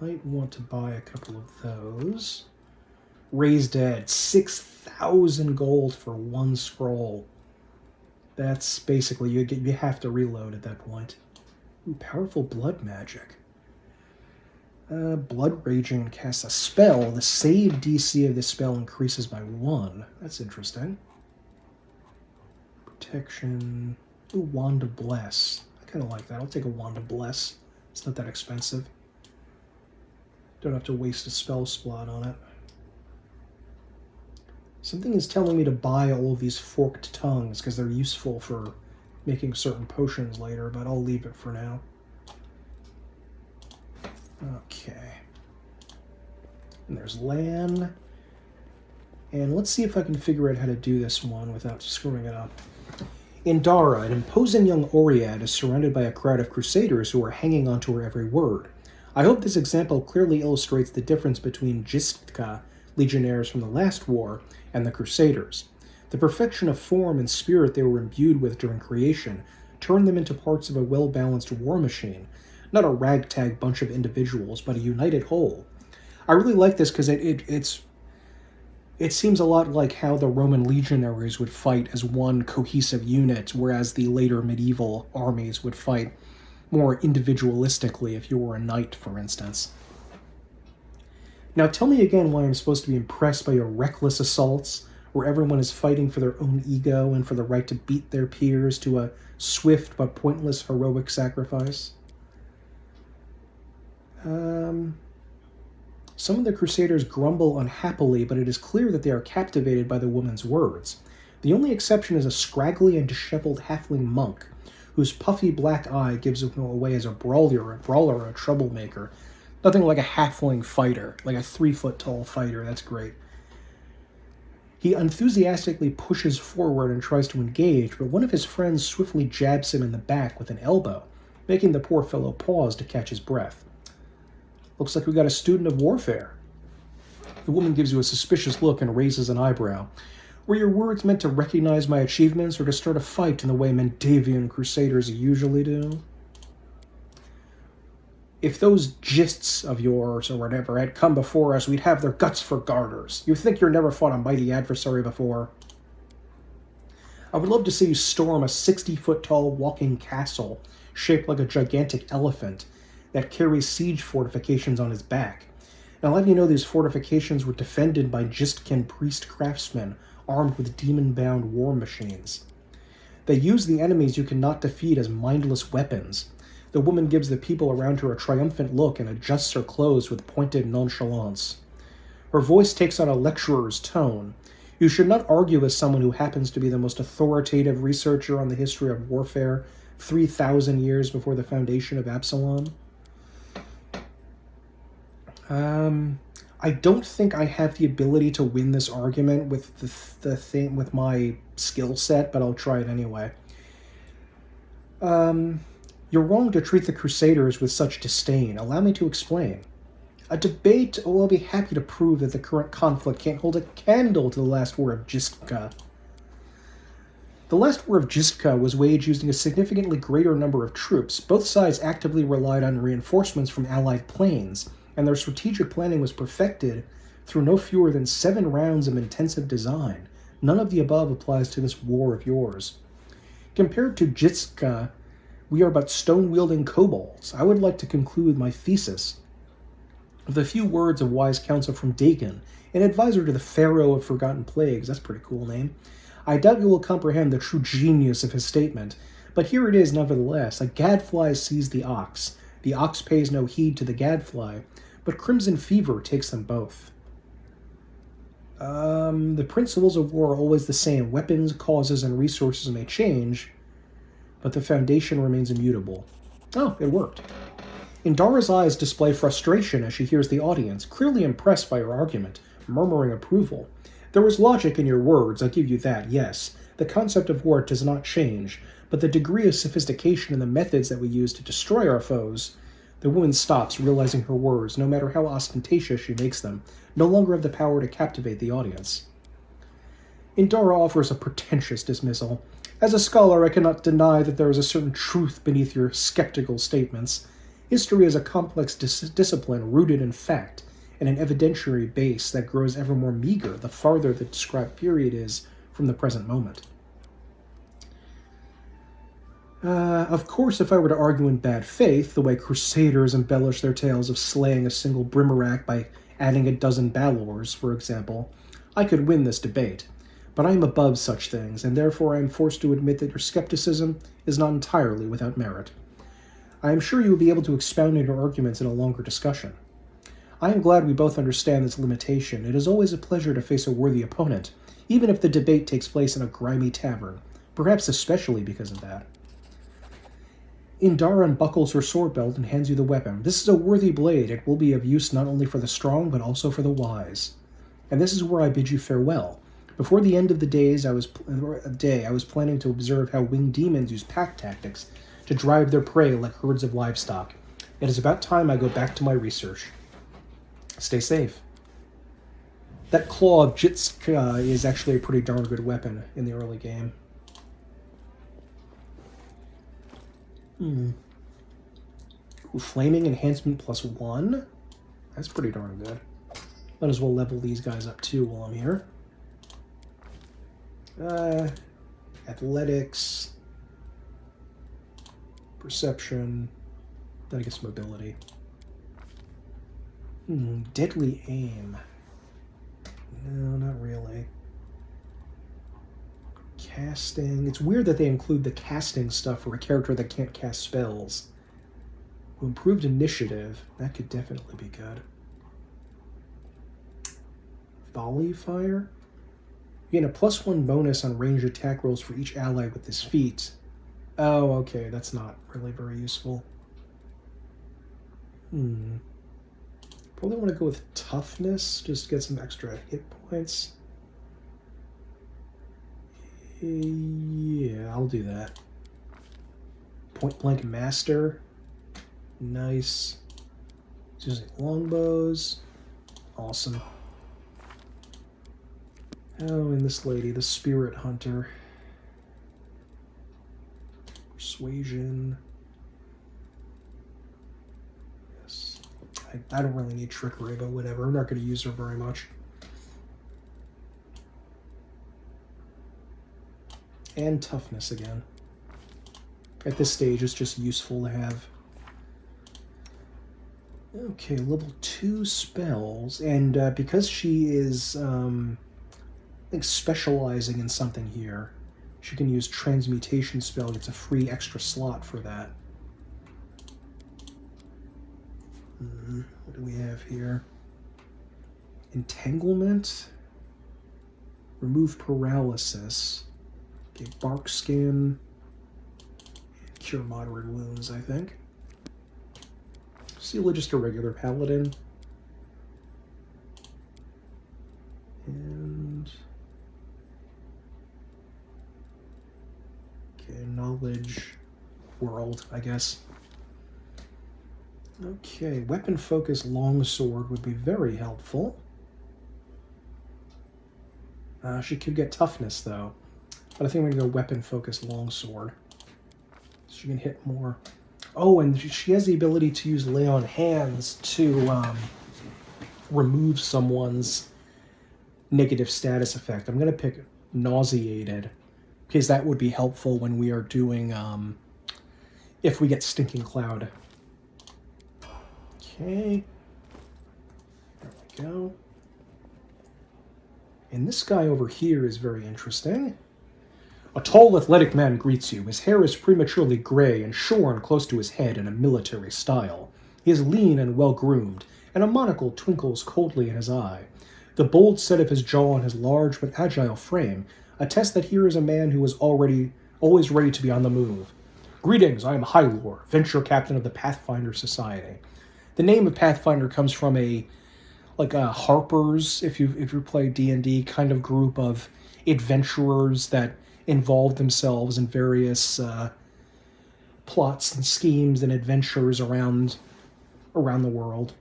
Might want to buy a couple of those. Raise Dead. 6,000 gold for one scroll. That's basically, you have to reload at that point. Ooh, powerful blood magic. Blood Raging casts a spell. The save DC of this spell increases by 1. That's interesting. Protection. Ooh, Wand of Bless. I kind of like that. I'll take a Wand of Bless. It's not that expensive. Don't have to waste a spell slot on it. Something is telling me to buy all of these forked tongues because they're useful for making certain potions later, but I'll leave it for now. Okay. And there's Lan. And let's see if I can figure out how to do this one without screwing it up. In Dara, an imposing young Oread is surrounded by a crowd of crusaders who are hanging onto her every word. I hope this example clearly illustrates the difference between Jistka, legionnaires from the last war, and the crusaders. The perfection of form and spirit they were imbued with during creation turned them into parts of a well-balanced war machine, not a ragtag bunch of individuals, but a united whole. I really like this because it seems a lot like how the Roman legionaries would fight as one cohesive unit, whereas the later medieval armies would fight more individualistically if you were a knight, for instance. Now tell me again why I'm supposed to be impressed by your reckless assaults, where everyone is fighting for their own ego and for the right to beat their peers to a swift but pointless heroic sacrifice. Some of the Crusaders grumble unhappily, but it is clear that they are captivated by the woman's words. The only exception is a scraggly and disheveled halfling monk, whose puffy black eye gives him away as a brawler or a troublemaker. Nothing like a halfling fighter, like a 3-foot-tall fighter. That's great. He enthusiastically pushes forward and tries to engage, but one of his friends swiftly jabs him in the back with an elbow, making the poor fellow pause to catch his breath. Looks like we got a student of warfare. The woman gives you a suspicious look and raises an eyebrow. Were your words meant to recognize my achievements or to start a fight in the way Mendavian crusaders usually do? If those gists of yours or whatever had come before us, we'd have their guts for garters. You think you've never fought a mighty adversary before? I would love to see you storm a 60-foot-tall walking castle shaped like a gigantic elephant that carries siege fortifications on his back. And I'll have you know these fortifications were defended by Gistkin priest craftsmen armed with demon-bound war machines. They use the enemies you cannot defeat as mindless weapons. The woman gives the people around her a triumphant look and adjusts her clothes with pointed nonchalance. Her voice takes on a lecturer's tone. You should not argue with someone who happens to be the most authoritative researcher on the history of warfare 3,000 years before the foundation of Absalom. I don't think I have the ability to win this argument with the thing with my skill set, but I'll try it anyway. You're wrong to treat the Crusaders with such disdain. Allow me to explain. A debate, I'll be happy to prove that the current conflict can't hold a candle to the last war of Gistka. The last war of Gistka was waged using a significantly greater number of troops. Both sides actively relied on reinforcements from allied planes, and their strategic planning was perfected through no fewer than 7 rounds of intensive design. None of the above applies to this war of yours. Compared to Gistka, we are but stone-wielding kobolds. I would like to conclude my thesis with a few words of wise counsel from Dagon, an advisor to the Pharaoh of Forgotten Plagues. That's a pretty cool name. I doubt you will comprehend the true genius of his statement, but here it is nevertheless. A gadfly sees the ox pays no heed to the gadfly, but crimson fever takes them both. The principles of war are always the same. Weapons, causes, and resources may change, but the foundation remains immutable. Oh, it worked. Indara's eyes display frustration as she hears the audience, clearly impressed by her argument, murmuring approval. There was logic in your words, I'll give you that, yes. The concept of war does not change, but the degree of sophistication in the methods that we use to destroy our foes. The woman stops, realizing her words, no matter how ostentatious she makes them, no longer have the power to captivate the audience. Indara offers a pretentious dismissal. As a scholar, I cannot deny that there is a certain truth beneath your skeptical statements. History is a complex discipline rooted in fact, and an evidentiary base that grows ever more meager the farther the described period is from the present moment. Of course, if I were to argue in bad faith, the way Crusaders embellish their tales of slaying a single Brimmerak by adding a dozen Balors, for example, I could win this debate. But I am above such things, and therefore I am forced to admit that your skepticism is not entirely without merit. I am sure you will be able to expound on your arguments in a longer discussion. I am glad we both understand this limitation. It is always a pleasure to face a worthy opponent, even if the debate takes place in a grimy tavern, perhaps especially because of that. Indara unbuckles her sword belt and hands you the weapon. This is a worthy blade. It will be of use not only for the strong, but also for the wise. And this is where I bid you farewell. Before the end of the day, I was planning to observe how winged demons use pack tactics to drive their prey like herds of livestock. It is about time I go back to my research. Stay safe. That claw of Jitska is actually a pretty darn good weapon in the early game. Ooh, flaming enhancement +1? That's pretty darn good. Might as well level these guys up too while I'm here. Athletics, perception, then I guess mobility. Deadly aim. No, not really. Casting. It's weird that they include the casting stuff for a character that can't cast spells. Improved initiative. That could definitely be good. volley fire. You gain a +1 bonus on ranged attack rolls for each ally with this feat. Oh, okay, that's not really very useful. Probably want to go with toughness, just to get some extra hit points. Yeah, I'll do that. Point blank master. Nice. Using longbows. Awesome. Oh, and this lady, the spirit hunter. Persuasion. Yes. I don't really need trickery, but whatever. I'm not going to use her very much. And toughness again. At this stage, it's just useful to have. Okay, level 2 spells, and because she is, I think, specializing in something here, she can use transmutation spell. Gets a free extra slot for that. What do we have here? Entanglement. Remove paralysis. Okay, bark skin. Cure moderate wounds, I think. Hosilla, just a regular paladin. And okay, knowledge world, I guess. Okay, weapon focus longsword would be very helpful. She could get toughness though, but I think we're gonna go weapon focus longsword. She can hit more. Oh, and she has the ability to use lay on hands to remove someone's negative status effect. I'm going to pick nauseated, because that would be helpful when we are doing, if we get Stinking Cloud. Okay. There we go. And this guy over here is very interesting. A tall, athletic man greets you. His hair is prematurely gray and shorn close to his head in a military style. He is lean and well-groomed, and a monocle twinkles coldly in his eye. The bold set of his jaw and his large but agile frame attest that here is a man who is always ready to be on the move. Greetings, I am Hylor, venture captain of the Pathfinder Society. The name of Pathfinder comes from a Harpers, if you play D&D, kind of group of adventurers that involve themselves in various plots and schemes and adventures around the world.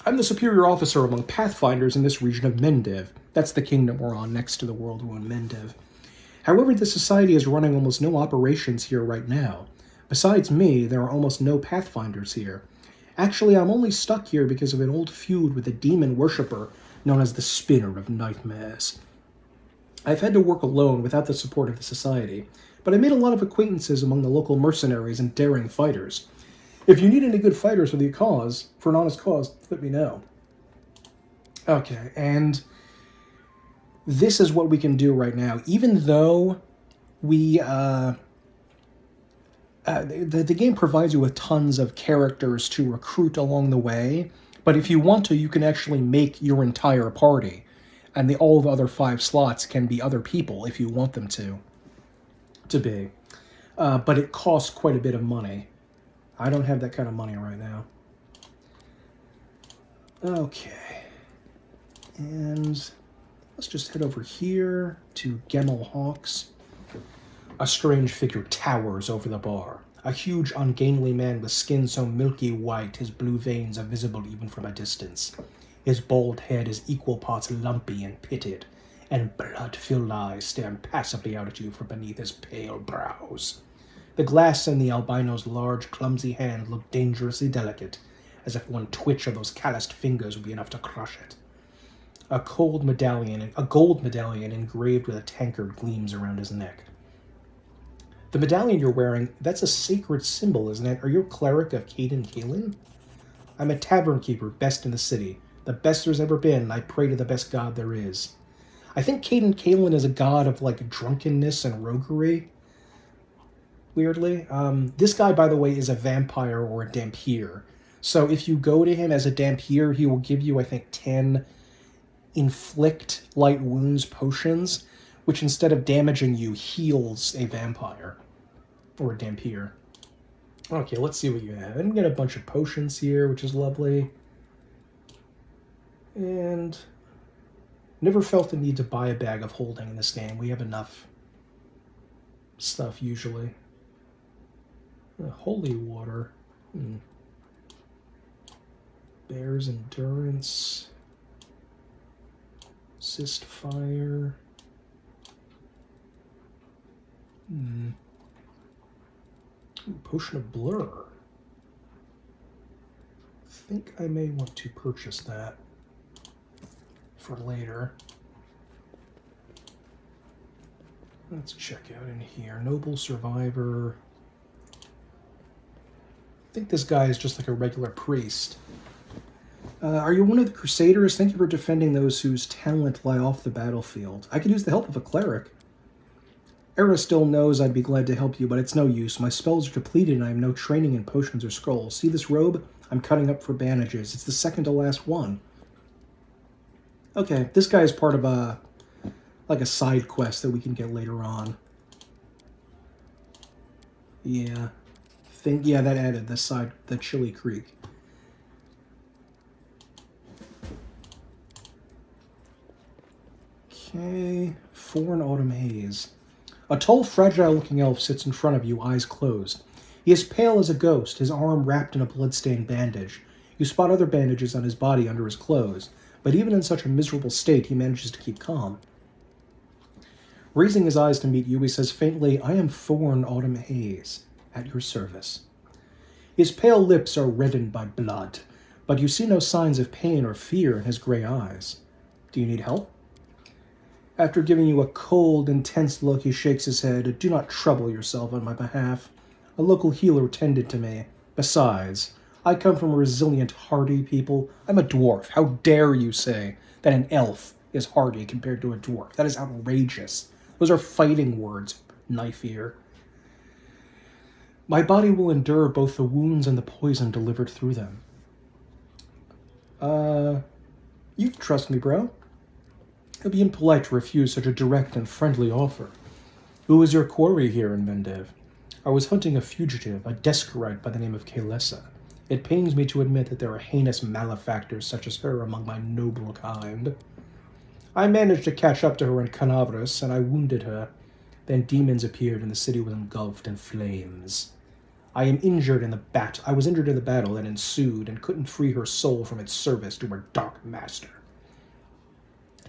I'm the superior officer among Pathfinders in this region of Mendiv. That's the kingdom we're on, next to the world we're in Mendiv. However, the Society is running almost no operations here right now. Besides me, there are almost no Pathfinders here. Actually, I'm only stuck here because of an old feud with a demon worshipper known as the Spinner of Nightmares. I've had to work alone without the support of the Society, but I made a lot of acquaintances among the local mercenaries and daring fighters. If you need any good fighters for an honest cause, let me know. Okay, and this is what we can do right now. Even though we, the game provides you with tons of characters to recruit along the way, but if you want to, you can actually make your entire party. And all the other 5 slots can be other people if you want them to be. But it costs quite a bit of money. I don't have that kind of money right now. Okay. And let's just head over here to Gemmel Hawks. A strange figure towers over the bar. A huge, ungainly man with skin so milky white his blue veins are visible even from a distance. His bald head is equal parts lumpy and pitted, and blood-filled eyes stare impassively out at you from beneath his pale brows. The glass in the albino's large, clumsy hand look dangerously delicate, as if one twitch of those calloused fingers would be enough to crush it. A gold medallion engraved with a tankard gleams around his neck. The medallion you're wearing, that's a sacred symbol, isn't it? Are you a cleric of Cayden Cailean? I'm a tavern keeper, best in the city. The best there's ever been, I pray to the best god there is. I think Cayden Cailean is a god of, drunkenness and roguery. Weirdly. This guy, by the way, is a vampire or a dhampir. So if you go to him as a dhampir, he will give you, I think, 10 inflict light wounds potions, which instead of damaging you, heals a vampire. Or a Dampier. Okay, let's see what you have. And we get a bunch of potions here, which is lovely. And never felt the need to buy a bag of holding in this game. We have enough stuff usually. Holy water. Bear's endurance. Assist fire. Potion of blur. I think I may want to purchase that for later. Let's check out in here. Noble Survivor. I think this guy is just like a regular priest. Are you one of the Crusaders? Thank you for defending those whose talent lie off the battlefield. I could use the help of a cleric. Era still knows I'd be glad to help you, but it's no use. My spells are depleted and I have no training in potions or scrolls. See this robe? I'm cutting up for bandages. It's the second to last one. Okay, this guy is part of a side quest that we can get later on. Yeah. That added the Chili Creek. Okay, Foreign Autumn Haze. A tall, fragile-looking elf sits in front of you, eyes closed. He is pale as a ghost, his arm wrapped in a blood-stained bandage. You spot other bandages on his body under his clothes, but even in such a miserable state, he manages to keep calm. Raising his eyes to meet you, he says faintly, I am Foreign Autumn Haze, at your service. His pale lips are reddened by blood, but you see no signs of pain or fear in his gray eyes. Do you need help? After giving you a cold, intense look, he shakes his head. Do not trouble yourself on my behalf. A local healer tended to me. Besides, I come from a resilient, hardy people. I'm a dwarf. How dare you say that an elf is hardy compared to a dwarf? That is outrageous. Those are fighting words, knife ear. My body will endure both the wounds and the poison delivered through them. You trust me, bro. It'd be impolite to refuse such a direct and friendly offer. Who is your quarry here in Vendev? I was hunting a fugitive, a descarite by the name of Kaelessa. It pains me to admit that there are heinous malefactors such as her among my noble kind. I managed to catch up to her in Canavras, and I wounded her. Then demons appeared, and the city was engulfed in flames. I was injured in the battle that ensued, and couldn't free her soul from its service to her dark master.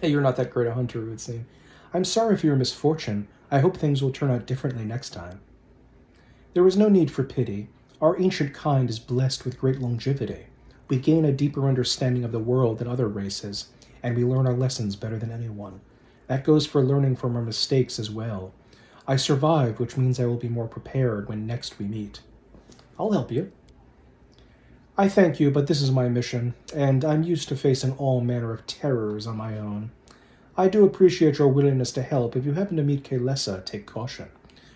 Hey, you're not that great a hunter, it would seem. I'm sorry for your misfortune. I hope things will turn out differently next time. There is no need for pity. Our ancient kind is blessed with great longevity. We gain a deeper understanding of the world than other races, and we learn our lessons better than anyone. That goes for learning from our mistakes as well. I survived, which means I will be more prepared when next we meet. I'll help you. I thank you, but this is my mission, and I'm used to facing all manner of terrors on my own. I do appreciate your willingness to help. If you happen to meet Kaelessa, take caution.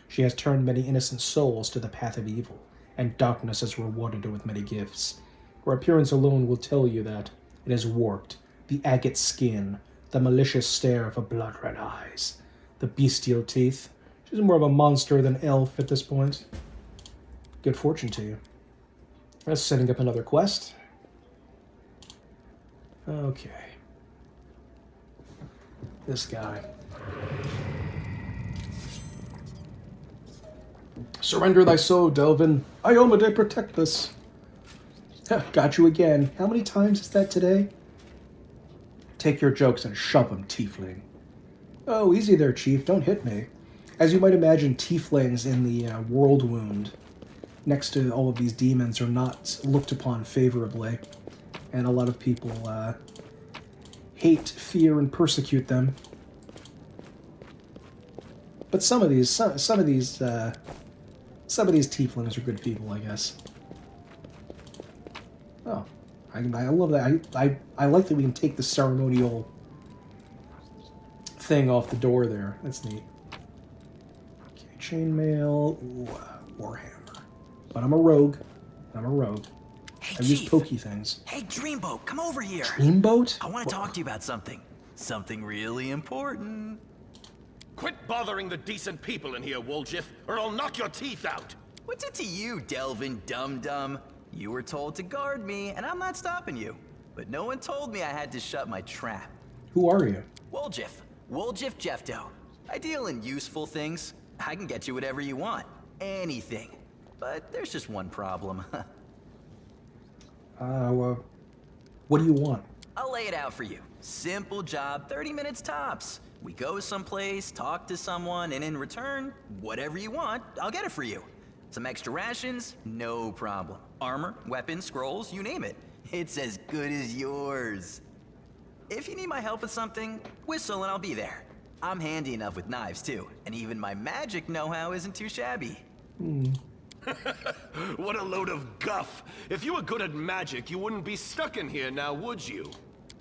She has turned many innocent souls to the path of evil, and darkness has rewarded her with many gifts. Her appearance alone will tell you that. It is warped, the agate skin, the malicious stare of her blood-red eyes, the bestial teeth. She's more of a monster than elf at this point. Good fortune to you. That's setting up another quest. Okay. This guy. Surrender thy soul, Delvin. Iomade, protect us. Got you again. How many times is that today? Take your jokes and shove them, tiefling. Oh, easy there, chief. Don't hit me. As you might imagine, tieflings in the world wound next to all of these demons are not looked upon favorably, and a lot of people hate, fear, and persecute them. But some of these tieflings are good people, I guess. Oh, I love that. I like that we can take the ceremonial thing off the door there. That's neat. Okay, chainmail. Ooh, warhammer. But I'm a rogue. Hey, I use pokey things. Hey, Dreamboat, come over here. Dreamboat? I want to talk to you about something. Something really important. Quit bothering the decent people in here, Woljif, or I'll knock your teeth out! What's it to you, Delvin Dum-Dum? You were told to guard me, and I'm not stopping you. But no one told me I had to shut my trap. Who are you? Woljif. Woljif Jefto. I deal in useful things. I can get you whatever you want. Anything. But there's just one problem. What do you want? I'll lay it out for you. Simple job, 30 minutes tops. We go someplace, talk to someone, and in return, whatever you want, I'll get it for you. Some extra rations? No problem. Armor, weapons, scrolls, you name it. It's as good as yours. If you need my help with something, whistle and I'll be there. I'm handy enough with knives too, and even my magic know-how isn't too shabby. What a load of guff! If you were good at magic, you wouldn't be stuck in here now, would you?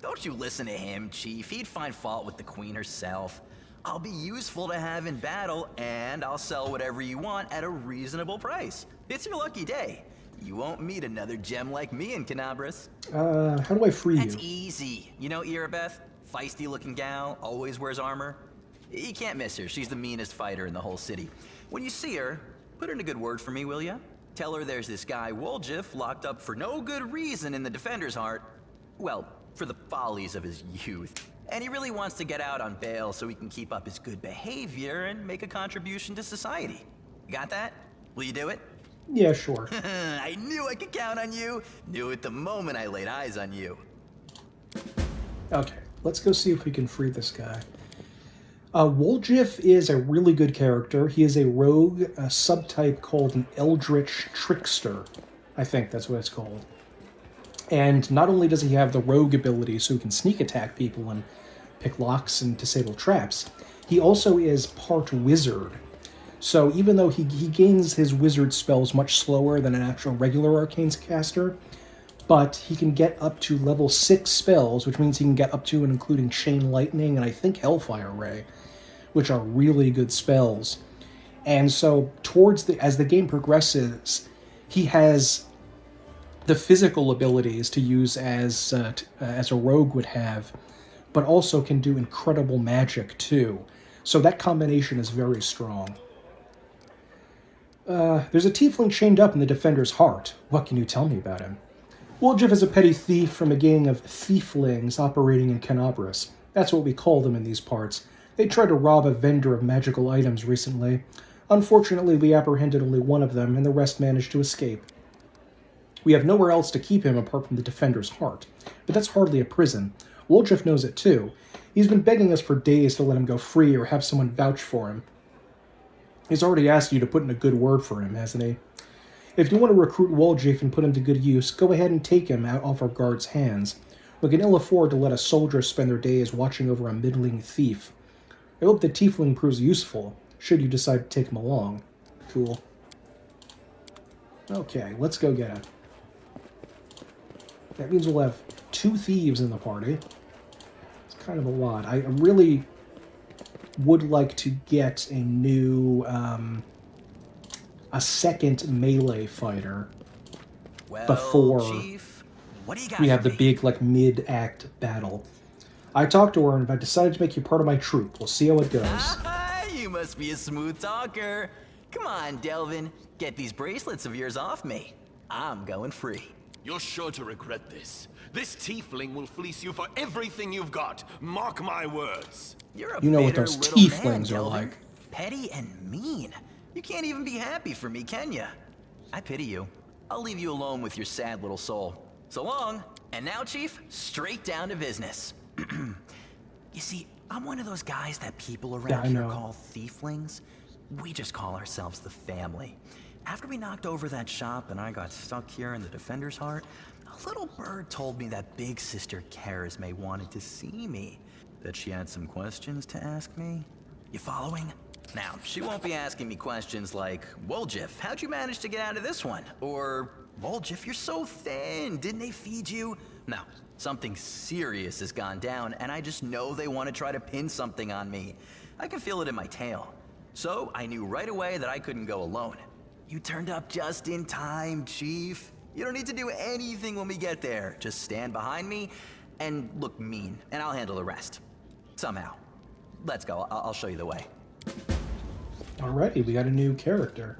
Don't you listen to him, Chief. He'd find fault with the Queen herself. I'll be useful to have in battle, and I'll sell whatever you want at a reasonable price. It's your lucky day. You won't meet another gem like me in Canabras. How do I free That's you? easy. You know Irabeth? Feisty-looking gal, always wears armor. You can't miss her. She's the meanest fighter in the whole city. When you see her, put in a good word for me, will ya? Tell her there's this guy, Woljif, locked up for no good reason in the Defender's Heart. Well, for the follies of his youth. And he really wants to get out on bail so he can keep up his good behavior and make a contribution to society. You got that? Will you do it? Yeah, sure. I knew I could count on you. Knew it the moment I laid eyes on you. Okay, let's go see if we can free this guy. Woljif is a really good character. He is a rogue, a subtype called an Eldritch Trickster. I think that's what it's called. And not only does he have the rogue ability so he can sneak attack people and pick locks and disable traps, he also is part wizard. So even though he gains his wizard spells much slower than an actual regular arcane caster, but he can get up to level 6 spells, which means he can get up to and including Chain Lightning and I think Hellfire Ray, which are really good spells. And so as the game progresses, he has the physical abilities to use as a rogue would have, but also can do incredible magic too. So that combination is very strong. There's a tiefling chained up in the Defender's Heart. What can you tell me about him? Woljif is a petty thief from a gang of thieflings operating in Canabras. That's what we call them in these parts. They tried to rob a vendor of magical items recently. Unfortunately, we apprehended only one of them, and the rest managed to escape. We have nowhere else to keep him apart from the Defender's Heart, but that's hardly a prison. Woljif knows it too. He's been begging us for days to let him go free or have someone vouch for him. He's already asked you to put in a good word for him, hasn't he? If you want to recruit Woljif and put him to good use, go ahead and take him out off our guard's hands. We can ill afford to let a soldier spend their days watching over a middling thief. I hope the tiefling proves useful, should you decide to take him along. Cool. Okay, let's go get him. That means we'll have 2 thieves in the party. It's kind of a lot. I really would like to get a new, a second melee fighter before Chief, what do you got we have for the me? big, mid-act battle. I talked to her and I decided to make you part of my troop. We'll see how it goes. You must be a smooth talker. Come on, Delvin. Get these bracelets of yours off me. I'm going free. You're sure to regret this. This tiefling will fleece you for everything you've got. Mark my words. You're a You know what bitter those little man, tieflings are Delvin. like. Petty and mean. You can't even be happy for me, can ya? I pity you. I'll leave you alone with your sad little soul. So long. And now, Chief, straight down to business. You see, I'm one of those guys that people around here call thieflings. We just call ourselves the family. After we knocked over that shop and I got stuck here in the Defender's Heart, a little bird told me that big sister Charisme wanted to see me. That she had some questions to ask me. You following? Now, she won't be asking me questions like, Woljif, how'd you manage to get out of this one? Or, Woljif, you're so thin, didn't they feed you? No, something serious has gone down, and I just know they want to try to pin something on me. I can feel it in my tail. So, I knew right away that I couldn't go alone. You turned up just in time, Chief. You don't need to do anything when we get there. Just stand behind me and look mean, and I'll handle the rest. Somehow. Let's go. I'll show you the way. Alrighty, we got a new character.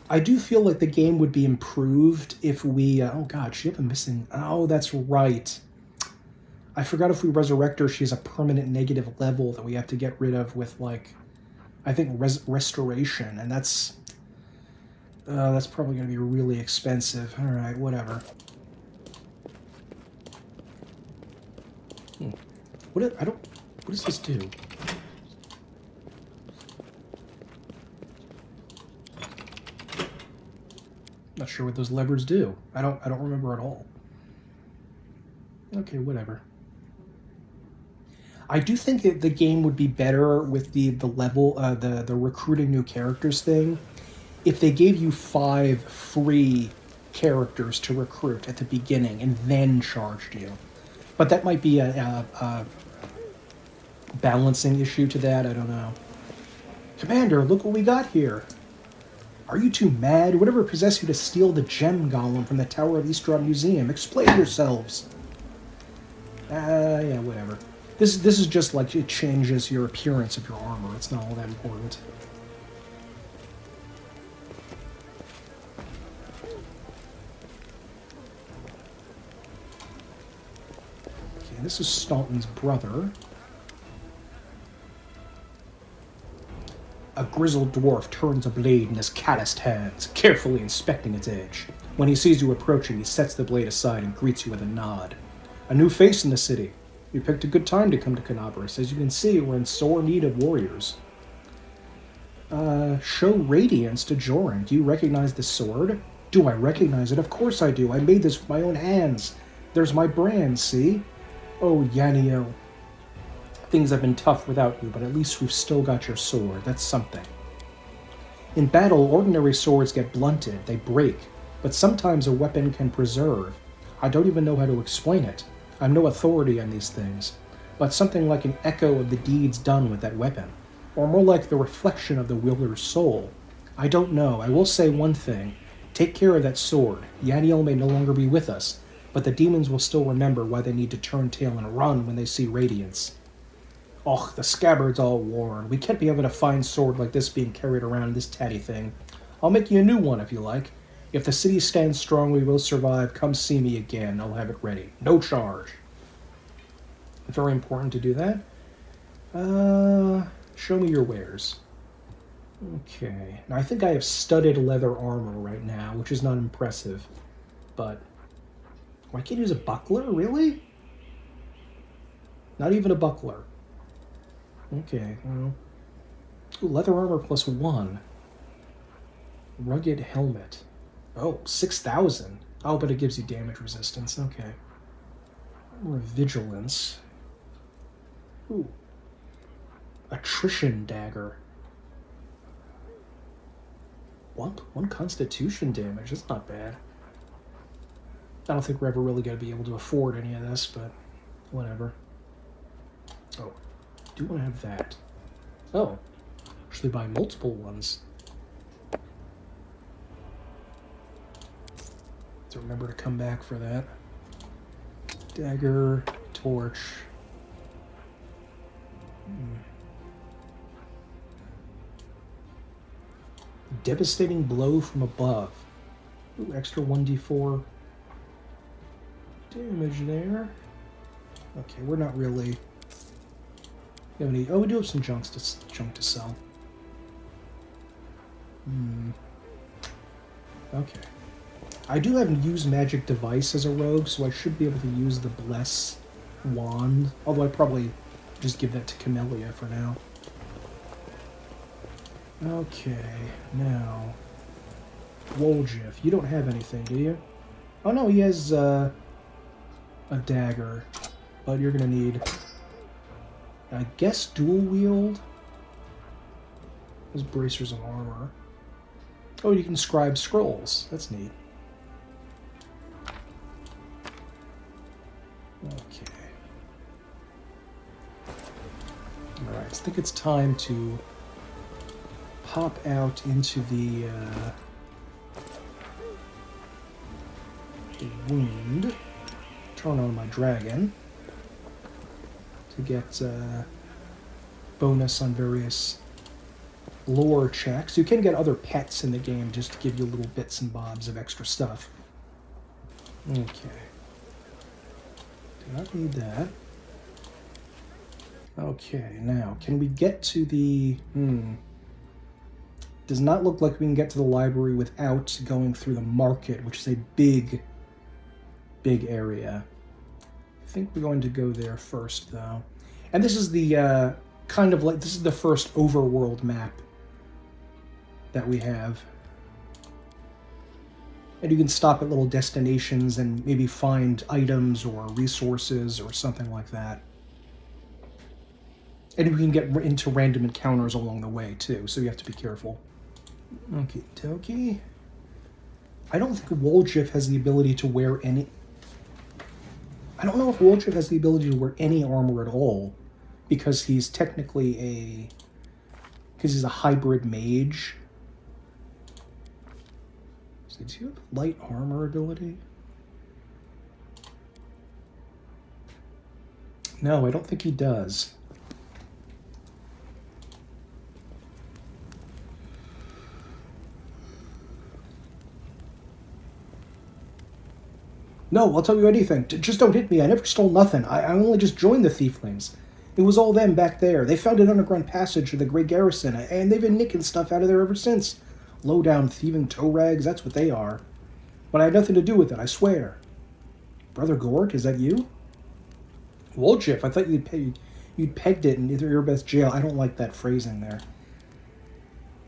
I do feel like the game would be improved if we... oh god, she have a missing... Oh, that's right. I forgot if we resurrect her, she has a permanent negative level that we have to get rid of with, like, I think restoration, and that's probably going to be really expensive. Alright, whatever. What does this do? Not sure what those levers do. I don't remember at all. Okay, whatever. I do think that the game would be better with the level, the recruiting new characters thing, if they gave you 5 free characters to recruit at the beginning and then charged you. But that might be a balancing issue to that. I don't know. Commander, look what we got here. Are you too mad? Whatever possessed you to steal the gem golem from the Tower of Eastrod Museum? Explain yourselves. Yeah, whatever. This is just like it changes your appearance of your armor. It's not all that important. Okay, this is Staunton's brother. A grizzled dwarf turns a blade in his calloused hands, carefully inspecting its edge. When he sees you approaching, he sets the blade aside and greets you with a nod. A new face in the city. You picked a good time to come to Canabras. As you can see, we're in sore need of warriors. Show radiance to Joran. Do you recognize the sword? Do I recognize it? Of course I do. I made this with my own hands. There's my brand, see? Oh, Yaniel. Things have been tough without you, but at least we've still got your sword. That's something. In battle, ordinary swords get blunted. They break. But sometimes a weapon can preserve. I don't even know how to explain it. I'm no authority on these things. But something like an echo of the deeds done with that weapon. Or more like the reflection of the wielder's soul. I don't know. I will say one thing. Take care of that sword. Yaniel may no longer be with us, but the demons will still remember why they need to turn tail and run when they see radiance. Och, the scabbard's all worn. We can't be having a fine sword like this being carried around in this tatty thing. I'll make you a new one if you like. If the city stands strong, we will survive. Come see me again. I'll have it ready. No charge. Very important to do that. Show me your wares. Okay. Now, I think I have studded leather armor right now, which is not impressive. But... I can't use a buckler? Really? Not even a buckler. Okay, well... Ooh, leather armor +1. Rugged helmet. Oh, 6,000. Oh, but it gives you damage resistance. Okay. Or vigilance. Ooh. Attrition dagger. What? 1 constitution damage. That's not bad. I don't think we're ever really going to be able to afford any of this, but whatever. Oh. I do want to have that. Oh. Actually buy multiple ones. To remember to come back for that. Dagger, torch. Devastating blow from above. Ooh, extra 1d4 damage there. Okay, we're not really... We have any... Oh, we do have some junk to sell. Okay. I do have use magic device as a rogue, so I should be able to use the bless wand. Although I probably just give that to Camellia for now. Okay, now Woljif, you don't have anything, do you? Oh no, he has a dagger, but you're gonna need, I guess, dual wield. Those bracers of armor. Oh, you can scribe scrolls. That's neat. Okay. Alright, I think it's time to pop out into the wound. Turn on my dragon to get bonus on various lore checks. You can get other pets in the game just to give you little bits and bobs of extra stuff. Okay. Do not need that. Okay, now, can we get to the... Does not look like we can get to the library without going through the market, which is a big area. I think we're going to go there first, though. And this is the, kind of like, this is the first overworld map that we have. And you can stop at little destinations and maybe find items or resources or something like that. And you can get into random encounters along the way, too, so you have to be careful. Okie dokie. I don't think Woljif has the ability to wear any... I don't know if Woljif has the ability to wear any armor at all, because he's technically a... because he's a hybrid mage. So does he have light armor ability? No, I don't think he does. No, I'll tell you anything. Just don't hit me. I never stole nothing. I only just joined the Thieflings. It was all them back there. They found an underground passage to the Grey Garrison, and they've been nicking stuff out of there ever since. Low-down thieving toe rags, that's what they are. But I had nothing to do with it, I swear. Brother Gort, is that you? Woljif, I thought you'd pegged it in either Erebeth jail. I don't like that phrasing there.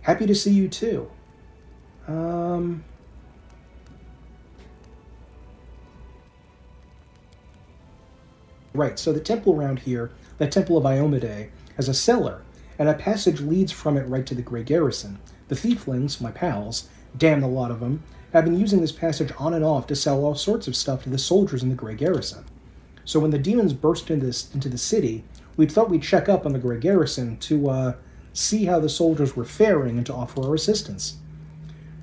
Happy to see you, too. Right, so the temple around here, the Temple of Iomade, has a cellar, and a passage leads from it right to the Grey Garrison. The Thieflings, my pals, damn a lot of them, have been using this passage on and off to sell all sorts of stuff to the soldiers in the Grey Garrison. So when the demons burst into the city, we thought we'd check up on the Grey Garrison to see how the soldiers were faring and to offer our assistance.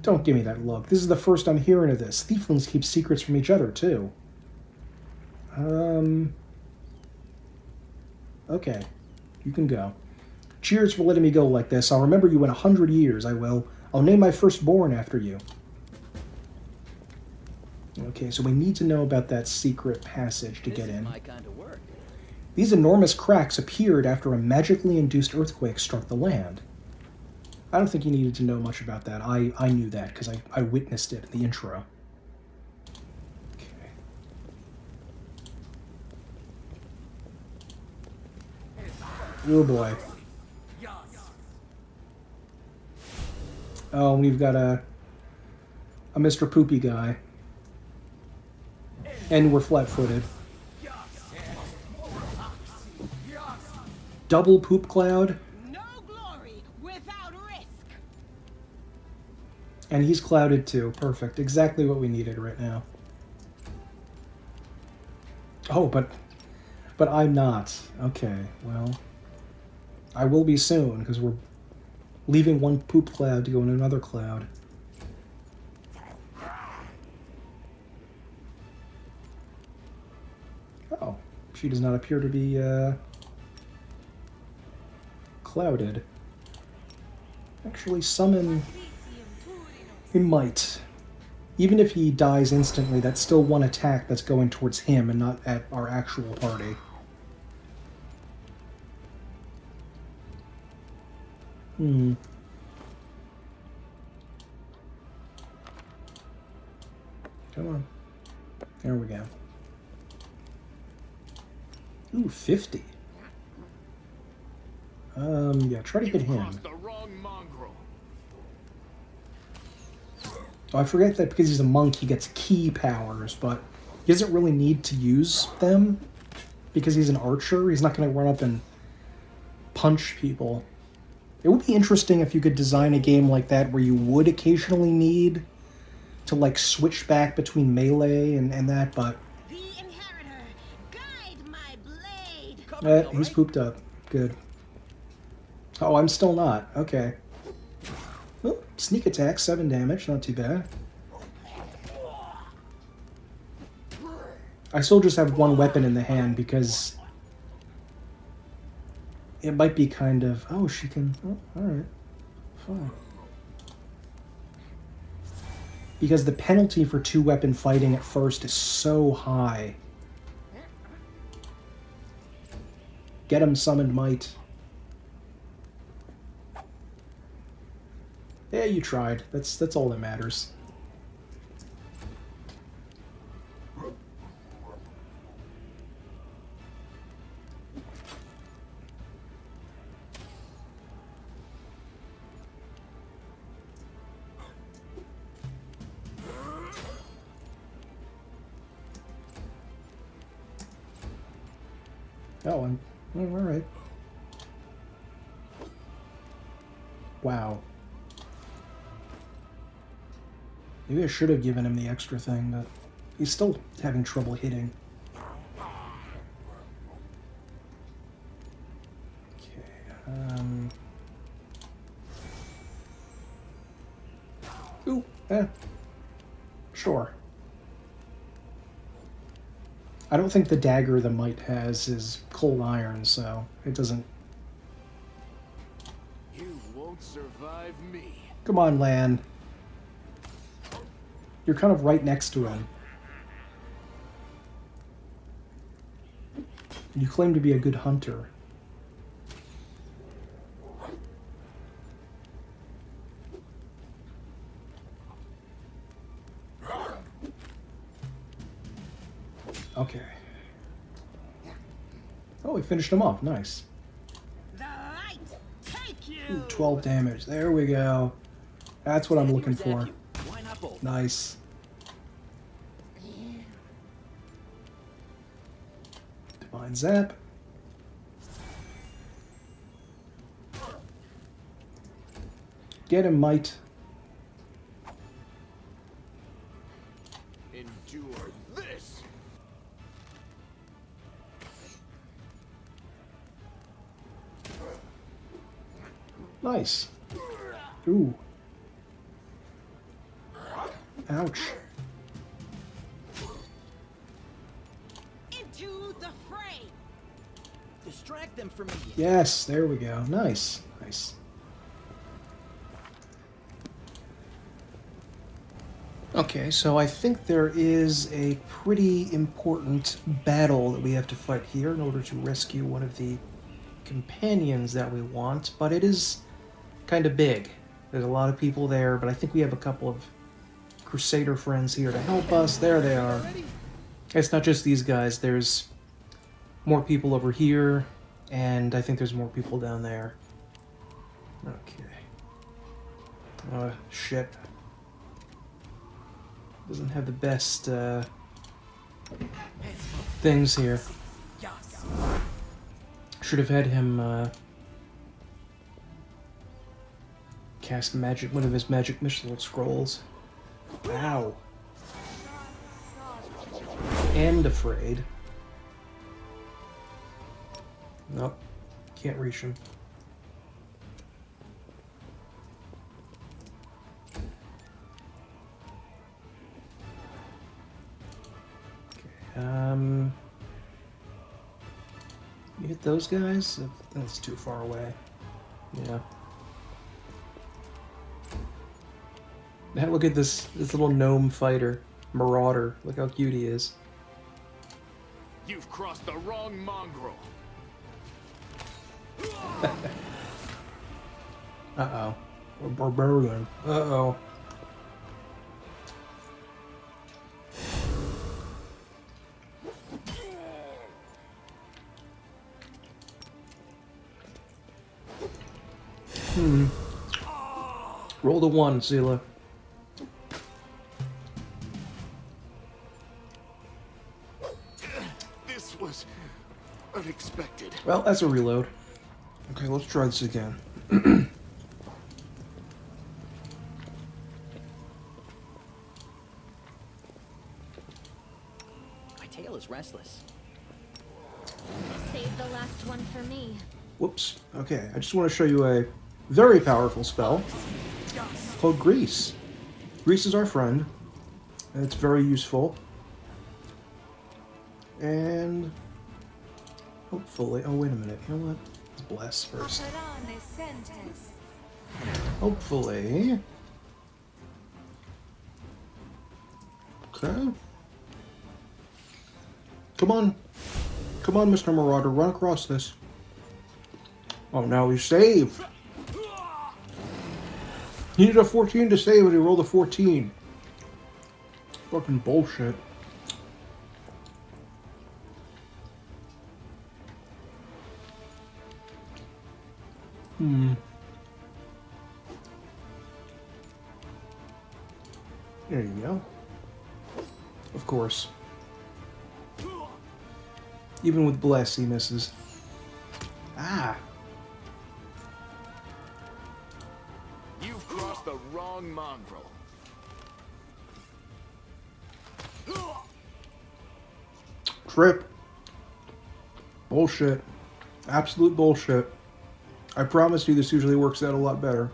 Don't give me that look. This is the first I'm hearing of this. Thieflings keep secrets from each other, too. Okay, you can go. Cheers for letting me go like this. I'll remember you in 100 years, I will. I'll name my firstborn after you. Okay, so we need to know about that secret passage to get in. My kind of work. These enormous cracks appeared after a magically induced earthquake struck the land. I don't think you needed to know much about that. I knew that because I witnessed it in the intro. Oh boy. Oh, we've got a Mr. Poopy guy. And we're flat-footed. Double poop cloud. No glory without risk. And he's clouded too. Perfect. Exactly what we needed right now. Oh, but I'm not. Okay, well... I will be soon, because we're leaving one poop cloud to go in another cloud. Oh, she does not appear to be, clouded. Actually, summon... He might. Even if he dies instantly, that's still one attack that's going towards him and not at our actual party. Come on. There we go. Ooh, 50. Yeah, try to hit him. Oh, I forget that because he's a monk, he gets key powers, but he doesn't really need to use them because he's an archer. He's not going to run up and punch people. It would be interesting if you could design a game like that where you would occasionally need to, like, switch back between melee and that, but... The Inheritor, guide my blade. He's pooped up. Good. Oh, I'm still not. Okay. Oh, sneak attack, 7 damage. Not too bad. I still just have one weapon in the hand because it might be kind of... Oh, she can... Oh, alright. Fine. Because the penalty for two-weapon fighting at first is so high. Get him, Summoned Might. Yeah, you tried. That's all that matters. Oh, all right. Wow. Maybe I should have given him the extra thing, but he's still having trouble hitting. Okay, Ooh, sure. I don't think the dagger the Might has is cold iron, so it doesn't... You won't survive me. Come on, Lan. You're kind of right next to him. You claim to be a good hunter. Okay. Oh, we finished him off. Nice. Ooh, 12 damage. There we go. That's what I'm looking for. Nice. Divine Zap. Get him, Might. Endure this. Nice. Ooh. Ouch. Into the fray. Distract them from me. Yes, there we go. Nice. Nice. Okay, so I think there is a pretty important battle that we have to fight here in order to rescue one of the companions that we want, but it is kind of big. There's a lot of people there, but I think we have a couple of Crusader friends here to help us. There they are. It's not just these guys. There's more people over here, and I think there's more people down there. Okay. Shit. Doesn't have the best, things here. Should have had him, cast magic, one of his magic missile scrolls. Wow. And afraid. Nope. Can't reach him. Okay, you hit those guys? That's too far away. Yeah. Now look at this little gnome fighter, Marauder. Look how cute he is. You've crossed the wrong mongrel. Uh-oh. A barbarian. Uh-oh. Roll the 1, Zila. This was unexpected. Well, that's a reload. Okay, let's try this again. My tail is restless. Save the last one for me. Whoops. Okay, I just want to show you a very powerful spell called Grease. Grease is our friend, and it's very useful. And hopefully, oh wait a minute, you know what? Let's bless first. Hopefully. Okay. Come on. Come on, Mr. Marauder, run across this. Oh, now he's saved. He needed a 14 to save, and he rolled a 14. Fucking bullshit. There you go. Of course. Even with bless, he misses. Ah! You've crossed the wrong mongrel. Trip. Bullshit. Absolute bullshit. I promise you this usually works out a lot better.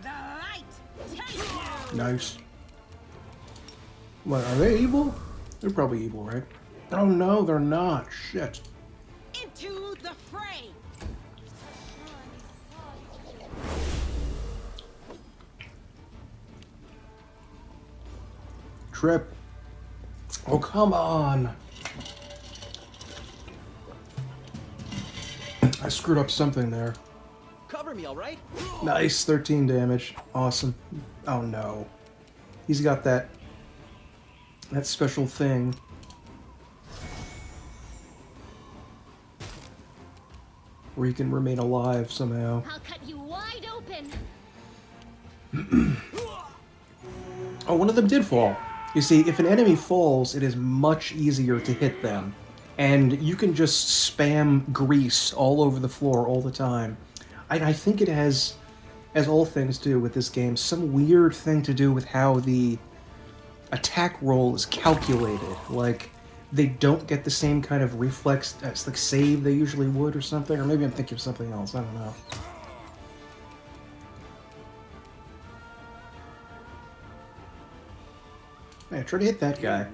The light, take you. Nice. What, are they evil? They're probably evil, right? Oh no, they're not. Shit. Into the fray. Trip. Oh, come on. I screwed up something there. Cover me, all right? Nice, 13 damage. Awesome. Oh no. He's got that special thing. Where he can remain alive somehow. I'll cut you wide open. Oh, one of them did fall. You see, if an enemy falls, it is much easier to hit them. And you can just spam grease all over the floor all the time. I think it has, as all things do with this game, some weird thing to do with how the attack roll is calculated. Like, they don't get the same kind of reflex, like save they usually would or something. Or maybe I'm thinking of something else, I don't know. Hey, try to hit that guy.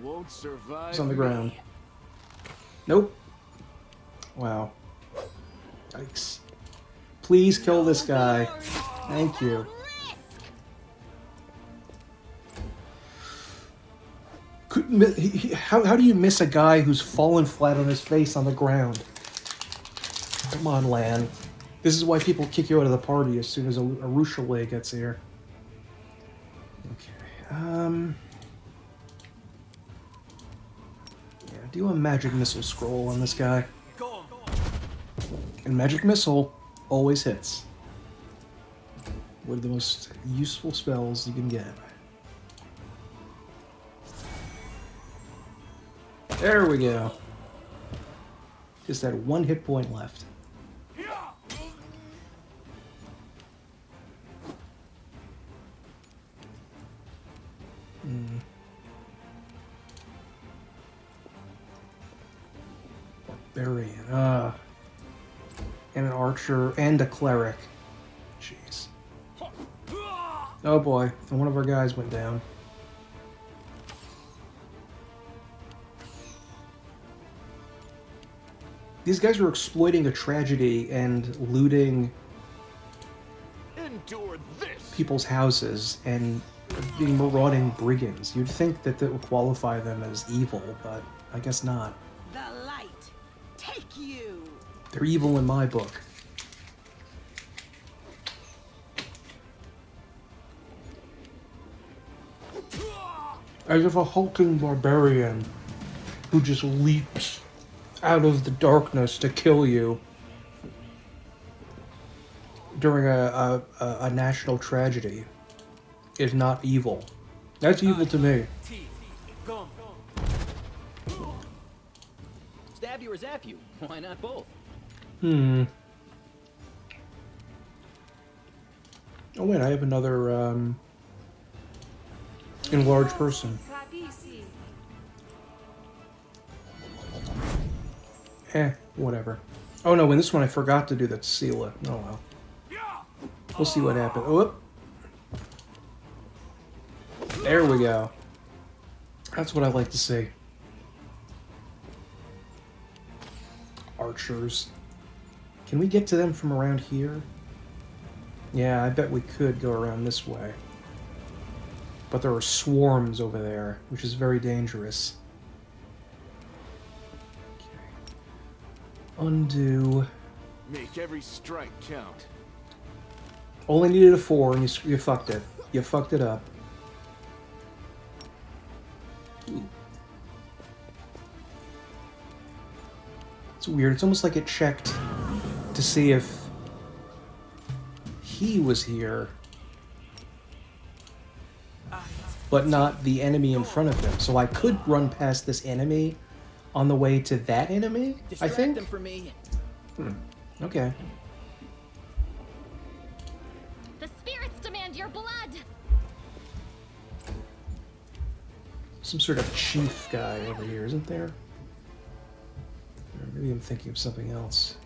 He's on the ground. Nope. Wow. Yikes. Please kill this guy. Thank you. How do you miss a guy who's fallen flat on his face on the ground? Come on, Lan. This is why people kick you out of the party as soon as a Rushale gets here. Okay, yeah, do a magic missile scroll on this guy. And magic missile always hits. One of the most useful spells you can get. There we go. Just had one hit point left. Barbarian. And an archer and a cleric. Jeez. Oh boy, one of our guys went down. These guys are exploiting a tragedy and looting people's houses and being marauding brigands. You'd think that that would qualify them as evil, but I guess not. The light, take you. They're evil in my book. As if a hulking barbarian who just leaps out of the darkness to kill you during a national tragedy is not evil. That's evil to me. Stab you or zap you? Why not both? Oh wait, I have another enlarged person. Whatever. Oh no, in this one I forgot to do that Hosilla. Oh well. We'll see what happens. Oh, there we go. That's what I like to see. archers. Can we get to them from around here? Yeah, I bet we could go around this way. But there are swarms over there, which is very dangerous. Okay. Undo. Make every strike count. Only needed a 4 and you fucked it. You fucked it up. Ooh. It's weird. It's almost like it checked to see if he was here, but not the enemy in front of him. So I could run past this enemy on the way to that enemy, I think? Them for me. Okay. The spirits demand your blood! Some sort of chief guy over here, isn't there? Or maybe I'm thinking of something else.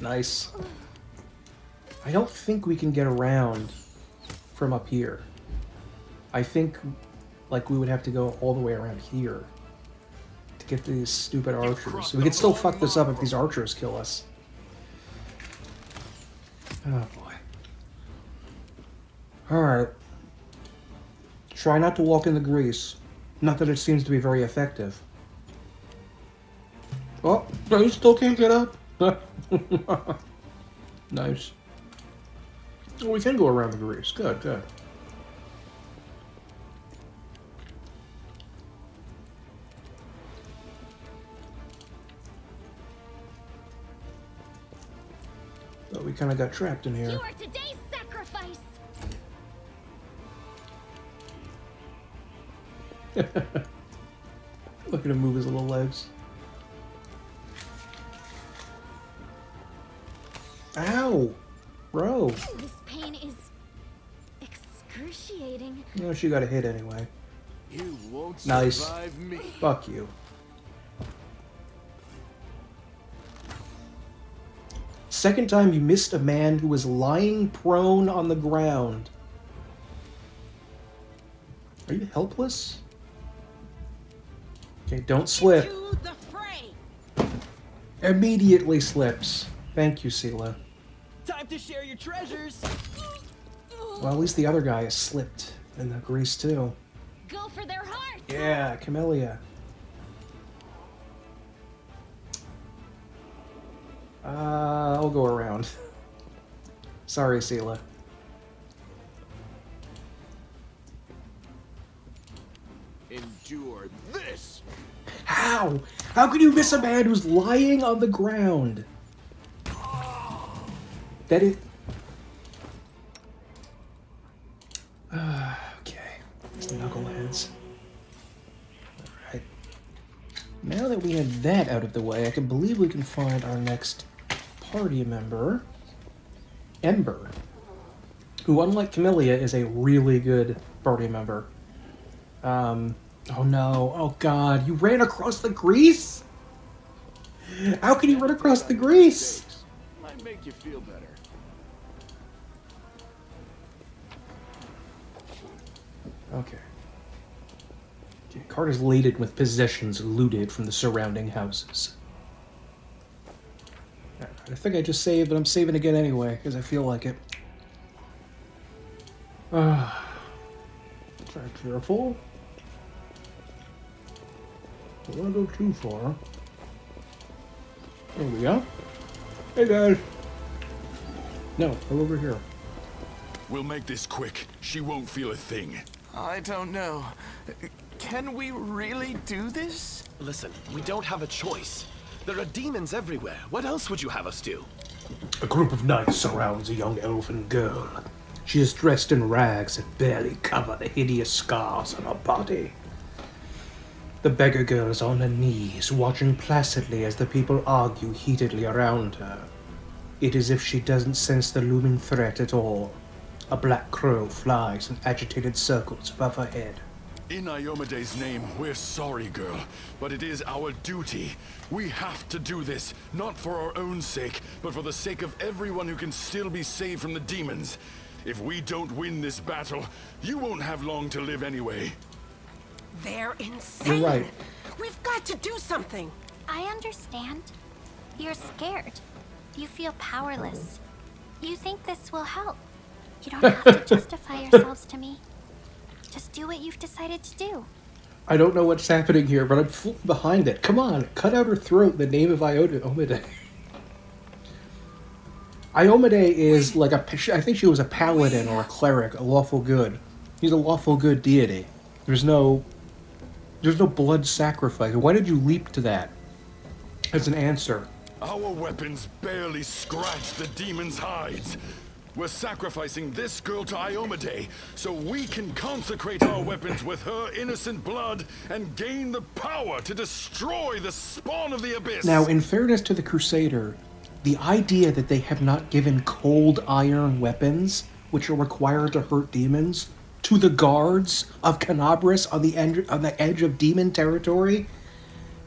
Nice. I don't think we can get around from up here. I think, like, we would have to go all the way around here to get these stupid archers. We could still fuck this up if these archers kill us. Oh, boy. Alright. Try not to walk in the grease. Not that it seems to be very effective. Oh, no, you still can't get up? Nice. Oh, we can go around the grease. Good, good. But we kind of got trapped in here. You are today's sacrifice! Look at him move his little legs. Ow! Bro! This pain is excruciating. No, she got a hit anyway. You won't Nice. survive me. Fuck you. Second time you missed a man who was lying prone on the ground. Are you helpless? Okay, don't slip. To the fray. Immediately slips. Thank you, Sela. Time to share your treasures. Well, at least the other guy has slipped in the grease too. Go for their heart! Yeah, Camellia. I'll go around. Sorry, Sela. Endure this. How? How can you miss a man who's lying on the ground? That is... okay. Knuckleheads. Alright. Now that we have that out of the way, I can believe we can find our next party member, Ember, who, unlike Camellia, is a really good party member. Oh no, oh god, you ran across the grease? How can you run across the grease? Might make you feel better. Okay. Cart is laden with possessions looted from the surrounding houses. I think I just saved, but I'm saving again anyway, because I feel like it. Very careful. Don't go too far. There we go. Hey guys. No, go over here. We'll make this quick. She won't feel a thing. I don't know. Can we really do this? Listen, we don't have a choice. There are demons everywhere. What else would you have us do? A group of knights surrounds a young elfin girl. She is dressed in rags that barely cover the hideous scars on her body. The beggar girl is on her knees, watching placidly as the people argue heatedly around her. It is as if she doesn't sense the looming threat at all. A black crow flies in agitated circles above her head. In Iomede's name, we're sorry, girl, but it is our duty. We have to do this, not for our own sake, but for the sake of everyone who can still be saved from the demons. If we don't win this battle, you won't have long to live anyway. They're insane. You're right. We've got to do something. I understand. You're scared. You feel powerless. You think this will help. You don't have to justify yourselves to me. Just do what you've decided to do. I don't know what's happening here, but I'm fully behind it. Come on, cut out her throat in the name of Iomade. Iomade is like I think she was a paladin or a cleric, a lawful good. He's a lawful good deity. There's no blood sacrifice. Why did you leap to that as an answer? Our weapons barely scratch the demon's hides. We're sacrificing this girl to Iomade so we can consecrate our weapons with her innocent blood and gain the power to destroy the spawn of the abyss. Now, in fairness to the Crusader, the idea that they have not given cold iron weapons, which are required to hurt demons, to the guards of Canabris on the edge of demon territory,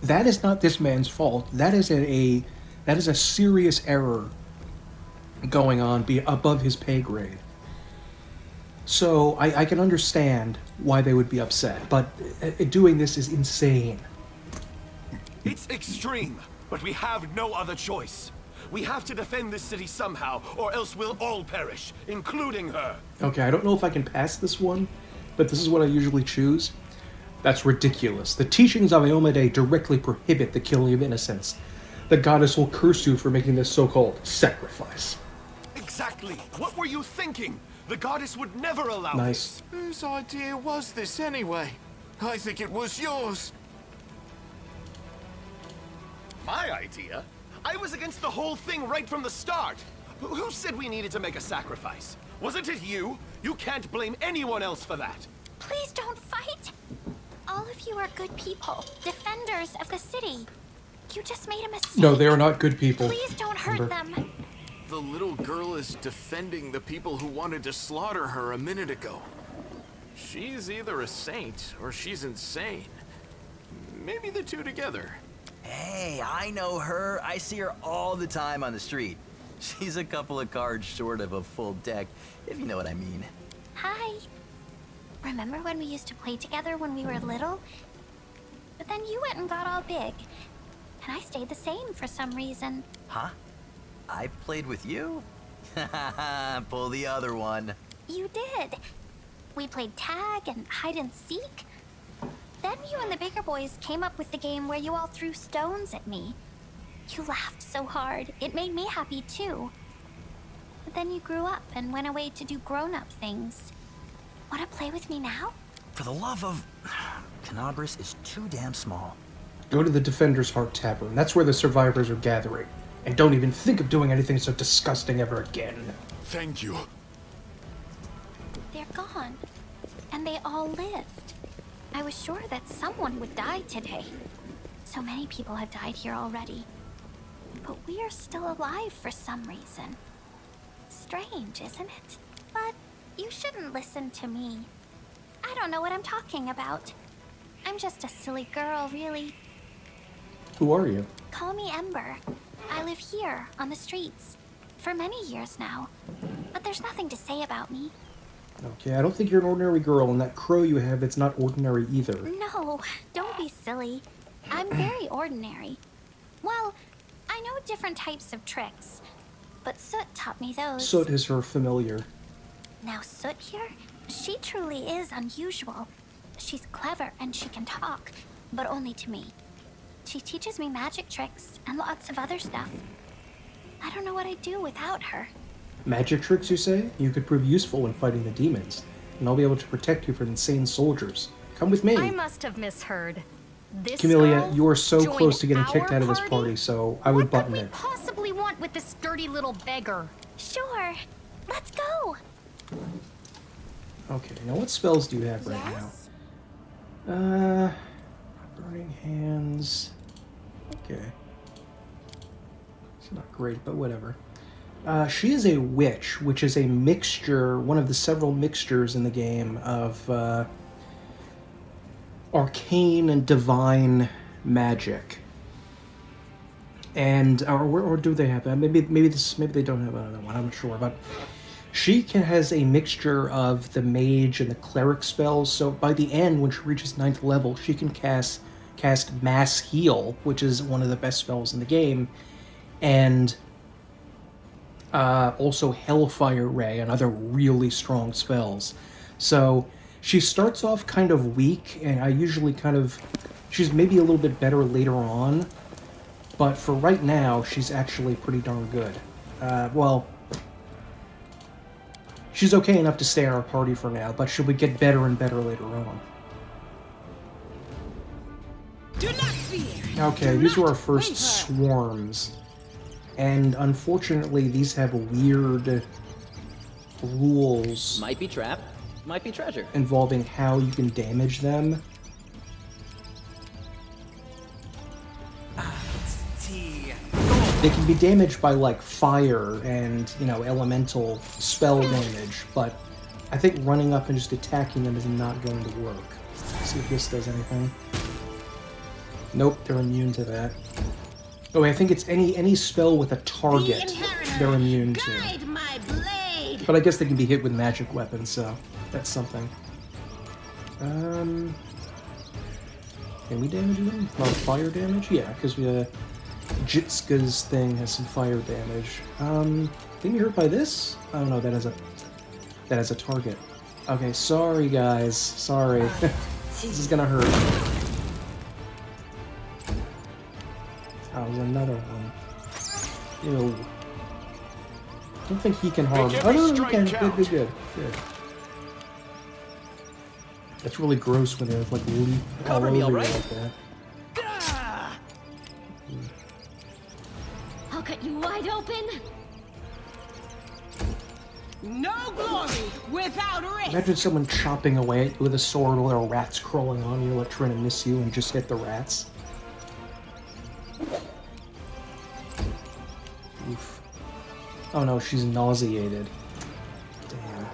that is not this man's fault. That is a serious error going on above his pay grade. So I can understand why they would be upset, but doing this is insane. It's extreme, but we have no other choice. We have to defend this city somehow, or else we'll all perish, including her. Okay, I don't know if I can pass this one, but this is what I usually choose. That's ridiculous. The teachings of Iomade directly prohibit the killing of innocents. The goddess will curse you for making this so-called sacrifice. Exactly. What were you thinking? The goddess would never allow Nice. this. Whose idea was this anyway? I think it was yours. My idea? I was against the whole thing right from the start. Who said we needed to make a sacrifice? Wasn't it you? You can't blame anyone else for that. Please don't fight. All of you are good people, defenders of the city. You just made a mistake. No, they are not good people. Please don't hurt Ember. them. The little girl is defending the people who wanted to slaughter her a minute ago. She's either a saint or she's insane. Maybe the two together. Hey, I know her. I see her all the time on the street. She's a couple of cards short of a full deck, if you know what I mean. Hi. Remember when we used to play together when we were little? But then you went and got all big. And I stayed the same for some reason. Huh? I played with you? Pull the other one. You did. We played tag and hide and seek. Then you and the bigger boys came up with the game where you all threw stones at me. You laughed so hard. It made me happy too. But then you grew up and went away to do grown-up things. Want to play with me now? For the love of... Canabris is too damn small. Go to the Defender's Heart Tavern. That's where the survivors are gathering. And don't even think of doing anything so disgusting ever again. Thank you. They're gone. And they all lived. I was sure that someone would die today. So many people have died here already. But we are still alive for some reason. Strange, isn't it? But you shouldn't listen to me. I don't know what I'm talking about. I'm just a silly girl, really. Who are you? Call me Ember. I live here, on the streets, for many years now. But there's nothing to say about me. Okay, I don't think you're an ordinary girl, and that crow you have, it's not ordinary either. No, don't be silly. I'm very ordinary. Well, I know different types of tricks, but Soot taught me those. Soot is her familiar. Now Soot here, she truly is unusual. She's clever and she can talk, but only to me. She teaches me magic tricks and lots of other stuff. I don't know what I'd do without her. Magic tricks, you say? You could prove useful when fighting the demons, and I'll be able to protect you from insane soldiers. Come with me. I must have misheard. This Camellia, girl you are so joined close to getting our kicked out of this party? party, so I would button What it. could we possibly want with this dirty little beggar? Sure. Let's go. Okay, now what spells do you have right now? Burning Hands. Okay. It's not great, but whatever. She is a witch, which is a mixture, one of the several mixtures in the game of arcane and divine magic. And or do they have that? Maybe they don't have another one. I'm not sure, but has a mixture of the mage and the cleric spells, so by the end, when she reaches 9th level, she can cast Mass Heal, which is one of the best spells in the game, and also Hellfire Ray and other really strong spells. So she starts off kind of weak, and I usually she's maybe a little bit better later on, but for right now, she's actually pretty darn good. Well, she's okay enough to stay in our party for now, but she'll get better and better later on. Do not fear. Okay, these were our first swarms. And unfortunately, these have weird rules. Might be trap, might be treasure. Involving how you can damage them. They can be damaged by, like, fire and, elemental spell damage, but I think running up and just attacking them is not going to work. Let's see if this does anything. Nope, they're immune to that. Oh, I think it's any spell with a target they're immune to. But I guess they can be hit with magic weapons, so that's something. Can we damage them? Well, fire damage? Yeah, because Jitska's thing has some fire damage. Can you hurt by this? Oh no, that has a target. Okay, sorry guys. Sorry. This is gonna hurt. Oh, there's another one. Ew. I don't think he can harm. Oh, no, he can. Good. That's really gross when they're like leap all over you like that. I'll cut you wide open. No glory without risk. Imagine someone chopping away at you with a sword while there are rats crawling on you, like trying to miss you and just hit the rats. Oof. Oh no, she's nauseated. Damn.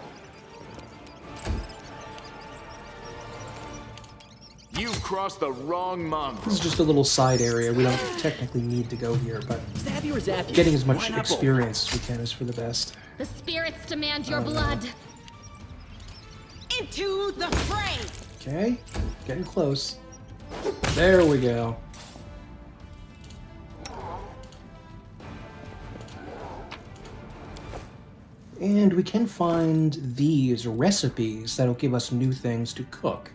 You've crossed the wrong mongrel. This is just a little side area. We don't technically need to go here, but getting as much experience as we can is for the best. The spirits demand your blood. Into the fray. Okay, getting close. There we go. And we can find these recipes that'll give us new things to cook.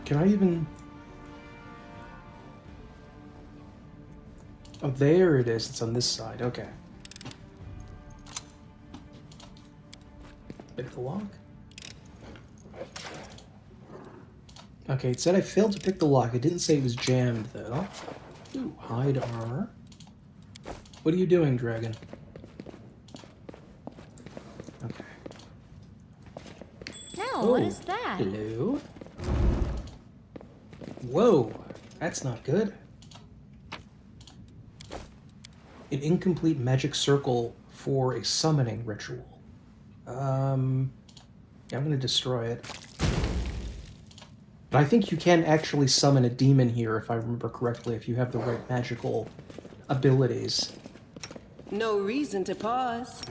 Can I even... Oh, there it is. It's on this side. Okay. Pick the lock. Okay, it said I failed to pick the lock. It didn't say it was jammed, though. Ooh, hide armor. What are you doing, dragon? Okay. No, what is that? Hello? Whoa, that's not good. An incomplete magic circle for a summoning ritual. Yeah, I'm gonna destroy it. But I think you can actually summon a demon here, if I remember correctly, if you have the right magical abilities. No reason to pause.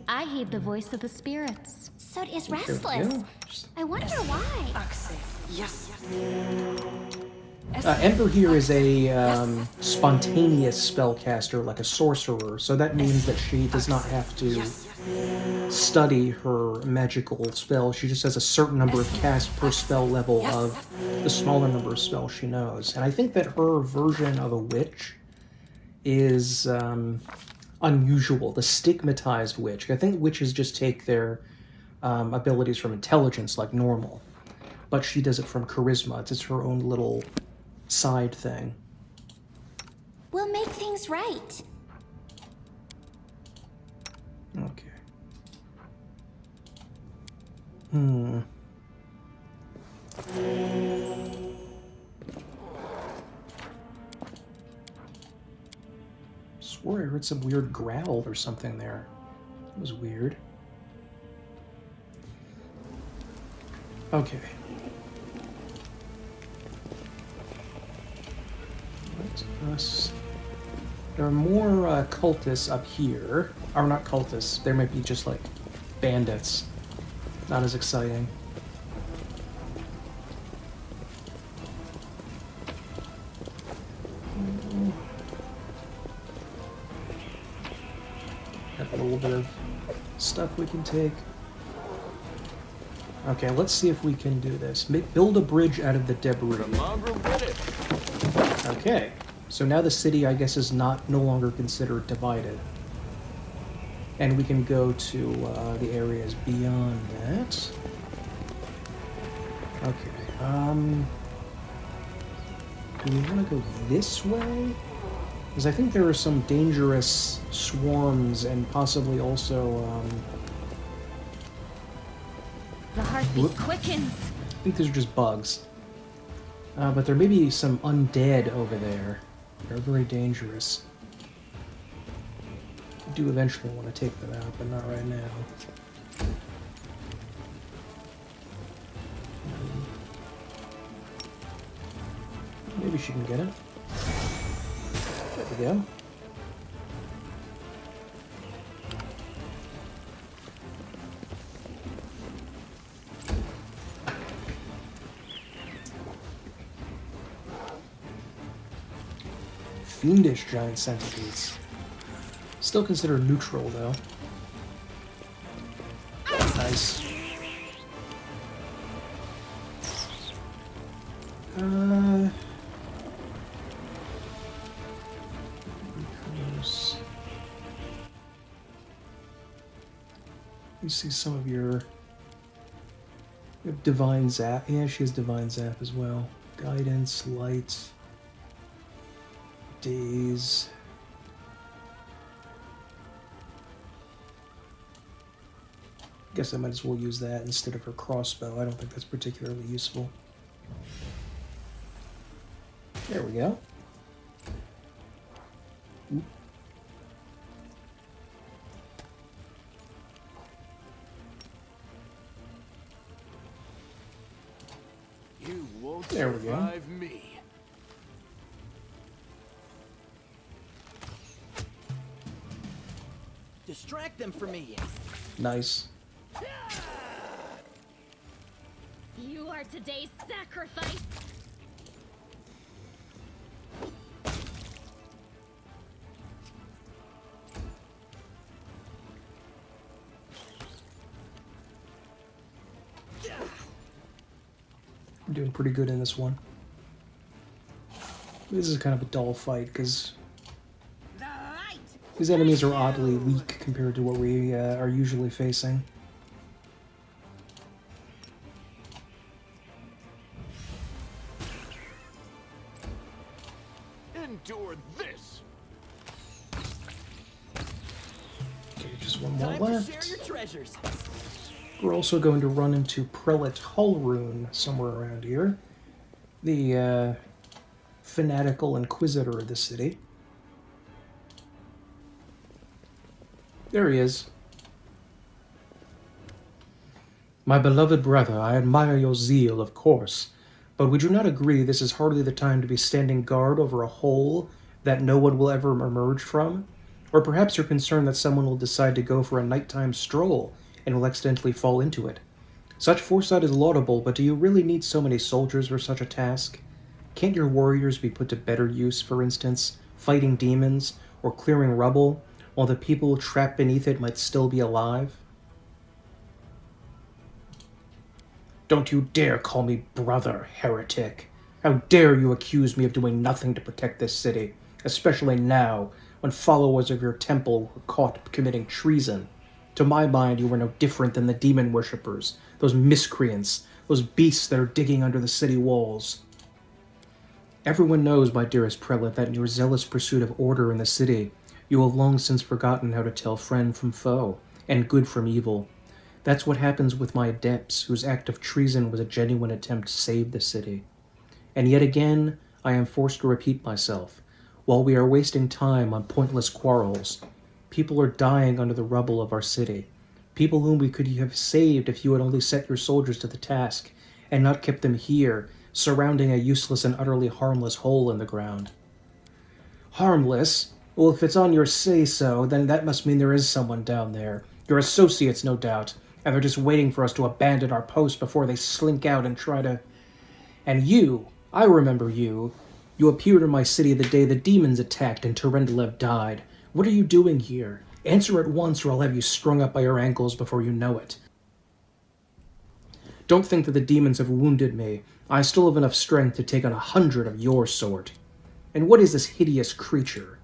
I heed the voice of the spirits. So is There we restless. go. I wonder why. Yes. Ember here is a spontaneous spellcaster, like a sorcerer, so that means that she does not have to study her magical spells. She just has a certain number of casts per spell level of the smaller number of spells she knows. And I think that her version of a witch is unusual, the stigmatized witch. I think witches just take their abilities from intelligence like normal, but she does it from charisma. It's her own little side thing. We'll make things right. Okay. Swore I heard some weird growl or something there. It was weird. Okay. Let us... There are more cultists up here. Or not cultists. There might be just, like, bandits. Not as exciting. Got a little bit of stuff we can take. Okay, let's see if we can do this. Build a bridge out of the debris. Okay, so now the city, I guess, is no longer considered divided. And we can go to the areas beyond that. Okay, do we want to go this way? Because I think there are some dangerous swarms and possibly also, The heartbeat quickens. I think these are just bugs. But there may be some undead over there. They're very dangerous. I do eventually want to take them out, but not right now. Maybe she can get it. There we go. Fiendish giant centipedes. Still considered neutral, though. Nice. You see some of your... You have Divine Zap. Yeah, she has Divine Zap as well. Guidance, Light... Days. Guess I might as well use that instead of her crossbow. I don't think that's particularly useful. There we go. Oop. You won't There we go. survive me. Distract them from me. Nice. You are today's sacrifice. I'm doing pretty good in this one. This is kind of a dull fight because these enemies are oddly weak compared to what we are usually facing. Endure this. Okay, just one more Time left. to share your treasures. We're also going to run into Prelate Hullrune somewhere around here. The fanatical inquisitor of the city. There he is. My beloved brother, I admire your zeal, of course, but would you not agree this is hardly the time to be standing guard over a hole that no one will ever emerge from? Or perhaps you're concerned that someone will decide to go for a nighttime stroll and will accidentally fall into it. Such foresight is laudable, but do you really need so many soldiers for such a task? Can't your warriors be put to better use, for instance, fighting demons or clearing rubble, while the people trapped beneath it might still be alive? Don't you dare call me brother, heretic. How dare you accuse me of doing nothing to protect this city, especially now, when followers of your temple were caught committing treason. To my mind, you were no different than the demon worshippers, those miscreants, those beasts that are digging under the city walls. Everyone knows, my dearest prelate, that in your zealous pursuit of order in the city, you have long since forgotten how to tell friend from foe, and good from evil. That's what happens with my adepts, whose act of treason was a genuine attempt to save the city. And yet again, I am forced to repeat myself. While we are wasting time on pointless quarrels, people are dying under the rubble of our city. People whom we could have saved if you had only set your soldiers to the task, and not kept them here, surrounding a useless and utterly harmless hole in the ground. Harmless? Well, if it's on your say-so, then that must mean there is someone down there. Your associates, no doubt, and they're just waiting for us to abandon our post before they slink out and try to... And you, I remember you. You appeared in my city the day the demons attacked and Terendelev died. What are you doing here? Answer at once or I'll have you strung up by your ankles before you know it. Don't think that the demons have wounded me. I still have enough strength to take on 100 of your sort. And what is this hideous creature?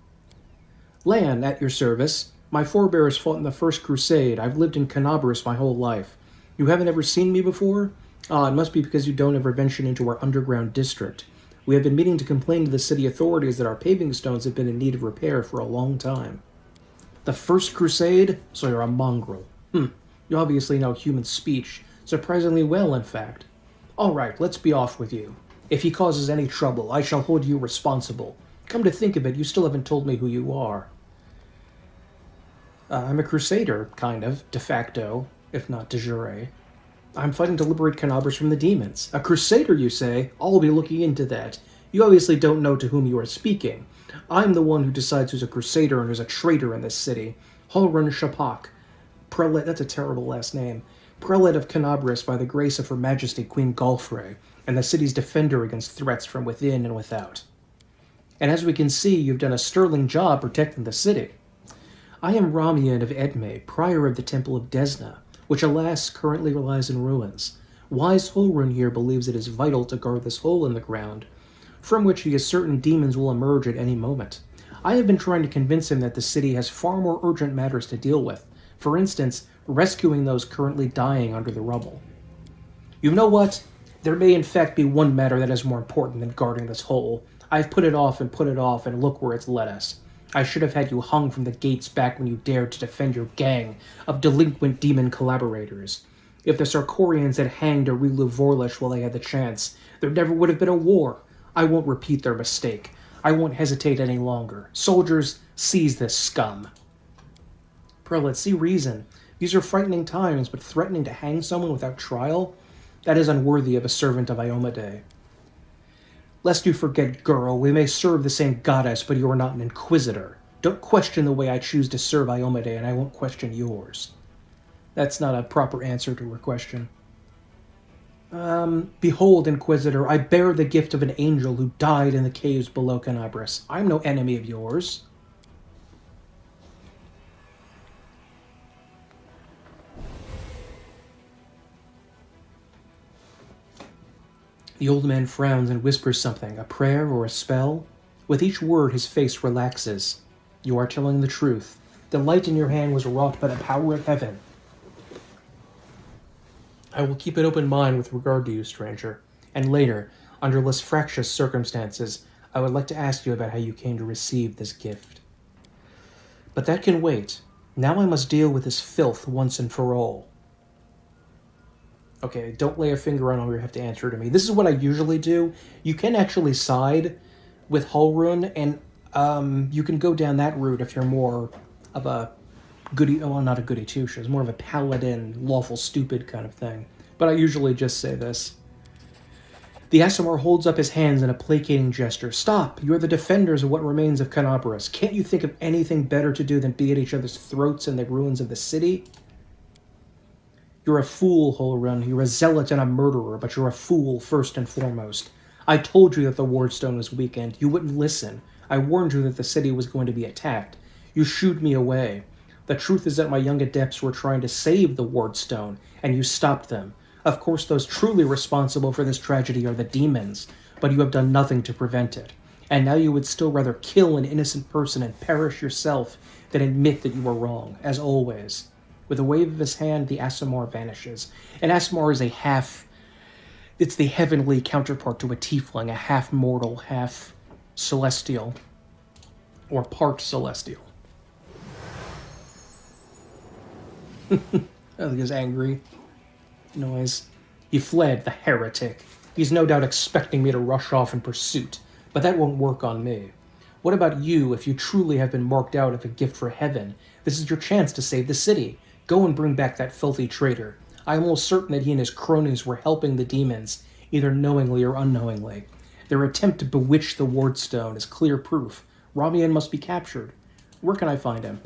Lan, at your service. My forebears fought in the First Crusade. I've lived in Canabris my whole life. You haven't ever seen me before? Ah, it must be because you don't ever venture into our underground district. We have been meaning to complain to the city authorities that our paving stones have been in need of repair for a long time. The First Crusade? So you're a mongrel. You obviously know human speech. Surprisingly well, in fact. All right, let's be off with you. If he causes any trouble, I shall hold you responsible. Come to think of it, you still haven't told me who you are. I'm a crusader, kind of, de facto, if not de jure. I'm fighting to liberate Canabris from the demons. A crusader, you say? I'll be looking into that. You obviously don't know to whom you are speaking. I'm the one who decides who's a crusader and who's a traitor in this city. Halrun Shapak. Prelate, that's a terrible last name. Prelate of Canabris by the grace of Her Majesty Queen Galfrey, and the city's defender against threats from within and without. And as we can see, you've done a sterling job protecting the city. I am Ramian of Edme, prior of the Temple of Desna, which alas currently lies in ruins. Wise Holrun here believes it is vital to guard this hole in the ground, from which he is certain demons will emerge at any moment. I have been trying to convince him that the city has far more urgent matters to deal with. For instance, rescuing those currently dying under the rubble. You know what? There may in fact be one matter that is more important than guarding this hole. I've put it off, and look where it's led us. I should have had you hung from the gates back when you dared to defend your gang of delinquent demon collaborators. If the Sarkorians had hanged Arilu Vorlish while they had the chance, there never would have been a war. I won't repeat their mistake. I won't hesitate any longer. Soldiers, seize this scum. Prelate, see reason. These are frightening times, but threatening to hang someone without trial? That is unworthy of a servant of Iomade. Lest you forget, girl, we may serve the same goddess, but you are not an inquisitor. Don't question the way I choose to serve Iomade, and I won't question yours. That's not a proper answer to her question. Behold, Inquisitor, I bear the gift of an angel who died in the caves below Canabris. I'm no enemy of yours. The old man frowns and whispers something, a prayer or a spell. With each word, his face relaxes. You are telling the truth. The light in your hand was wrought by the power of heaven. I will keep an open mind with regard to you, stranger. And later, under less fractious circumstances, I would like to ask you about how you came to receive this gift. But that can wait. Now I must deal with this filth once and for all. Okay, don't lay a finger on how you have to answer to me. This is what I usually do. You can actually side with Halrun, and you can go down that route if you're more of a goody, well, not a goody two-shoes, more of a paladin, lawful stupid kind of thing. But I usually just say this. The Aasimar holds up his hands in a placating gesture. Stop! You are the defenders of what remains of Canabris. Can't you think of anything better to do than be at each other's throats in the ruins of the city? You're a fool, Halrun. You're a zealot and a murderer, but you're a fool first and foremost. I told you that the wardstone was weakened. You wouldn't listen. I warned you that the city was going to be attacked. You shooed me away. The truth is that my young adepts were trying to save the wardstone, and you stopped them. Of course, those truly responsible for this tragedy are the demons, but you have done nothing to prevent it. And now you would still rather kill an innocent person and perish yourself than admit that you were wrong, as always. With a wave of his hand, the Aasimar vanishes. An Aasimar is it's the heavenly counterpart to a tiefling, a half-mortal, half-celestial, or part celestial. I think he's angry. Noise. He fled, the heretic. He's no doubt expecting me to rush off in pursuit, but that won't work on me. What about you, if you truly have been marked out as a gift for heaven? This is your chance to save the city. Go and bring back that filthy traitor. I'm almost certain that he and his cronies were helping the demons, either knowingly or unknowingly. Their attempt to bewitch the wardstone is clear proof. Ramian must be captured. Where can I find him?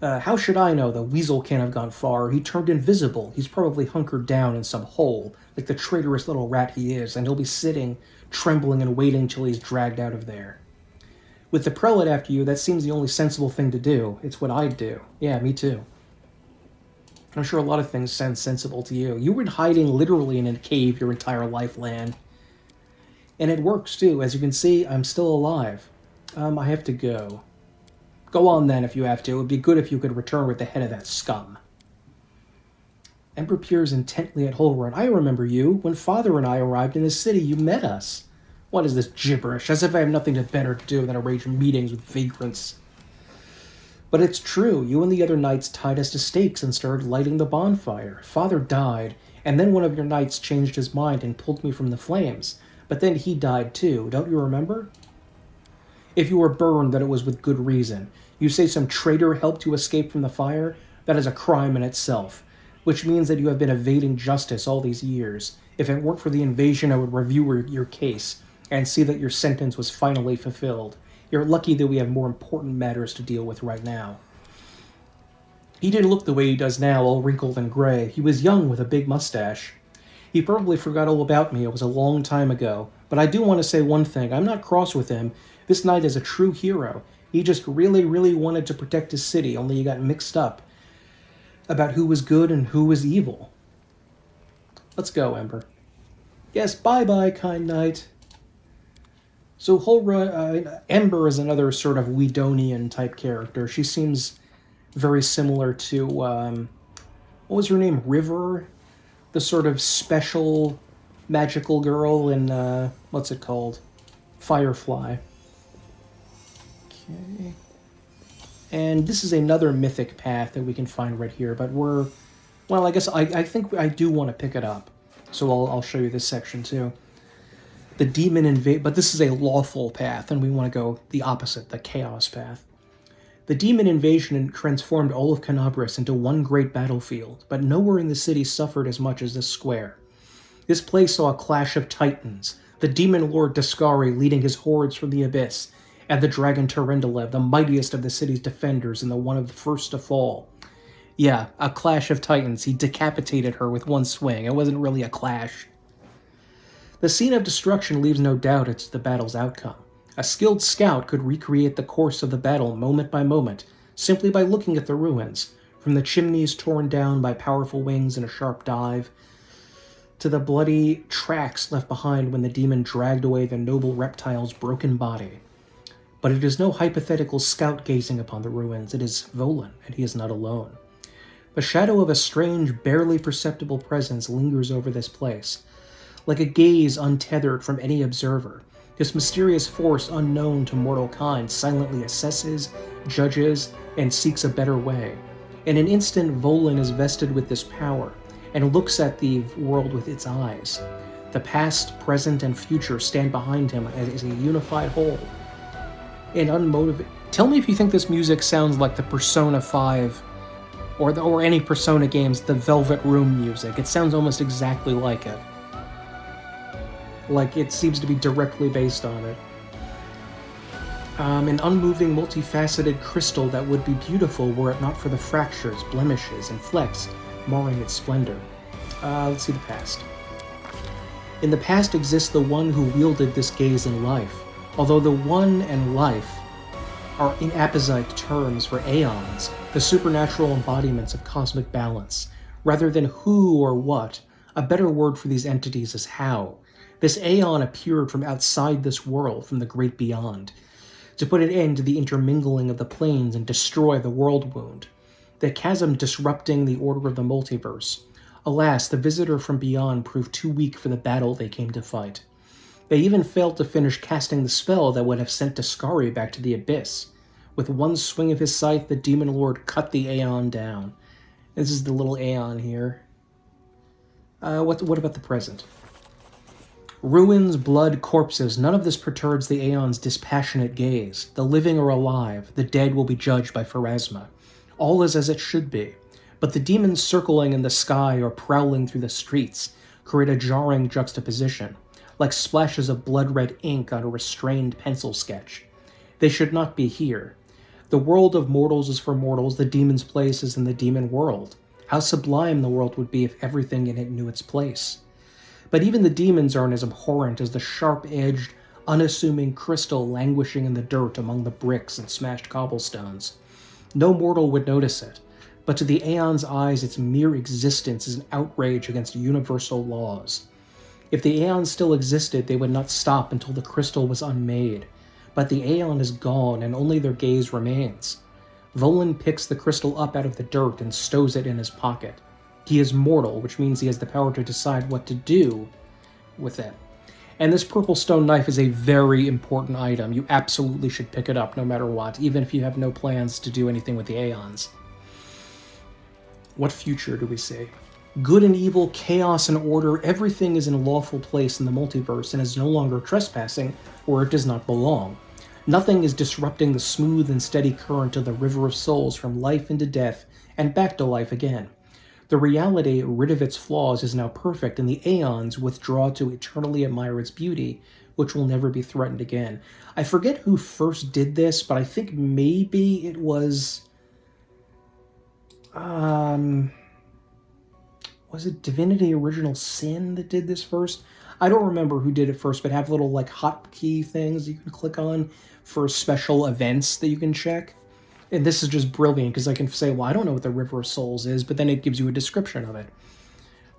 How should I know? The weasel can't have gone far. He turned invisible. He's probably hunkered down in some hole, like the traitorous little rat he is, and he'll be sitting, trembling and waiting till he's dragged out of there. With the prelate after you, that seems the only sensible thing to do. It's what I'd do. Yeah, me too. I'm sure a lot of things sound sensible to you. You were hiding literally in a cave your entire life, Lan. And it works, too. As you can see, I'm still alive. I have to go. Go on, then, if you have to. It would be good if you could return with the head of that scum. Ember peers intently at Holrun. I remember you. When Father and I arrived in the city, you met us. What is this gibberish? As if I have nothing better to do than arrange meetings with vagrants. But it's true. You and the other knights tied us to stakes and started lighting the bonfire. Father died, and then one of your knights changed his mind and pulled me from the flames. But then he died too. Don't you remember? If you were burned, then it was with good reason. You say some traitor helped you escape from the fire? That is a crime in itself, which means that you have been evading justice all these years. If it weren't for the invasion, I would review your case and see that your sentence was finally fulfilled. You're lucky that we have more important matters to deal with right now. He didn't look the way he does now, all wrinkled and gray. He was young with a big mustache. He probably forgot all about me. It was a long time ago. But I do want to say one thing. I'm not cross with him. This knight is a true hero. He just really, really wanted to protect his city, only he got mixed up about who was good and who was evil. Let's go, Ember. Yes, bye-bye, kind knight. So Ember is another sort of Wedonian-type character. She seems very similar to, what was her name? River? The sort of special magical girl in, what's it called? Firefly. Okay. And this is another mythic path that we can find right here, but well, I guess I think I do want to pick it up. So I'll show you this section too. The demon invade, but this is a lawful path, and we want to go the opposite, the chaos path. The demon invasion transformed all of Canabris into one great battlefield, but nowhere in the city suffered as much as this square. This place saw a clash of titans, the demon lord Dascari leading his hordes from the abyss, and the dragon Terendelev, the mightiest of the city's defenders and the one of the first to fall. Yeah, a clash of titans. He decapitated her with one swing. It wasn't really a clash. The scene of destruction leaves no doubt as to the battle's outcome. A skilled scout could recreate the course of the battle moment by moment, simply by looking at the ruins, from the chimneys torn down by powerful wings in a sharp dive, to the bloody tracks left behind when the demon dragged away the noble reptile's broken body. But it is no hypothetical scout gazing upon the ruins. It is Volan, and he is not alone. The shadow of a strange, barely perceptible presence lingers over this place. Like a gaze untethered from any observer, this mysterious force unknown to mortal kind silently assesses, judges, and seeks a better way. In an instant, Volan is vested with this power, and looks at the world with its eyes. The past, present, and future stand behind him as a unified whole. And unmotivated. Tell me if you think this music sounds like the Persona 5 or any Persona games, the Velvet Room music. It sounds almost exactly like it. Like it seems to be directly based on it. An unmoving, multifaceted crystal that would be beautiful were it not for the fractures, blemishes, and flecks marring its splendor. Let's see the past. In the past exists the one who wielded this gaze in life. Although the one and life are inapposite terms for aeons, the supernatural embodiments of cosmic balance. Rather than who or what, a better word for these entities is how. This aeon appeared from outside this world, from the great beyond, to put an end to the intermingling of the planes and destroy the world wound, the chasm disrupting the order of the multiverse. Alas, the visitor from beyond proved too weak for the battle they came to fight. They even failed to finish casting the spell that would have sent Dascari back to the abyss. With one swing of his scythe, the demon lord cut the aeon down. This is the little aeon here. What about the present? Ruins, blood, corpses, none of this perturbs the aeon's dispassionate gaze. The living are alive, the dead will be judged by Pharasma. All is as it should be. but the demons circling in the sky or prowling through the streets create a jarring juxtaposition, like splashes of blood-red ink on a restrained pencil sketch. They should not be here. The world of mortals is for mortals, the demon's place is in the demon world. How sublime the world would be if everything in it knew its place. But even the demons aren't as abhorrent as the sharp-edged, unassuming crystal languishing in the dirt among the bricks and smashed cobblestones. No mortal would notice it, but to the Aeon's eyes its mere existence is an outrage against universal laws. If the Aeon still existed, they would not stop until the crystal was unmade. But the Aeon is gone, and only their gaze remains. Volan picks the crystal up out of the dirt and stows it in his pocket. He is mortal, which means he has the power to decide what to do with it. And this purple stone knife is a very important item. You absolutely should pick it up no matter what, even if you have no plans to do anything with the Aeons. What future do we see? Good and evil, chaos and order, everything is in a lawful place in the multiverse and is no longer trespassing where it does not belong. Nothing is disrupting the smooth and steady current of the river of souls from life into death and back to life again. The reality, rid of its flaws, is now perfect, and the Aeons withdraw to eternally admire its beauty, which will never be threatened again. I forget who first did this, but I think maybe it was... was it Divinity Original Sin that did this first? I don't remember who did it first, but have little like hotkey things you can click on for special events that you can check. And this is just brilliant because I can say, well, I don't know what the River of Souls is, but then it gives you a description of it.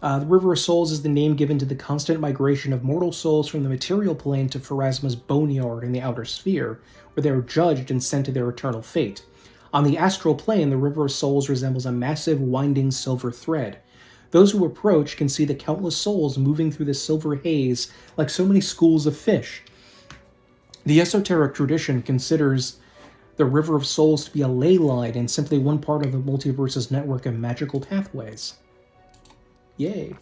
The River of Souls is the name given to the constant migration of mortal souls from the material plane to Pharasma's boneyard in the outer sphere, where they are judged and sent to their eternal fate. On the astral plane, the River of Souls resembles a massive winding silver thread. Those who approach can see the countless souls moving through the silver haze like so many schools of fish. The esoteric tradition considers the River of Souls to be a ley line and simply one part of the multiverse's network of magical pathways. Yay.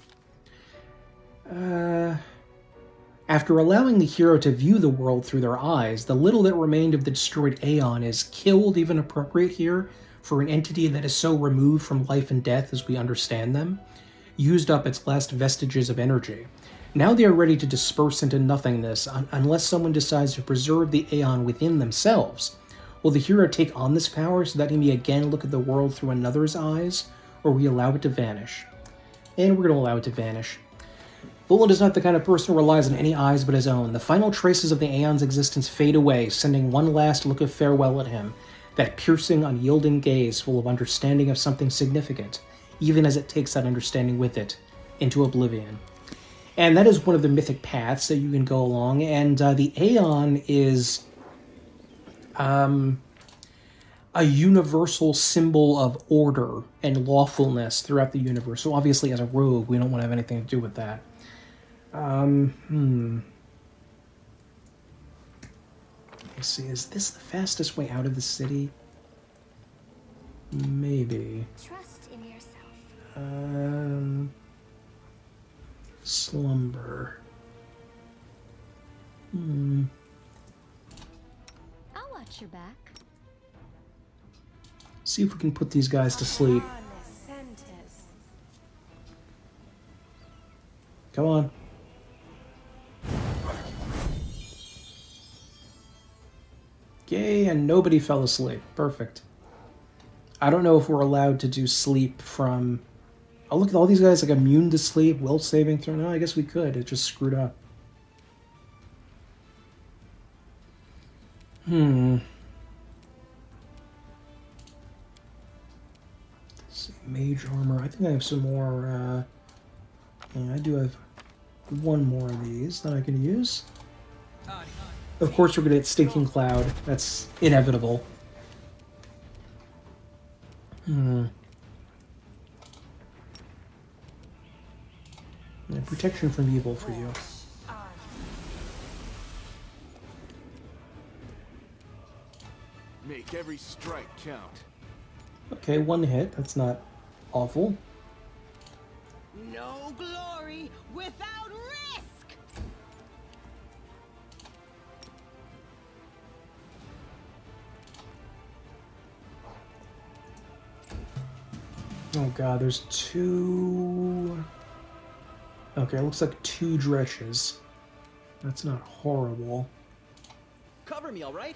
After allowing the hero to view the world through their eyes, the little that remained of the destroyed Aeon is killed, even appropriate here, for an entity that is so removed from life and death as we understand them, used up its last vestiges of energy. Now they are ready to disperse into nothingness unless someone decides to preserve the Aeon within themselves. Will the hero take on this power so that he may again look at the world through another's eyes, or we allow it to vanish? And we're going to allow it to vanish. Volan is not the kind of person who relies on any eyes but his own. The final traces of the Aeon's existence fade away, sending one last look of farewell at him, that piercing, unyielding gaze full of understanding of something significant, even as it takes that understanding with it into oblivion. And that is one of the mythic paths that you can go along, and the Aeon is a universal symbol of order and lawfulness throughout the universe. So obviously as a rogue, we don't want to have anything to do with that. Let's see, is this the fastest way out of the city? Maybe. Trust in yourself. Slumber. I'll watch your back. See if we can put these guys to sleep. Come on. Yay, and nobody fell asleep. Perfect. I don't know if we're allowed to do sleep from... Oh, look at all these guys, like, immune to sleep, will saving throw. No, I guess we could. It just screwed up. Let's see, mage armor. I think I have some more, yeah, I do have one more of these that I can use. Of course we're gonna get Stinking Cloud. That's inevitable. Yeah, protection from evil for you. Make every strike count. Okay, one hit. That's not awful. No glory without risk! Oh god, there's 2... Okay, it looks like 2 dretches. That's not horrible. Cover me, all right?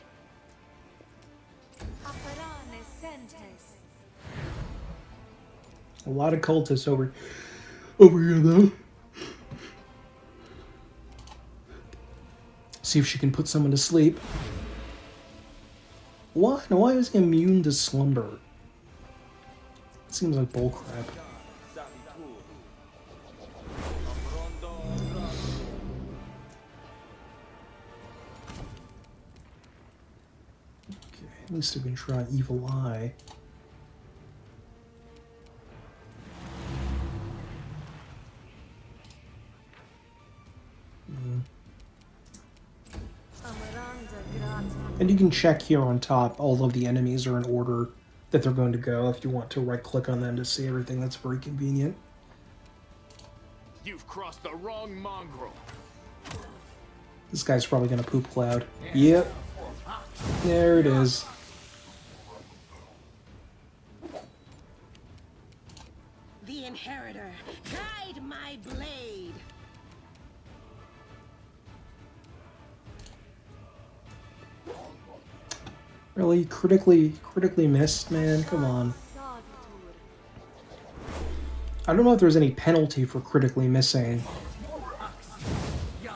A lot of cultists over here, though. See if she can put someone to sleep. Why? Why is he immune to slumber? Seems like bullcrap. Okay, at least we can try Evil Eye. And you can check here on top, all of the enemies are in order that they're going to go if you want to right-click on them to see everything. That's very convenient. You've crossed the wrong mongrel. This guy's probably going to poop cloud. Yep. There it is. The Inheritor, guide my blade. Really? Critically missed, man? Come on. I don't know if there's any penalty for critically missing.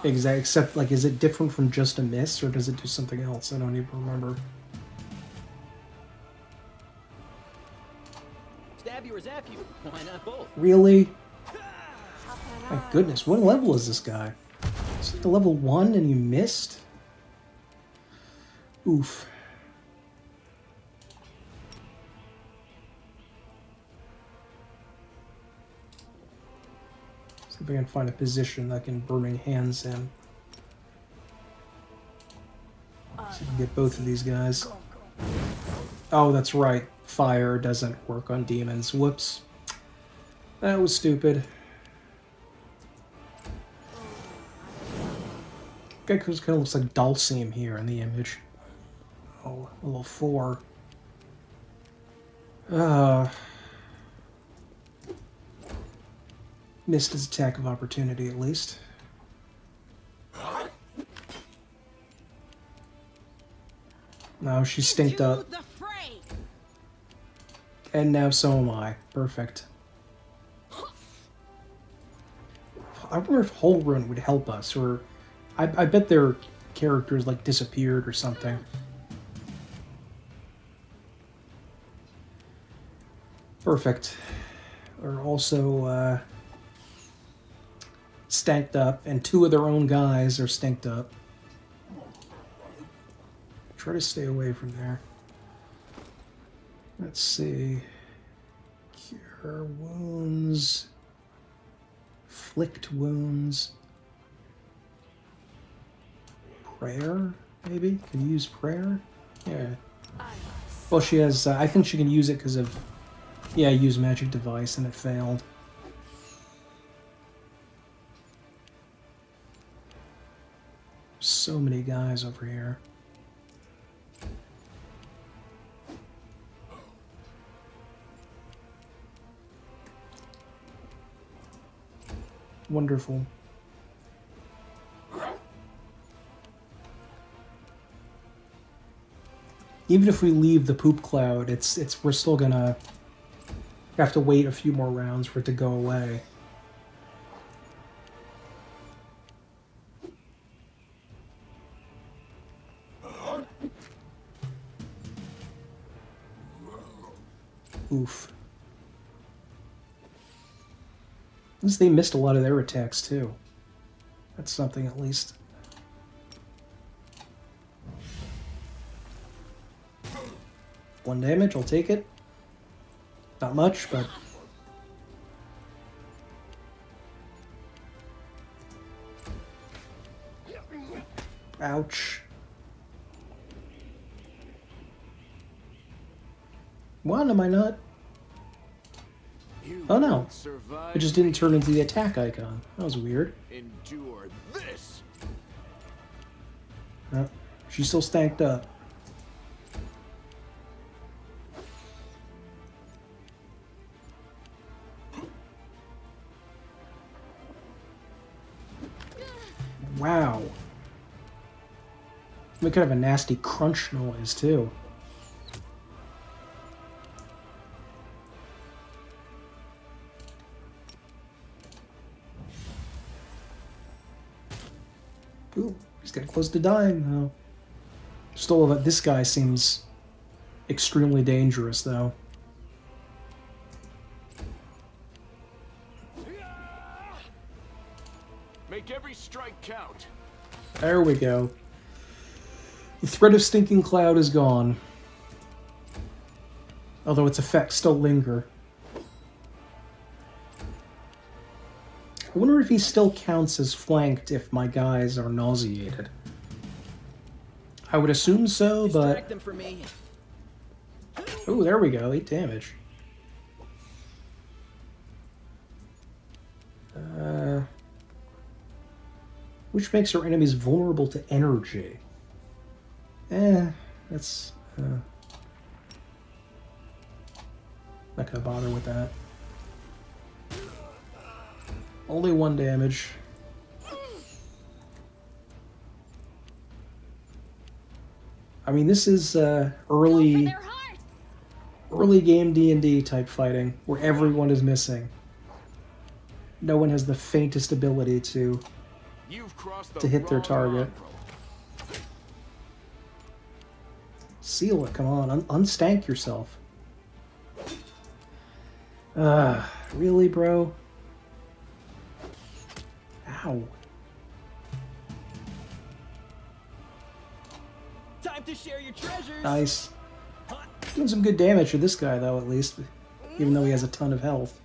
Except, like, is it different from just a miss, or does it do something else? I don't even remember. Stab you or zap you? Why not both? Really? My goodness, what level is this guy? Is it the level 1 and you missed? Oof. See if I can find a position that can burning hands him. See if I can get both of these guys. Oh, that's right. Fire doesn't work on demons. Whoops. That was stupid. Guy kind of looks like Dulcim here in the image. Oh, level 4. Missed his attack of opportunity, at least. No, she stinked up. And now so am I. Perfect. I wonder if Holrun would help us, or... I bet their characters, like, disappeared or something. Perfect. They're also, stanked up, and 2 of their own guys are stanked up. Try to stay away from there. Let's see. Cure wounds. Inflict wounds. Prayer, maybe? Can you use prayer? Yeah. Well, she has... I think she can use it because of... Yeah, use magic device and it failed. So many guys over here. Wonderful. Even if we leave the poop cloud, we're still gonna have to wait a few more rounds for it to go away. Oof. At least they missed a lot of their attacks, too. That's something, at least. One damage, I'll take it. Not much, but... Ouch. What? Am I not? Oh no. It just didn't turn into the attack icon. That was weird. Endure this. No, she's still stacked up. Wow. Make kind of a nasty crunch noise, too. Ooh, he's getting close to dying, though. Still, this guy seems extremely dangerous, though. Make every strike count. There we go. The threat of Stinking Cloud is gone. Although its effects still linger. I wonder if he still counts as flanked if my guys are nauseated. I would assume so, but... Them for me. Ooh, there we go. 8 damage. Which makes our enemies vulnerable to energy. That's... not gonna bother with that. Only 1 damage. I mean, this is early game D&D type fighting, where everyone is missing. No one has the faintest ability to hit their target. Seal it, come on, unstank yourself. Really, bro? Ow. Time to share your treasures. Nice. Doing some good damage to this guy, though, at least. Even though he has a ton of health.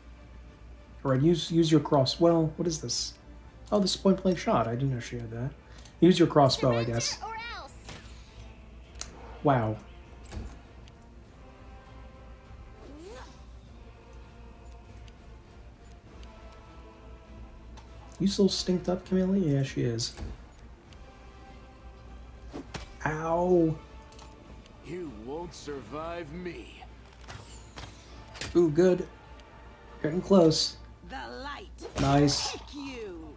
Alright, use your cross... Well, what is this? Oh, this is point-blank shot. I didn't know she had that. Use your crossbow, I guess. Wow. You still stinked up, Camilla? Yeah, she is. Ow. You won't survive me. Ooh, good. Getting close. The light. Nice. Take you.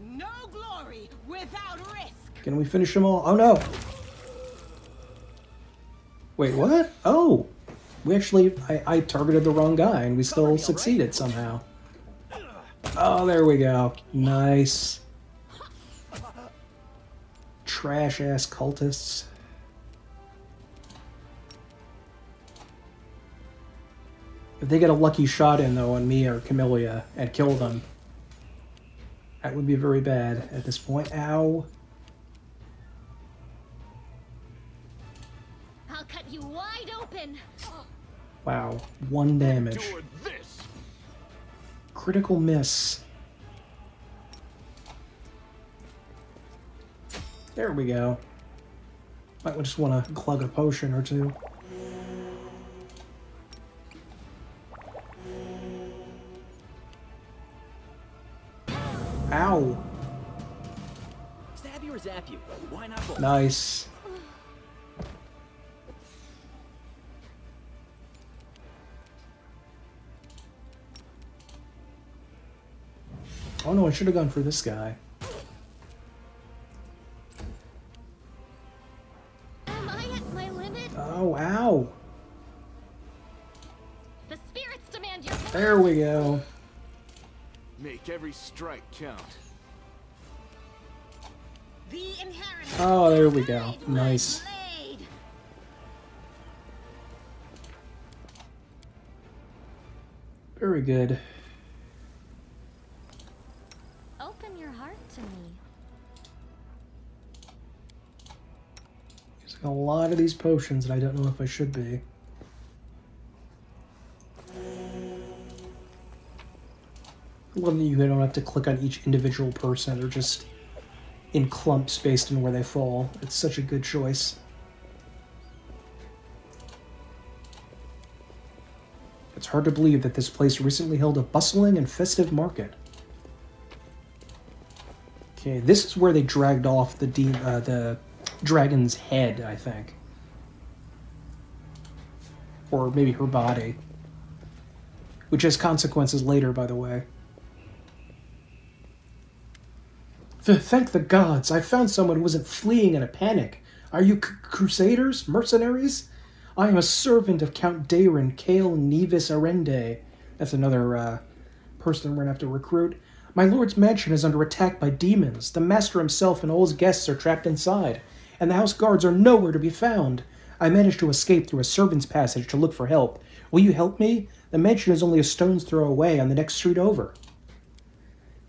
No glory without risk. Can we finish them all? Oh, no. Wait, what? Oh. We actually... I targeted the wrong guy, and we still succeeded somehow. Oh, there we go. Nice. Trash-ass cultists. If they get a lucky shot in, though, on me or Camilla and kill them, that would be very bad at this point. Ow. I'll cut you wide open. Wow. 1 damage. Critical miss. There we go. Might just want to glug a potion or two. Ow. Stab you or zap you? Why not both? Nice. Oh no, I should have gone for this guy. Am I at my limit? Oh, ow. The spirits demand your help. There we go. Make every strike count. The inheritance. Oh, there we go. Nice. Very good. Open your heart to me. Using a lot of these potions, and I don't know if I should be. I love that you don't have to click on each individual person. They're just in clumps based on where they fall. It's such a good choice. It's hard to believe that this place recently held a bustling and festive market. Okay, this is where they dragged off the dragon's head, I think. Or maybe her body. Which has consequences later, by the way. Thank the gods, I found someone who wasn't fleeing in a panic. Are you crusaders? Mercenaries? I am a servant of Count Dayron, Kale Nevis Arende. That's another person we're going to have to recruit. My lord's mansion is under attack by demons. The master himself and all his guests are trapped inside, and the house guards are nowhere to be found. I managed to escape through a servant's passage to look for help. Will you help me? The mansion is only a stone's throw away on the next street over.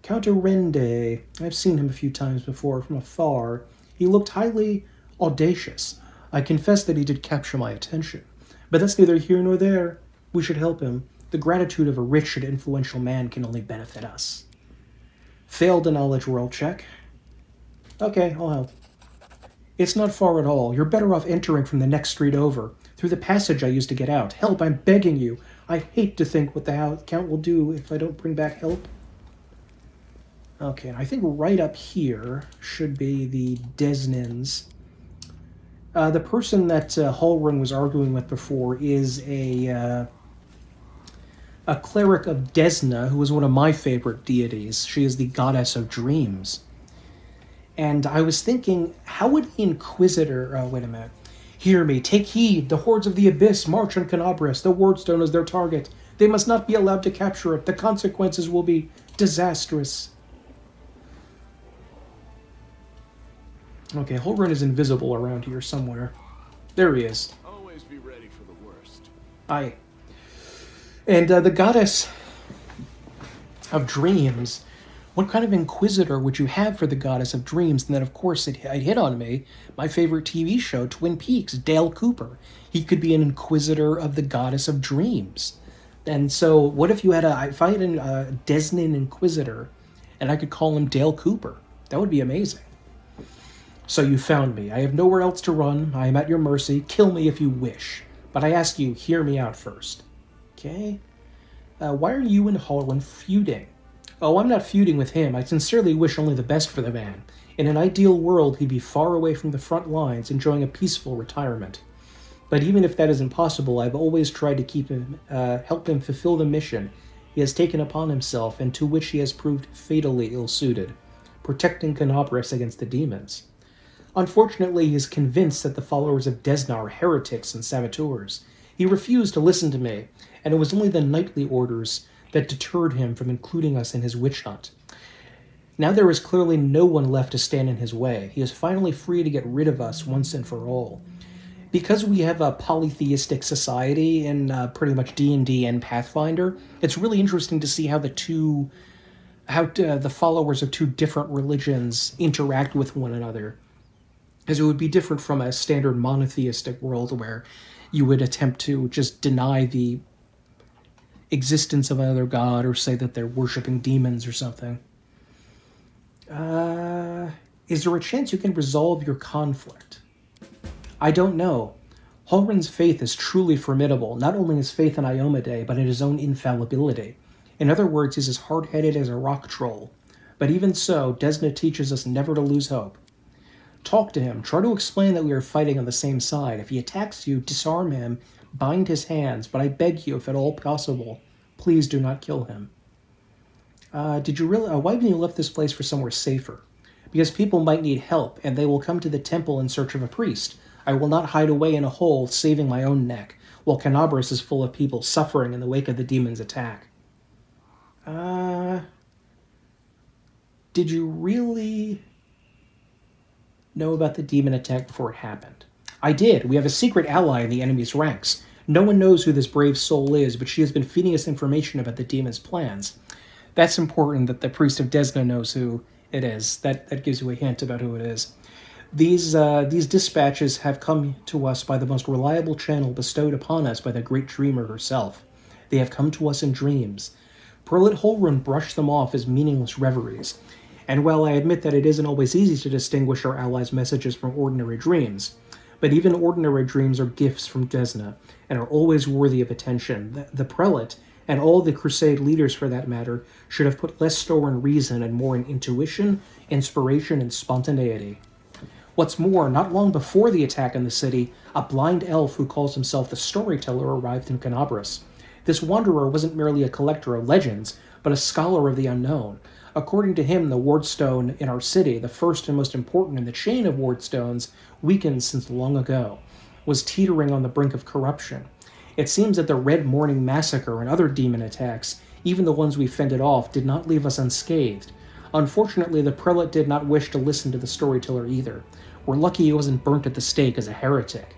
Count Arende. I've seen him a few times before from afar. He looked highly audacious. I confess that he did capture my attention. But that's neither here nor there. We should help him. The gratitude of a rich and influential man can only benefit us. Failed a knowledge roll check. Okay, I'll help. It's not far at all. You're better off entering from the next street over, through the passage I used to get out. Help, I'm begging you. I hate to think what the Count will do if I don't bring back help. Okay, I think right up here should be the Desnins. The person that Hallrun was arguing with before is a cleric of Desna, who is one of my favorite deities. She is the goddess of dreams. And I was thinking, how would the Inquisitor... Oh, wait a minute. Hear me, take heed. The hordes of the Abyss march on Canabras. The wardstone is their target. They must not be allowed to capture it. The consequences will be disastrous. Okay, Hallrun is invisible around here somewhere. There he is. Always be ready for the worst. Aye. And the goddess of dreams, what kind of inquisitor would you have for the goddess of dreams? And then, of course, it hit on me, my favorite TV show, Twin Peaks, Dale Cooper. He could be an inquisitor of the goddess of dreams. And so, what if you had if I had a Desnin inquisitor, and I could call him Dale Cooper? That would be amazing. So you found me. I have nowhere else to run. I am at your mercy. Kill me if you wish. But I ask you, hear me out first. Okay? Why are you and Hallrun feuding? Oh, I'm not feuding with him. I sincerely wish only the best for the man. In an ideal world, he'd be far away from the front lines, enjoying a peaceful retirement. But even if that isn't possible, I've always tried to keep him, help him fulfill the mission he has taken upon himself, and to which he has proved fatally ill-suited, protecting Canabras against the demons. Unfortunately, he is convinced that the followers of Desna are heretics and saboteurs. He refused to listen to me, and it was only the knightly orders that deterred him from including us in his witch hunt. Now there is clearly no one left to stand in his way. He is finally free to get rid of us once and for all. Because we have a polytheistic society in pretty much D&D and Pathfinder, it's really interesting to see how the followers of two different religions interact with one another. As it would be different from a standard monotheistic world where you would attempt to just deny the existence of another god or say that they're worshipping demons or something. Is there a chance you can resolve your conflict? I don't know. Hallrun's faith is truly formidable, not only his faith in Iomade, but in his own infallibility. In other words, he's as hard-headed as a rock troll. But even so, Desna teaches us never to lose hope. Talk to him. Try to explain that we are fighting on the same side. If he attacks you, disarm him, bind his hands, but I beg you, if at all possible, please do not kill him. Did you really? Why haven't you left this place for somewhere safer? Because people might need help, and they will come to the temple in search of a priest. I will not hide away in a hole, saving my own neck, while Canabras is full of people suffering in the wake of the demon's attack. Did you really know about the demon attack before it happened? I did. We have a secret ally in the enemy's ranks. No one knows who this brave soul is, but she has been feeding us information about the demon's plans. That's important that the priest of Desna knows who it is. That gives you a hint about who it is. These dispatches have come to us by the most reliable channel bestowed upon us by the great dreamer herself. They have come to us in dreams. Perlit Hallrun brushed them off as meaningless reveries. And while I admit that it isn't always easy to distinguish our allies' messages from ordinary dreams, but even ordinary dreams are gifts from Desna, and are always worthy of attention. The prelate, and all the crusade leaders for that matter, should have put less store in reason and more in intuition, inspiration, and spontaneity. What's more, not long before the attack in the city, a blind elf who calls himself the storyteller arrived in Canabras. This wanderer wasn't merely a collector of legends, but a scholar of the unknown, According to him, the wardstone in our city, the first and most important in the chain of wardstones, weakened since long ago, was teetering on the brink of corruption. It seems that the Red Morning Massacre and other demon attacks, even the ones we fended off, did not leave us unscathed. Unfortunately, the prelate did not wish to listen to the storyteller either. We're lucky he wasn't burnt at the stake as a heretic.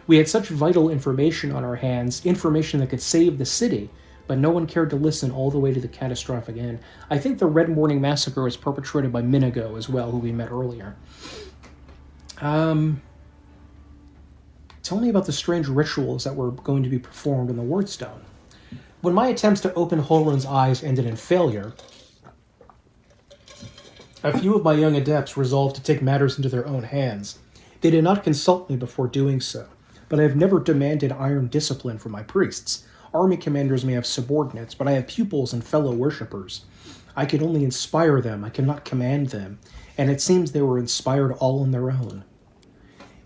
We had such vital information on our hands, information that could save the city, but no one cared to listen all the way to the catastrophic end. I think the Red Morning Massacre was perpetrated by Minigo as well, who we met earlier. Tell me about the strange rituals that were going to be performed in the wardstone. When my attempts to open Holren's eyes ended in failure, a few of my young adepts resolved to take matters into their own hands. They did not consult me before doing so, but I have never demanded iron discipline from my priests. Army commanders may have subordinates, but I have pupils and fellow worshippers. I can only inspire them, I cannot command them, and it seems they were inspired all on their own.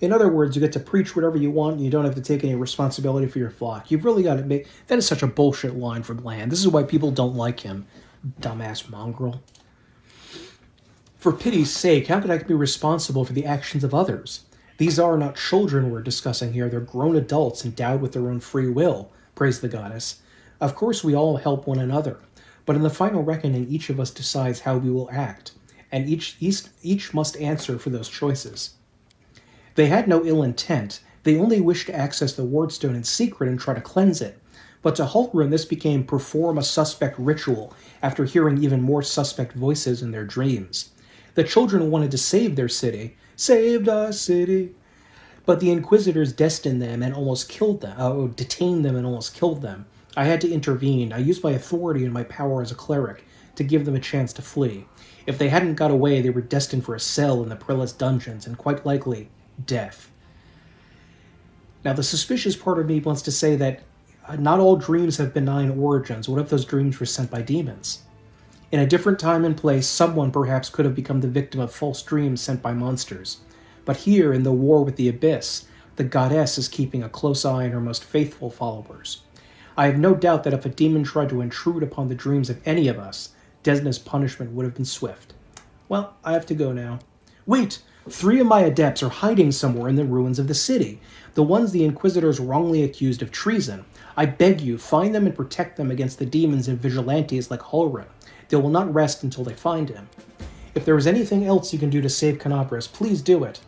In other words, you get to preach whatever you want, and you don't have to take any responsibility for your flock. You've really got to make... That is such a bullshit line from Land. This is why people don't like him. Dumbass mongrel. For pity's sake, how could I be responsible for the actions of others? These are not children we're discussing here. They're grown adults endowed with their own free will, praise the goddess. Of course, we all help one another. But in the final reckoning, each of us decides how we will act, and each must answer for those choices. They had no ill intent. They only wished to access the wardstone in secret and try to cleanse it. But to Hultgren, this became perform a suspect ritual after hearing even more suspect voices in their dreams. The children wanted to save their city. Saved our city. But the inquisitors detained them and almost killed them. I had to intervene. I used my authority and my power as a cleric to give them a chance to flee. If they hadn't got away, they were destined for a cell in the prelate's dungeons, and quite likely, death. Now, the suspicious part of me wants to say that not all dreams have benign origins. What if those dreams were sent by demons? In a different time and place, someone perhaps could have become the victim of false dreams sent by monsters. But here, in the war with the Abyss, the goddess is keeping a close eye on her most faithful followers. I have no doubt that if a demon tried to intrude upon the dreams of any of us, Desna's punishment would have been swift. Well, I have to go now. Wait! 3 of my adepts are hiding somewhere in the ruins of the city, the ones the Inquisitors wrongly accused of treason. I beg you, find them and protect them against the demons and vigilantes like Hulren. They will not rest until they find him. If there is anything else you can do to save Canabras, please do it.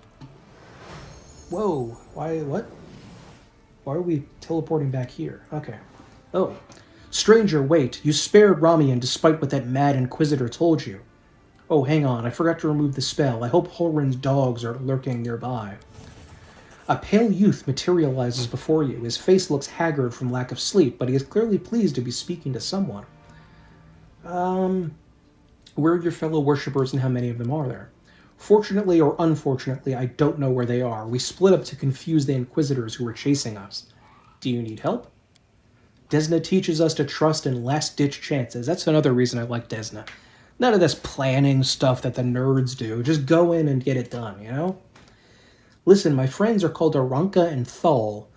Whoa, what? Why are we teleporting back here? Okay. Oh. Stranger, wait, you spared Ramian despite what that mad Inquisitor told you. Oh, hang on, I forgot to remove the spell. I hope Hulren's dogs are lurking nearby. A pale youth materializes before you. His face looks haggard from lack of sleep, but he is clearly pleased to be speaking to someone. Where are your fellow worshippers and how many of them are there? Fortunately or unfortunately, I don't know where they are. We split up to confuse the Inquisitors who were chasing us. Do you need help? Desna teaches us to trust in last-ditch chances. That's another reason I like Desna. None of this planning stuff that the nerds do. Just go in and get it done, you know? Listen, my friends are called Aranka and Thal.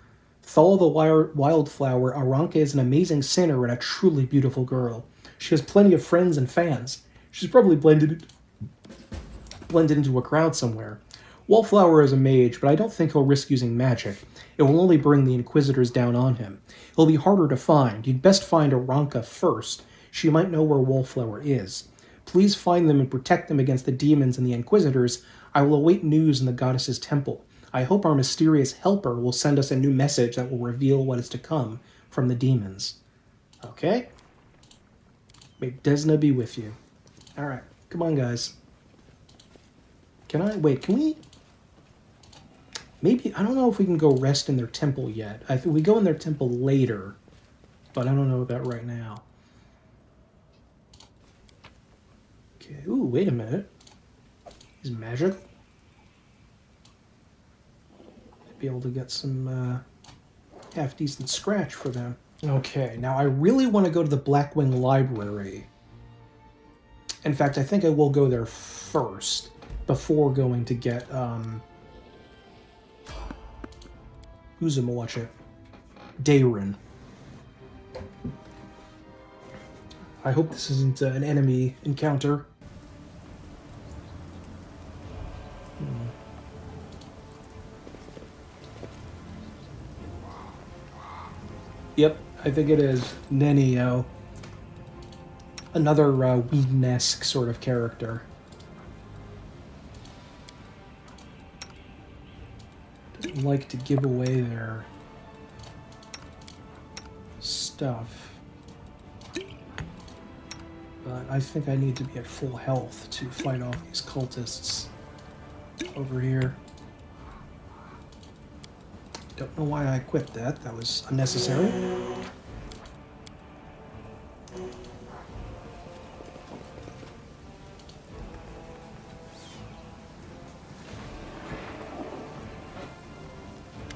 Thal the wildflower. Aranka is an amazing sinner and a truly beautiful girl. She has plenty of friends and fans. She's probably blended into a crowd somewhere. Wallflower is a mage, but I don't think he'll risk using magic. It will only bring the Inquisitors down on him. He'll be harder to find. You'd best find Aranka first. She might know where Wallflower is. Please find them and protect them against the demons and the Inquisitors. I will await news in the goddess's temple. I hope our mysterious helper will send us a new message that will reveal what is to come from the demons. Okay? May Desna be with you. Alright, come on, guys. Can we... Maybe, I don't know if we can go rest in their temple yet. I think we go in their temple later, but I don't know about right now. Okay, ooh, wait a minute. Is magic? Might be able to get some half-decent scratch for them. Okay, now I really want to go to the Blackwing Library. In fact, I think I will go there first, before going to get, Dayrin. I hope this isn't an enemy encounter. Yep, I think it is Nenio. Another Whedon-esque sort of character. Doesn't like to give away their stuff. But I think I need to be at full health to fight off these cultists over here. Don't know why I quit that. That was unnecessary.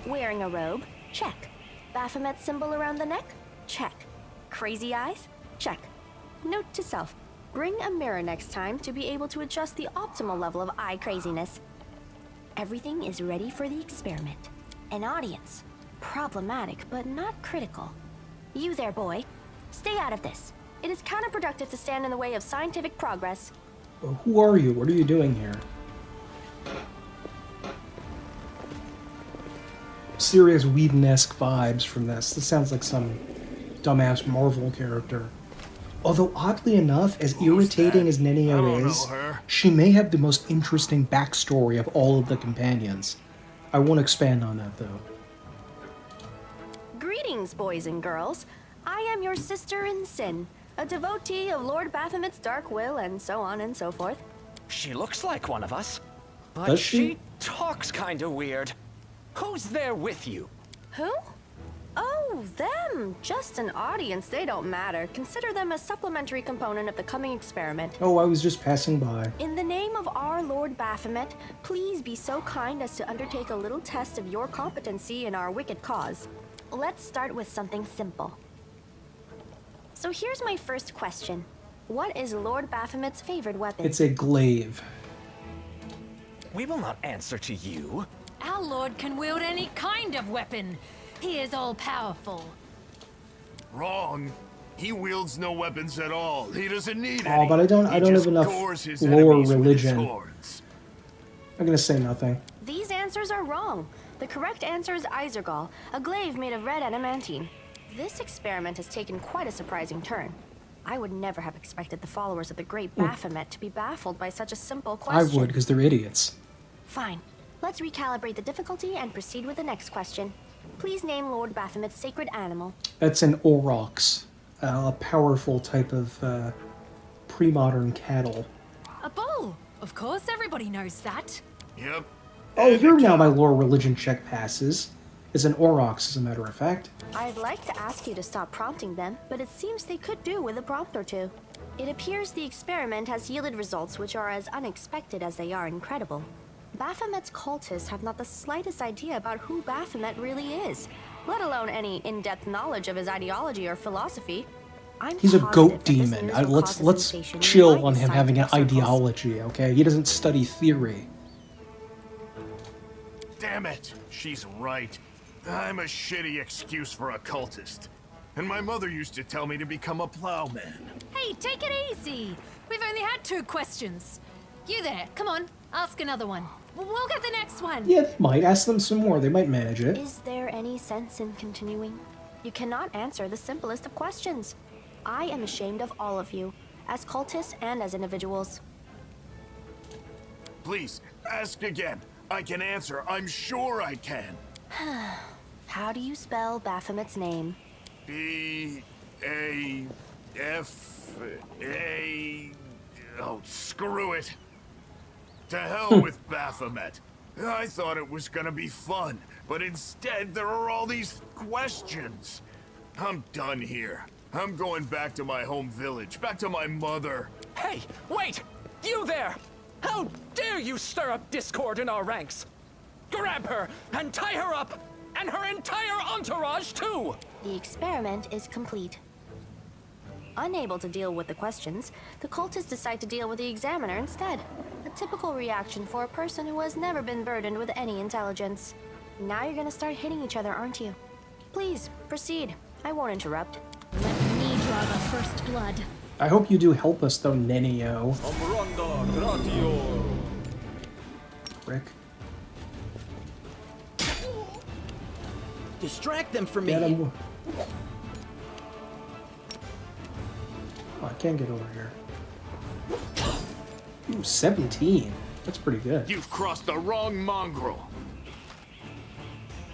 Wearing a robe? Check. Baphomet symbol around the neck? Check. Crazy eyes? Check. Note to self. Bring a mirror next time to be able to adjust the optimal level of eye craziness. Everything is ready for the experiment. An audience. Problematic, but not critical. You there, boy. Stay out of this. It is counterproductive to stand in the way of scientific progress. Well, who are you? What are you doing here? Serious Whedon-esque vibes from this. This sounds like some dumbass Marvel character. Although, oddly enough, as irritating as Nenio is, she may have the most interesting backstory of all of the companions. I won't expand on that, though. Greetings, boys and girls. I am your sister in sin, a devotee of Lord Baphomet's dark will, and so on and so forth. She looks like one of us, but Does she? talks kinda weird. Who's there with you? Who? Oh, them. Just an audience. They don't matter. Consider them a supplementary component of the coming experiment. Oh, I was just passing by. In the name of our Lord Baphomet, please be so kind as to undertake a little test of your competency in our wicked cause. Let's start with something simple. So here's my first question. What is Lord Baphomet's favorite weapon? It's a glaive. We will not answer to you. Our lord can wield any kind of weapon. He is all-powerful. Wrong. He wields no weapons at all. He doesn't need any. Oh, but I don't have enough lore religion. I'm gonna say nothing. These answers are wrong. The correct answer is Isergal, a glaive made of red adamantine. This experiment has taken quite a surprising turn. I would never have expected the followers of the great Baphomet to be baffled by such a simple question. I would, because they're idiots. Fine. Let's recalibrate the difficulty and proceed with the next question. Please name Lord Baphomet's sacred animal. That's an aurochs, a powerful type of pre-modern cattle. A bull! Of course, everybody knows that. Yep. Oh, here now my lore religion check passes. It's an aurochs, as a matter of fact. I'd like to ask you to stop prompting them, but it seems they could do with a prompt or two. It appears the experiment has yielded results which are as unexpected as they are incredible. Baphomet's cultists have not the slightest idea about who Baphomet really is, let alone any in-depth knowledge of his ideology or philosophy. He's a goat demon. Let's chill on him having an ideology, okay? He doesn't study theory. Damn it. She's right. I'm a shitty excuse for a cultist. And my mother used to tell me to become a plowman. Hey, take it easy. We've only had 2 questions. You there, come on, ask another one. We'll get the next one. Yeah, they might. Ask them some more. They might manage it. Is there any sense in continuing? You cannot answer the simplest of questions. I am ashamed of all of you, as cultists and as individuals. Please, ask again. I can answer. I'm sure I can. How do you spell Baphomet's name? B-A-F-A... Oh, screw it. To hell with Baphomet. I thought it was gonna be fun, but instead there are all these questions. I'm done here. I'm going back to my home village, back to my mother. Hey, wait! You there! How dare you stir up discord in our ranks? Grab her and tie her up, and her entire entourage too! The experiment is complete. Unable to deal with the questions, the cultists decide to deal with the examiner instead. A typical reaction for a person who has never been burdened with any intelligence. Now you're gonna start hitting each other, aren't you? Please, proceed. I won't interrupt. Let me draw the first blood. I hope you do help us, though, Nenio. Rick. Distract them from me. Get him. Oh, I can't get over here. Ooh, 17. That's pretty good. You've crossed the wrong mongrel.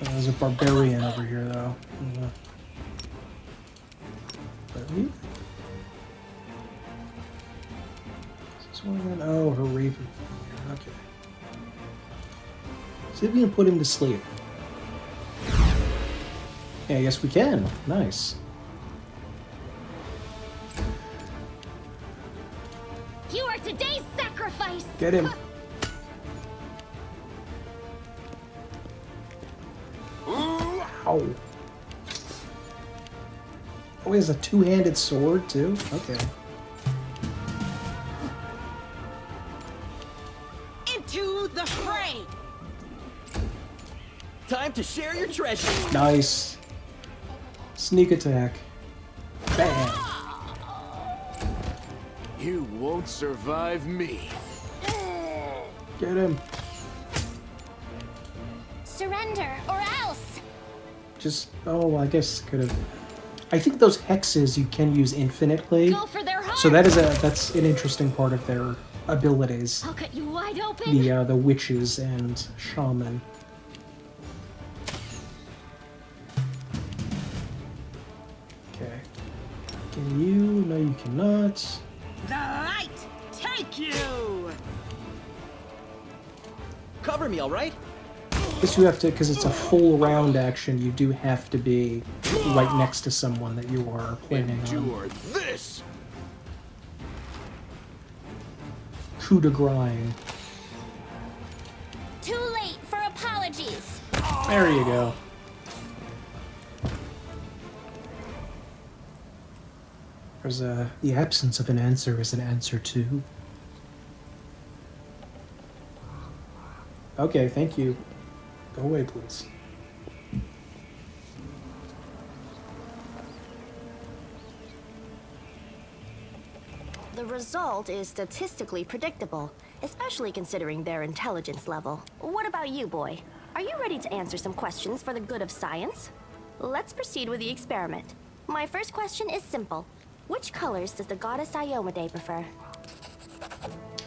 There's a barbarian over here, though. Yeah. Is this one again? Oh, her raven. Okay. See if we can put him to sleep. Yeah, I guess we can. Nice. You are today's sacrifice! Get him. Ow. Oh, he has a two-handed sword, too? Okay. Into the fray! Time to share your treasure. Nice. Sneak attack. Bam. You won't survive me. Get him. Surrender, or else! Just, oh, I guess could have. I think those hexes you can use infinitely. Go for their heart. So that's an interesting part of their abilities. I'll cut you wide open. The witches and shaman. Okay. Can you? No, you cannot. The light take you! Cover me, all right? Guess you have to, because it's a full round action, you do have to be right next to someone that you are planning on. Endure this! Coup de grind. Too late for apologies. There you go. There's the absence of an answer is an answer too. Okay, thank you. Go away, please. The result is statistically predictable, especially considering their intelligence level. What about you, boy? Are you ready to answer some questions for the good of science? Let's proceed with the experiment. My first question is simple. Which colors does the goddess Iomade prefer?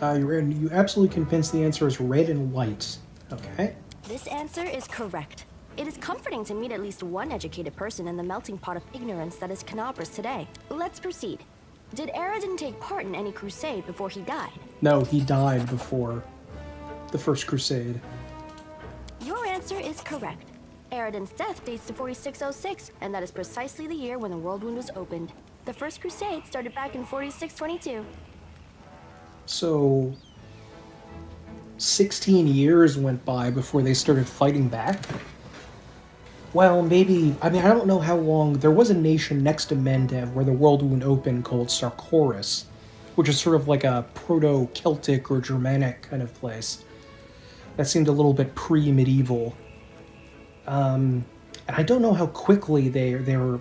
You absolutely convinced the answer is red and white. Okay. This answer is correct. It is comforting to meet at least one educated person in the melting pot of ignorance that is Canabras today. Let's proceed. Did Aradin take part in any crusade before he died? No, he died before the First Crusade. Your answer is correct. Aradin's death dates to 4606, and that is precisely the year when the World Wound was opened. The First Crusade started back in 4622. So 16 years went by before they started fighting back? Well, maybe, I mean, I don't know how long. There was a nation next to Mendev where the World Wound opened called Sarkoris, which is sort of like a proto-Celtic or Germanic kind of place. That seemed a little bit pre-medieval. And I don't know how quickly their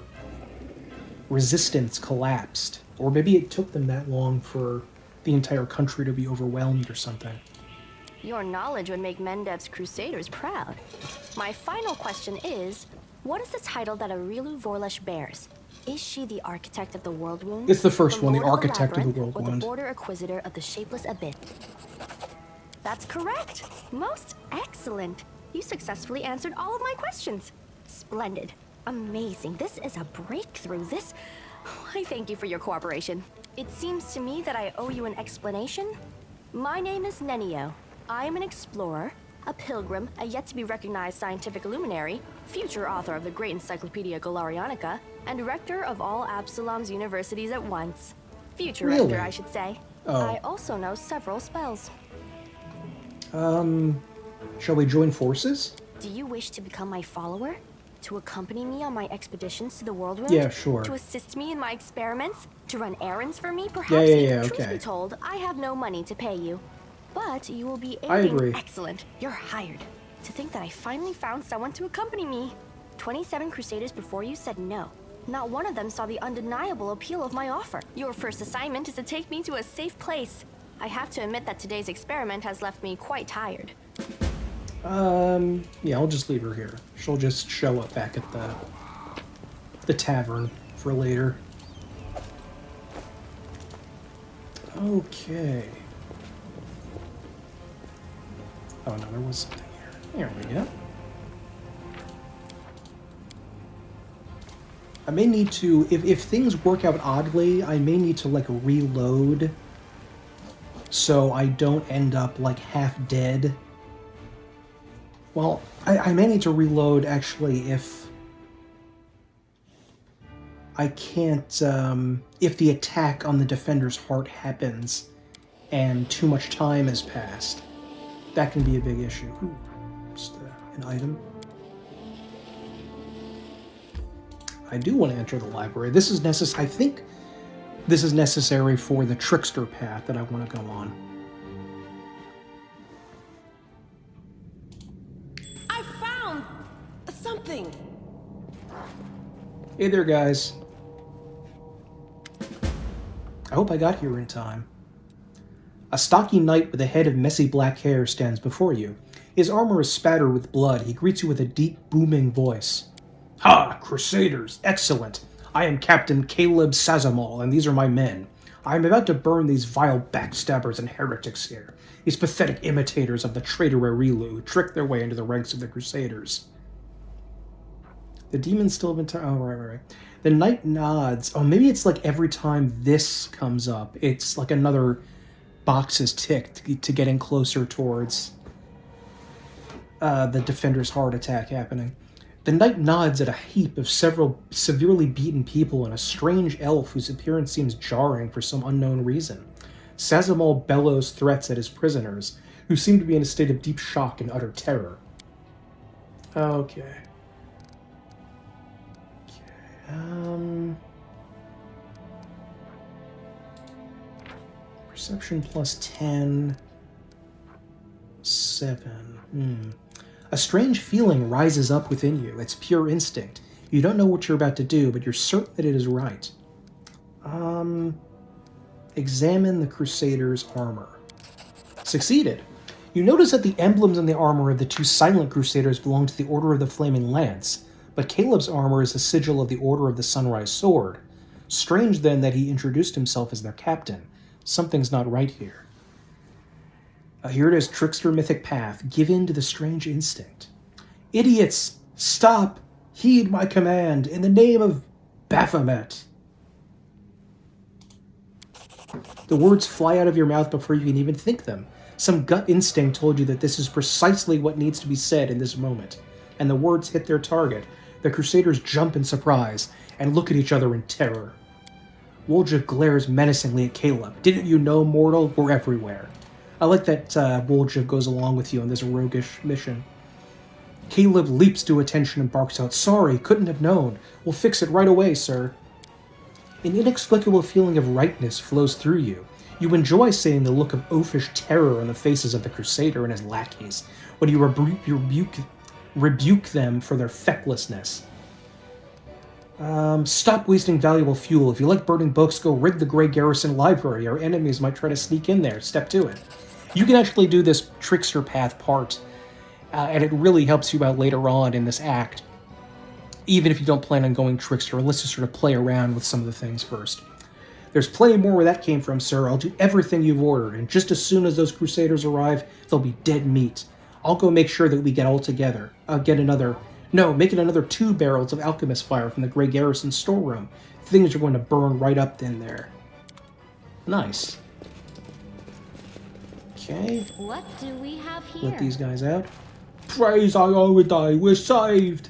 resistance collapsed. Or maybe it took them that long for the entire country to be overwhelmed or something. Your knowledge would make Mendev's crusaders proud. My final question is, what is the title that Aurilu Vorlesh bears? Is she the architect of the World Wound? It's the first one, the Lord architect of the World or Wound. the Border Inquisitor of the Shapeless Abyss? That's correct. Most excellent. You successfully answered all of my questions. Splendid. Amazing. This is a breakthrough. I thank you for your cooperation. It seems to me that I owe you an explanation. My name is Nenio. I am an explorer, a pilgrim, a yet-to-be-recognized scientific luminary, future author of the great Encyclopedia Galarianica, and rector of all Absalom's universities at once. Future Really? rector, I should say. Oh. I also know several spells. Shall we join forces? Do you wish to become my follower? To accompany me on my expeditions to the World Wound? Yeah, sure. To assist me in my experiments? To run errands for me? Perhaps Yeah, truth okay. be told, I have no money to pay you. But you will be I aiding. agree. Excellent. You're hired. To think that I finally found someone to accompany me. 27 Crusaders before you said no. Not one of them saw the undeniable appeal of my offer. Your first assignment is to take me to a safe place. I have to admit that today's experiment has left me quite tired. Yeah, I'll just leave her here. She'll just show up back at the tavern for later. Okay. Oh no, there was something here. There we go. I may need to, if things work out oddly, I may need to, like, reload so I don't end up, like, half dead. Well, I may need to reload, actually, if I can't, if the attack on the defender's heart happens and too much time has passed. That can be a big issue. Ooh, just an item. I do want to enter the library. This is necessary. I think this is necessary for the trickster path that I want to go on. I found something. Hey there, guys. I hope I got here in time. A stocky knight with a head of messy black hair stands before you. His armor is spattered with blood. He greets you with a deep, booming voice. Ha! Crusaders! Excellent! I am Captain Caleb Sazamol, and these are my men. I am about to burn these vile backstabbers and heretics here. These pathetic imitators of the traitor Arilu who tricked their way into the ranks of the Crusaders. The demons still have been... Oh, right. The knight nods. Oh, maybe it's like every time this comes up, it's like another box is ticked to getting closer towards the defender's heart attack happening. The knight nods at a heap of several severely beaten people and a strange elf whose appearance seems jarring for some unknown reason. Sazamol bellows threats at his prisoners, who seem to be in a state of deep shock and utter terror. Okay. Perception plus 10. 7. A strange feeling rises up within you. It's pure instinct. You don't know what you're about to do, but you're certain that it is right. Examine the Crusader's armor. Succeeded. You notice that the emblems on the armor of the two silent Crusaders belong to the Order of the Flaming Lance, but Caleb's armor is the sigil of the Order of the Sunrise Sword. Strange, then, that he introduced himself as their captain. Something's not right here. Here it is, Trickster Mythic Path. Give in to the strange instinct. Idiots! Stop! Heed my command, in the name of Baphomet! The words fly out of your mouth before you can even think them. Some gut instinct told you that this is precisely what needs to be said in this moment. And the words hit their target. The Crusaders jump in surprise and look at each other in terror. Woljev glares menacingly at Caleb. Didn't you know, mortal? We're everywhere. I like that Woljev goes along with you on this roguish mission. Caleb leaps to attention and barks out, Sorry, couldn't have known. We'll fix it right away, sir. An inexplicable feeling of rightness flows through you. You enjoy seeing the look of oafish terror on the faces of the Crusader and his lackeys, when you rebuke them for their fecklessness. Stop wasting valuable fuel. If you like burning books, go rig the Grey Garrison Library. Our enemies might try to sneak in there. Step to it. You can actually do this Trickster Path part, and it really helps you out later on in this act, even if you don't plan on going Trickster. Let's just sort of play around with some of the things first. There's plenty more where that came from, sir. I'll do everything you've ordered, and just as soon as those Crusaders arrive, they'll be dead meat. I'll go make sure that we get all together. Make it another 2 barrels of alchemist fire from the Grey Garrison storeroom. Things are going to burn right up in there. Nice. Okay. What do we have here? Let these guys out. Praise Iomedae, we're saved!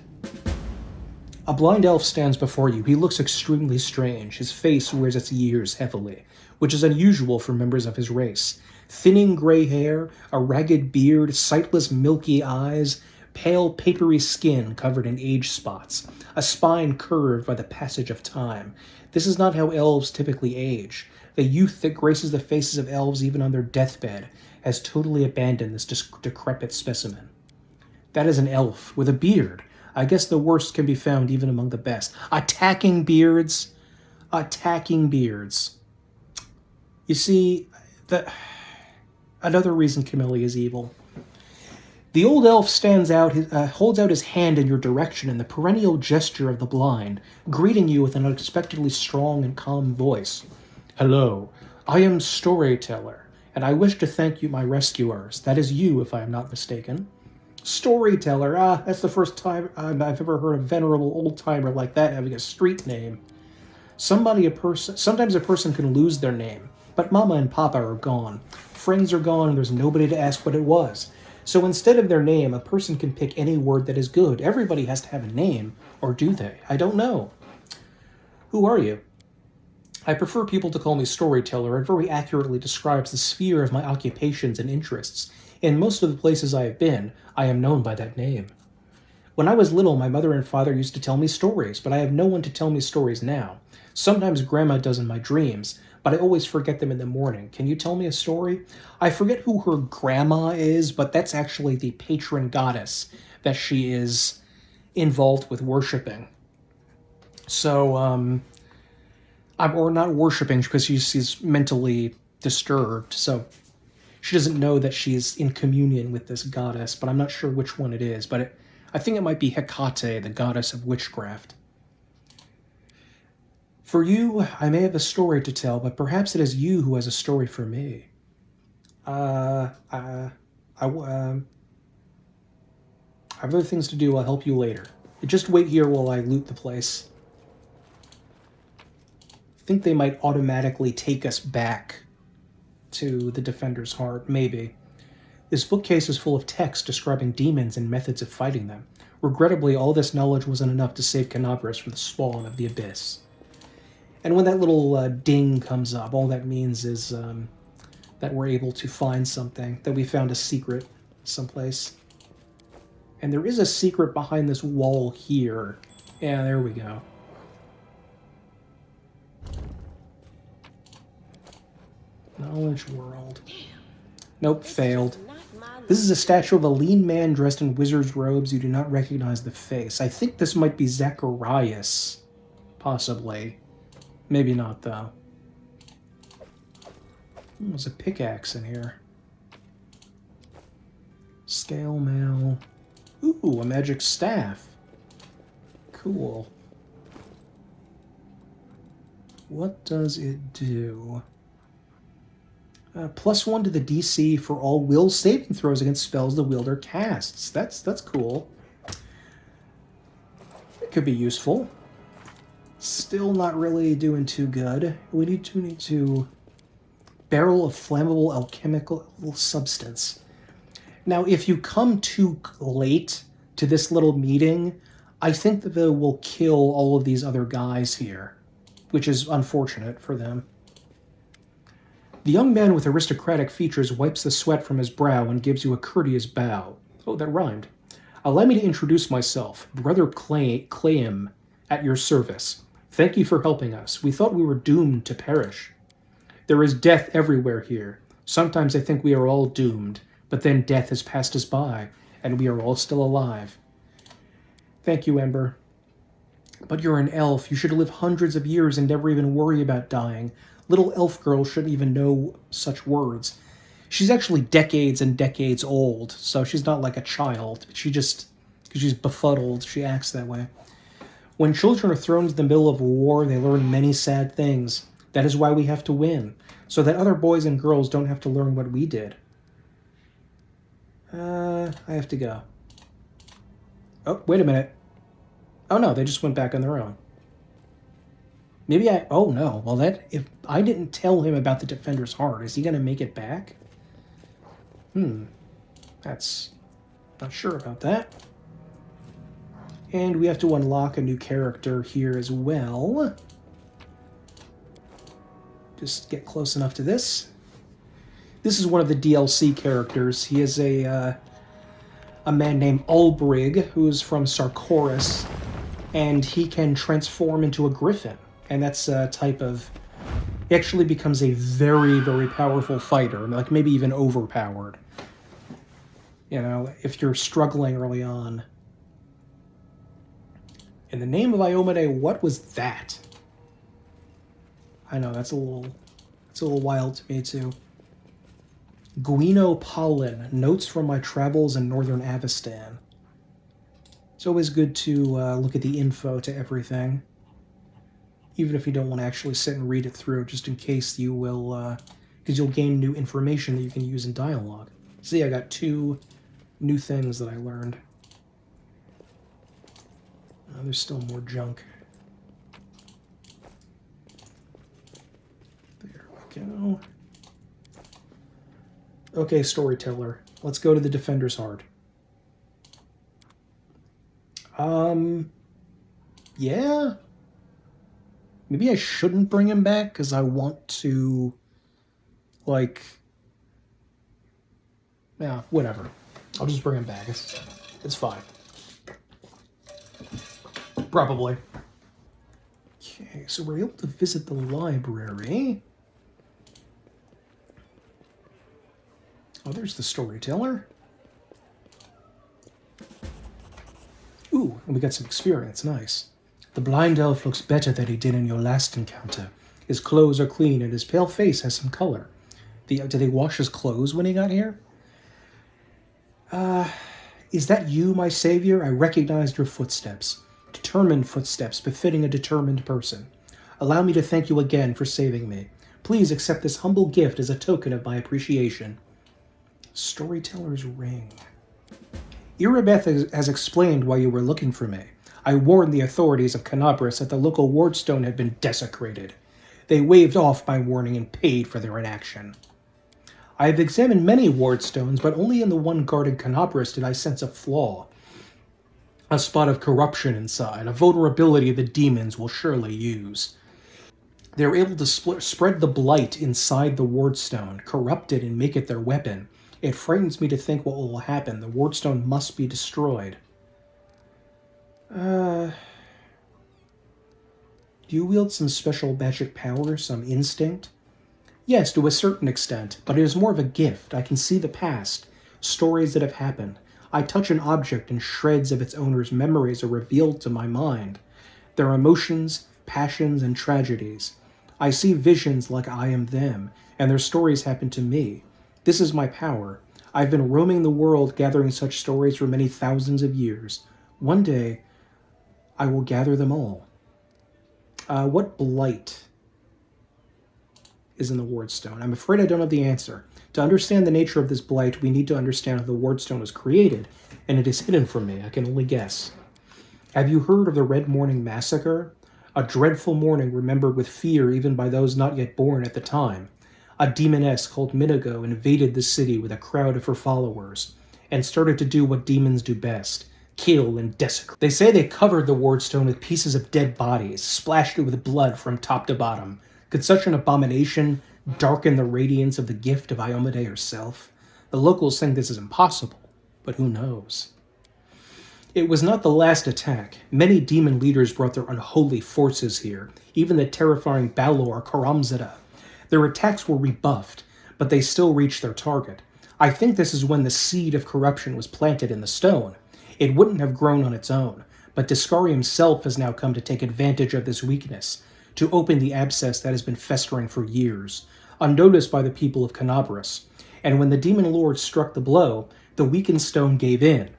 A blind elf stands before you. He looks extremely strange. His face wears its years heavily, which is unusual for members of his race. Thinning gray hair, a ragged beard, sightless milky eyes, pale papery skin covered in age spots, a spine curved by the passage of time. This is not how elves typically age. The youth that graces the faces of elves even on their deathbed has totally abandoned this decrepit specimen. That is an elf with a beard, I guess the worst can be found even among the best. Attacking beards. Attacking beards. You see, another reason Camellia is evil. The old elf holds out his hand in your direction in the perennial gesture of the blind, greeting you with an unexpectedly strong and calm voice. Hello, I am Storyteller, and I wish to thank you, my rescuers. That is you, if I am not mistaken. Storyteller, that's the first time I've ever heard a venerable old-timer like that having a street name. Sometimes a person can lose their name, but Mama and Papa are gone. Friends are gone, and there's nobody to ask what it was. So instead of their name, a person can pick any word that is good. Everybody has to have a name, or do they? I don't know. Who are you? I prefer people to call me Storyteller. It very accurately describes the sphere of my occupations and interests. In most of the places I have been, I am known by that name. When I was little, my mother and father used to tell me stories, but I have no one to tell me stories now. Sometimes Grandma does in my dreams, but I always forget them in the morning. Can you tell me a story? I forget who her grandma is, but that's actually the patron goddess that she is involved with worshiping. So, or not worshiping because she's mentally disturbed, so she doesn't know that she's in communion with this goddess, but I'm not sure which one it is, but I think it might be Hecate, the goddess of witchcraft. For you, I may have a story to tell, but perhaps it is you who has a story for me. I have other things to do. I'll help you later. Just wait here while I loot the place. I think they might automatically take us back to the Defender's Heart. Maybe. This bookcase is full of text describing demons and methods of fighting them. Regrettably, all this knowledge wasn't enough to save Canabras from the spawn of the Abyss. And when that little ding comes up, all that means is that we're able to find something, that we found a secret someplace. And there is a secret behind this wall here. Yeah, there we go. Knowledge world. Nope, failed. This is a statue of a lean man dressed in wizard's robes. You do not recognize the face. I think this might be Zacharias. Possibly. Maybe not, though. There's a pickaxe in here. Scale mail. Ooh, a magic staff. Cool. What does it do? +1 to the DC for all will saving throws against spells the wielder casts. That's cool. It could be useful. Still not really doing too good. We need to barrel of flammable alchemical substance. Now, if you come too late to this little meeting, I think that they will kill all of these other guys here, which is unfortunate for them. The young man with aristocratic features wipes the sweat from his brow and gives you a courteous bow. Oh, that rhymed. Allow me to introduce myself, Brother Clayam, at your service. Thank you for helping us. We thought we were doomed to perish. There is death everywhere here. Sometimes I think we are all doomed, but then death has passed us by, and we are all still alive. Thank you, Ember. But you're an elf. You should live hundreds of years and never even worry about dying. Little elf girls shouldn't even know such words. She's actually decades and decades old, so she's not like a child. She just, because she's befuddled, she acts that way. When children are thrown into the middle of a war, they learn many sad things. That is why we have to win, so that other boys and girls don't have to learn what we did. I have to go. Oh, wait a minute. Oh no, they just went back on their own. Maybe oh no, well if I didn't tell him about the Defender's Heart, is he gonna make it back? That's, not sure about that. And we have to unlock a new character here as well. Just get close enough to this. This is one of the DLC characters. He is a man named Ulbrig, who is from Sarkoris, and he can transform into a griffin. And that's a type of... He actually becomes a very, very powerful fighter, like maybe even overpowered. You know, if you're struggling early on. In the name of Iomade, what was that? I know, that's a little wild to me, too. Guino pollen, notes from my travels in northern Avistan. It's always good to look at the info to everything, even if you don't want to actually sit and read it through, just in case you will, because you'll gain new information that you can use in dialogue. See, I got 2 new things that I learned. There's still more junk. There we go. Okay, storyteller. Let's go to the Defender's Heart. Yeah. Maybe I shouldn't bring him back, because I want to, like... Yeah, whatever. I'll just bring him back. It's fine. Probably. Okay, so we're able to visit the library. Oh, there's the storyteller. Ooh, and we got some experience. Nice. The blind elf looks better than he did in your last encounter. His clothes are clean and his pale face has some color. Did they wash his clothes when he got here? Is that you, my savior? I recognized your footsteps. Determined footsteps, befitting a determined person. Allow me to thank you again for saving me. Please accept this humble gift as a token of my appreciation. Storyteller's Ring. Irabeth has explained why you were looking for me. I warned the authorities of Canabras that the local wardstone had been desecrated. They waved off my warning and paid for their inaction. I have examined many wardstones, but only in the one guarded Canabras did I sense a flaw. A spot of corruption inside, a vulnerability the demons will surely use. They were able to spread the blight inside the wardstone, corrupt it and make it their weapon. It frightens me to think what will happen. The wardstone must be destroyed. Do you wield some special magic power, some instinct? Yes, to a certain extent, but it is more of a gift. I can see the past, stories that have happened. I touch an object and shreds of its owner's memories are revealed to my mind. Their emotions, passions, and tragedies. I see visions like I am them, and their stories happen to me. This is my power. I've been roaming the world gathering such stories for many thousands of years. One day, I will gather them all. What blight is in the wardstone? I'm afraid I don't have the answer. To understand the nature of this blight, we need to understand how the wardstone was created, and it is hidden from me. I can only guess. Have you heard of the Red Morning Massacre? A dreadful morning remembered with fear even by those not yet born at the time. A demoness called Minigo invaded the city with a crowd of her followers, and started to do what demons do best, kill and desecrate. They say they covered the wardstone with pieces of dead bodies, splashed it with blood from top to bottom. Could such an abomination darken the radiance of the gift of Iomade herself? The locals think this is impossible, but who knows? It was not the last attack. Many demon leaders brought their unholy forces here, even the terrifying Balor Karamzada. Their attacks were rebuffed, but they still reached their target. I think this is when the seed of corruption was planted in the stone. It wouldn't have grown on its own, but Discari himself has now come to take advantage of this weakness, to open the abscess that has been festering for years, unnoticed by the people of Canabras. And when the demon lord struck the blow, the weakened stone gave in.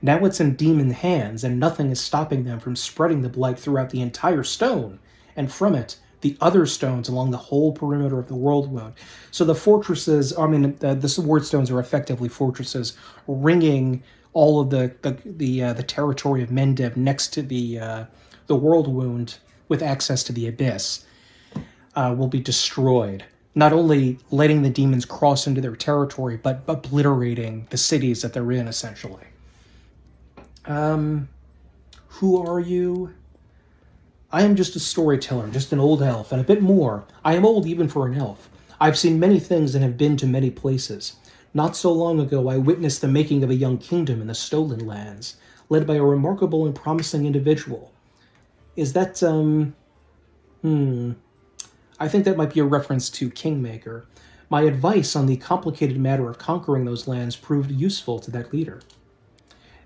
Now it's in demon hands, and nothing is stopping them from spreading the blight throughout the entire stone, and from it, the other stones along the whole perimeter of the world wound. So the fortresses, the ward stones are effectively fortresses ringing all of the territory of Mendev next to the world wound with access to the abyss, will be destroyed. Not only letting the demons cross into their territory, but obliterating the cities that they're in, essentially. Who are you? I am just a storyteller, just an old elf, and a bit more. I am old even for an elf. I've seen many things and have been to many places. Not so long ago, I witnessed the making of a young kingdom in the Stolen Lands, led by a remarkable and promising individual. Is that, I think that might be a reference to Kingmaker. My advice on the complicated matter of conquering those lands proved useful to that leader.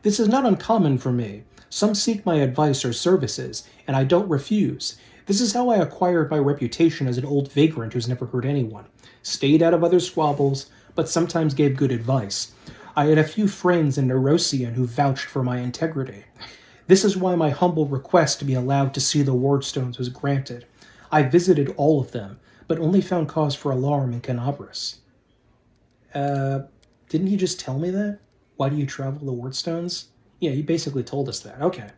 This is not uncommon for me. Some seek my advice or services, and I don't refuse. This is how I acquired my reputation as an old vagrant who's never hurt anyone. Stayed out of other squabbles, but sometimes gave good advice. I had a few friends in Neurosian who vouched for my integrity. This is why my humble request to be allowed to see the wardstones was granted. I visited all of them, but only found cause for alarm in Canabras. Didn't he just tell me that? Why do you travel the wardstones? Yeah, he basically told us that. Okay.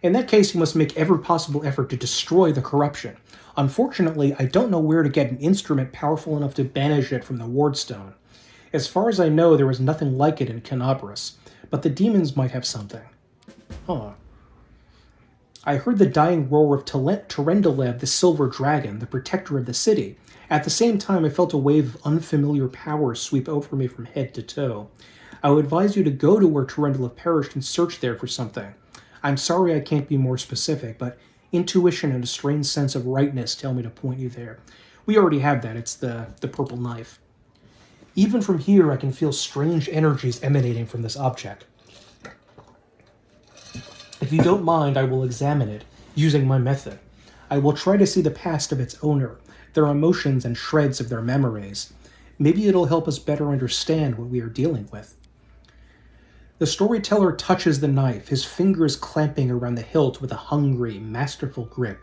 In that case, you must make every possible effort to destroy the corruption. Unfortunately, I don't know where to get an instrument powerful enough to banish it from the wardstone. As far as I know, there was nothing like it in Canabras, but the demons might have something. Huh. I heard the dying roar of Terendelev, the Silver Dragon, the protector of the city. At the same time, I felt a wave of unfamiliar power sweep over me from head to toe. I would advise you to go to where Terendelev perished and search there for something. I'm sorry I can't be more specific, but intuition and a strange sense of rightness tell me to point you there. We already have that. It's the purple knife. Even from here, I can feel strange energies emanating from this object. If you don't mind, I will examine it, using my method. I will try to see the past of its owner, their emotions and shreds of their memories. Maybe it'll help us better understand what we are dealing with. The storyteller touches the knife, his fingers clamping around the hilt with a hungry, masterful grip.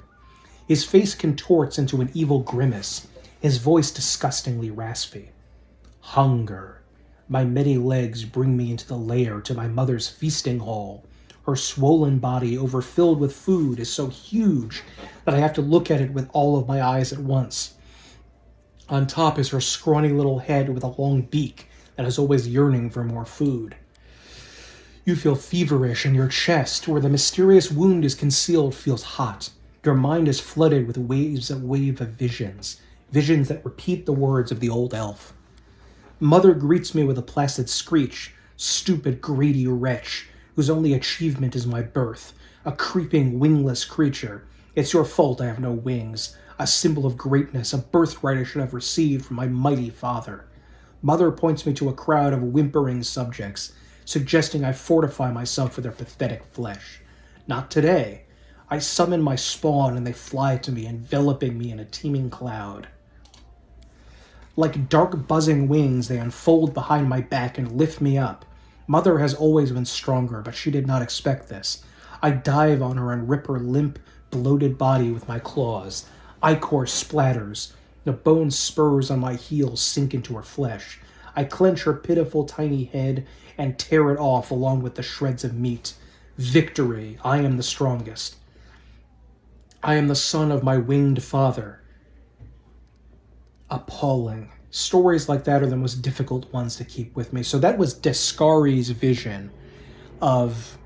His face contorts into an evil grimace, his voice disgustingly raspy. Hunger. My many legs bring me into the lair to my mother's feasting hall. Her swollen body, overfilled with food, is so huge that I have to look at it with all of my eyes at once. On top is her scrawny little head with a long beak that is always yearning for more food. You feel feverish, and your chest, where the mysterious wound is concealed, feels hot. Your mind is flooded with a wave of visions that repeat the words of the old elf. Mother greets me with a placid screech, stupid, greedy wretch, whose only achievement is my birth, a creeping, wingless creature. It's your fault I have no wings, a symbol of greatness, a birthright I should have received from my mighty father. Mother points me to a crowd of whimpering subjects, suggesting I fortify myself with their pathetic flesh. Not today. I summon my spawn and they fly to me, enveloping me in a teeming cloud. Like dark buzzing wings, they unfold behind my back and lift me up. Mother has always been stronger, but she did not expect this. I dive on her and rip her limp, bloated body with my claws. Ichor splatters. The bone spurs on my heels sink into her flesh. I clench her pitiful tiny head and tear it off along with the shreds of meat. Victory! I am the strongest. I am the son of my winged father. Appalling. Stories like that are the most difficult ones to keep with me. So that was Descari's vision of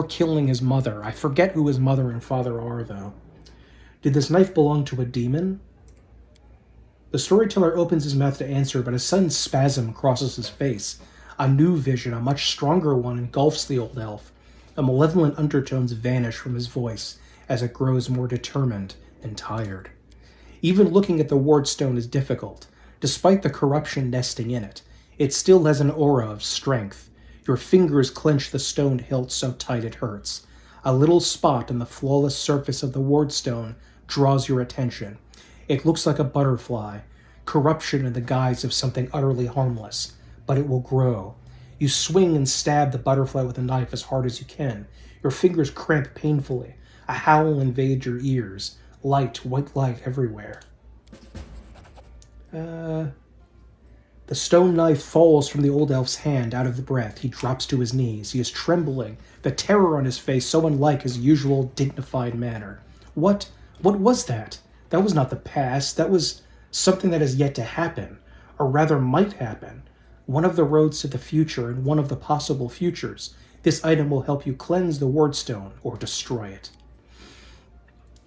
killing his mother. I forget who his mother and father are, though. Did this knife belong to a demon? The storyteller opens his mouth to answer, but a sudden spasm crosses his face. A new vision, a much stronger one, engulfs the old elf. The malevolent undertones vanish from his voice as it grows more determined and tired. Even looking at the wardstone is difficult. Despite the corruption nesting in it, it still has an aura of strength. Your fingers clench the stone hilt so tight it hurts. A little spot on the flawless surface of the wardstone draws your attention. It looks like a butterfly, corruption in the guise of something utterly harmless, but it will grow. You swing and stab the butterfly with a knife as hard as you can. Your fingers cramp painfully. A howl invades your ears. Light, white light everywhere. The stone knife falls from the old elf's hand out of the breath. He drops to his knees. He is trembling, the terror on his face so unlike his usual dignified manner. What was that? That was not the past. That was something that is yet to happen, or rather might happen. One of the roads to the future and one of the possible futures. This item will help you cleanse the wardstone or destroy it.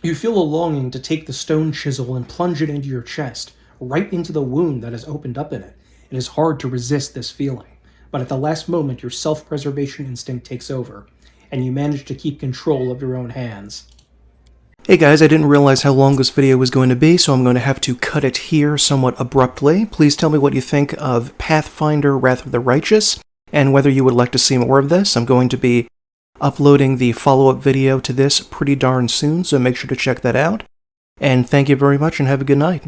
You feel a longing to take the stone chisel and plunge it into your chest, right into the wound that has opened up in it. It is hard to resist this feeling, but at the last moment your self-preservation instinct takes over, and you manage to keep control of your own hands. Hey guys, I didn't realize how long this video was going to be, so I'm going to have to cut it here somewhat abruptly. Please tell me what you think of Pathfinder Wrath of the Righteous, and whether you would like to see more of this. I'm going to be uploading the follow-up video to this pretty darn soon, so make sure to check that out. And thank you very much and have a good night.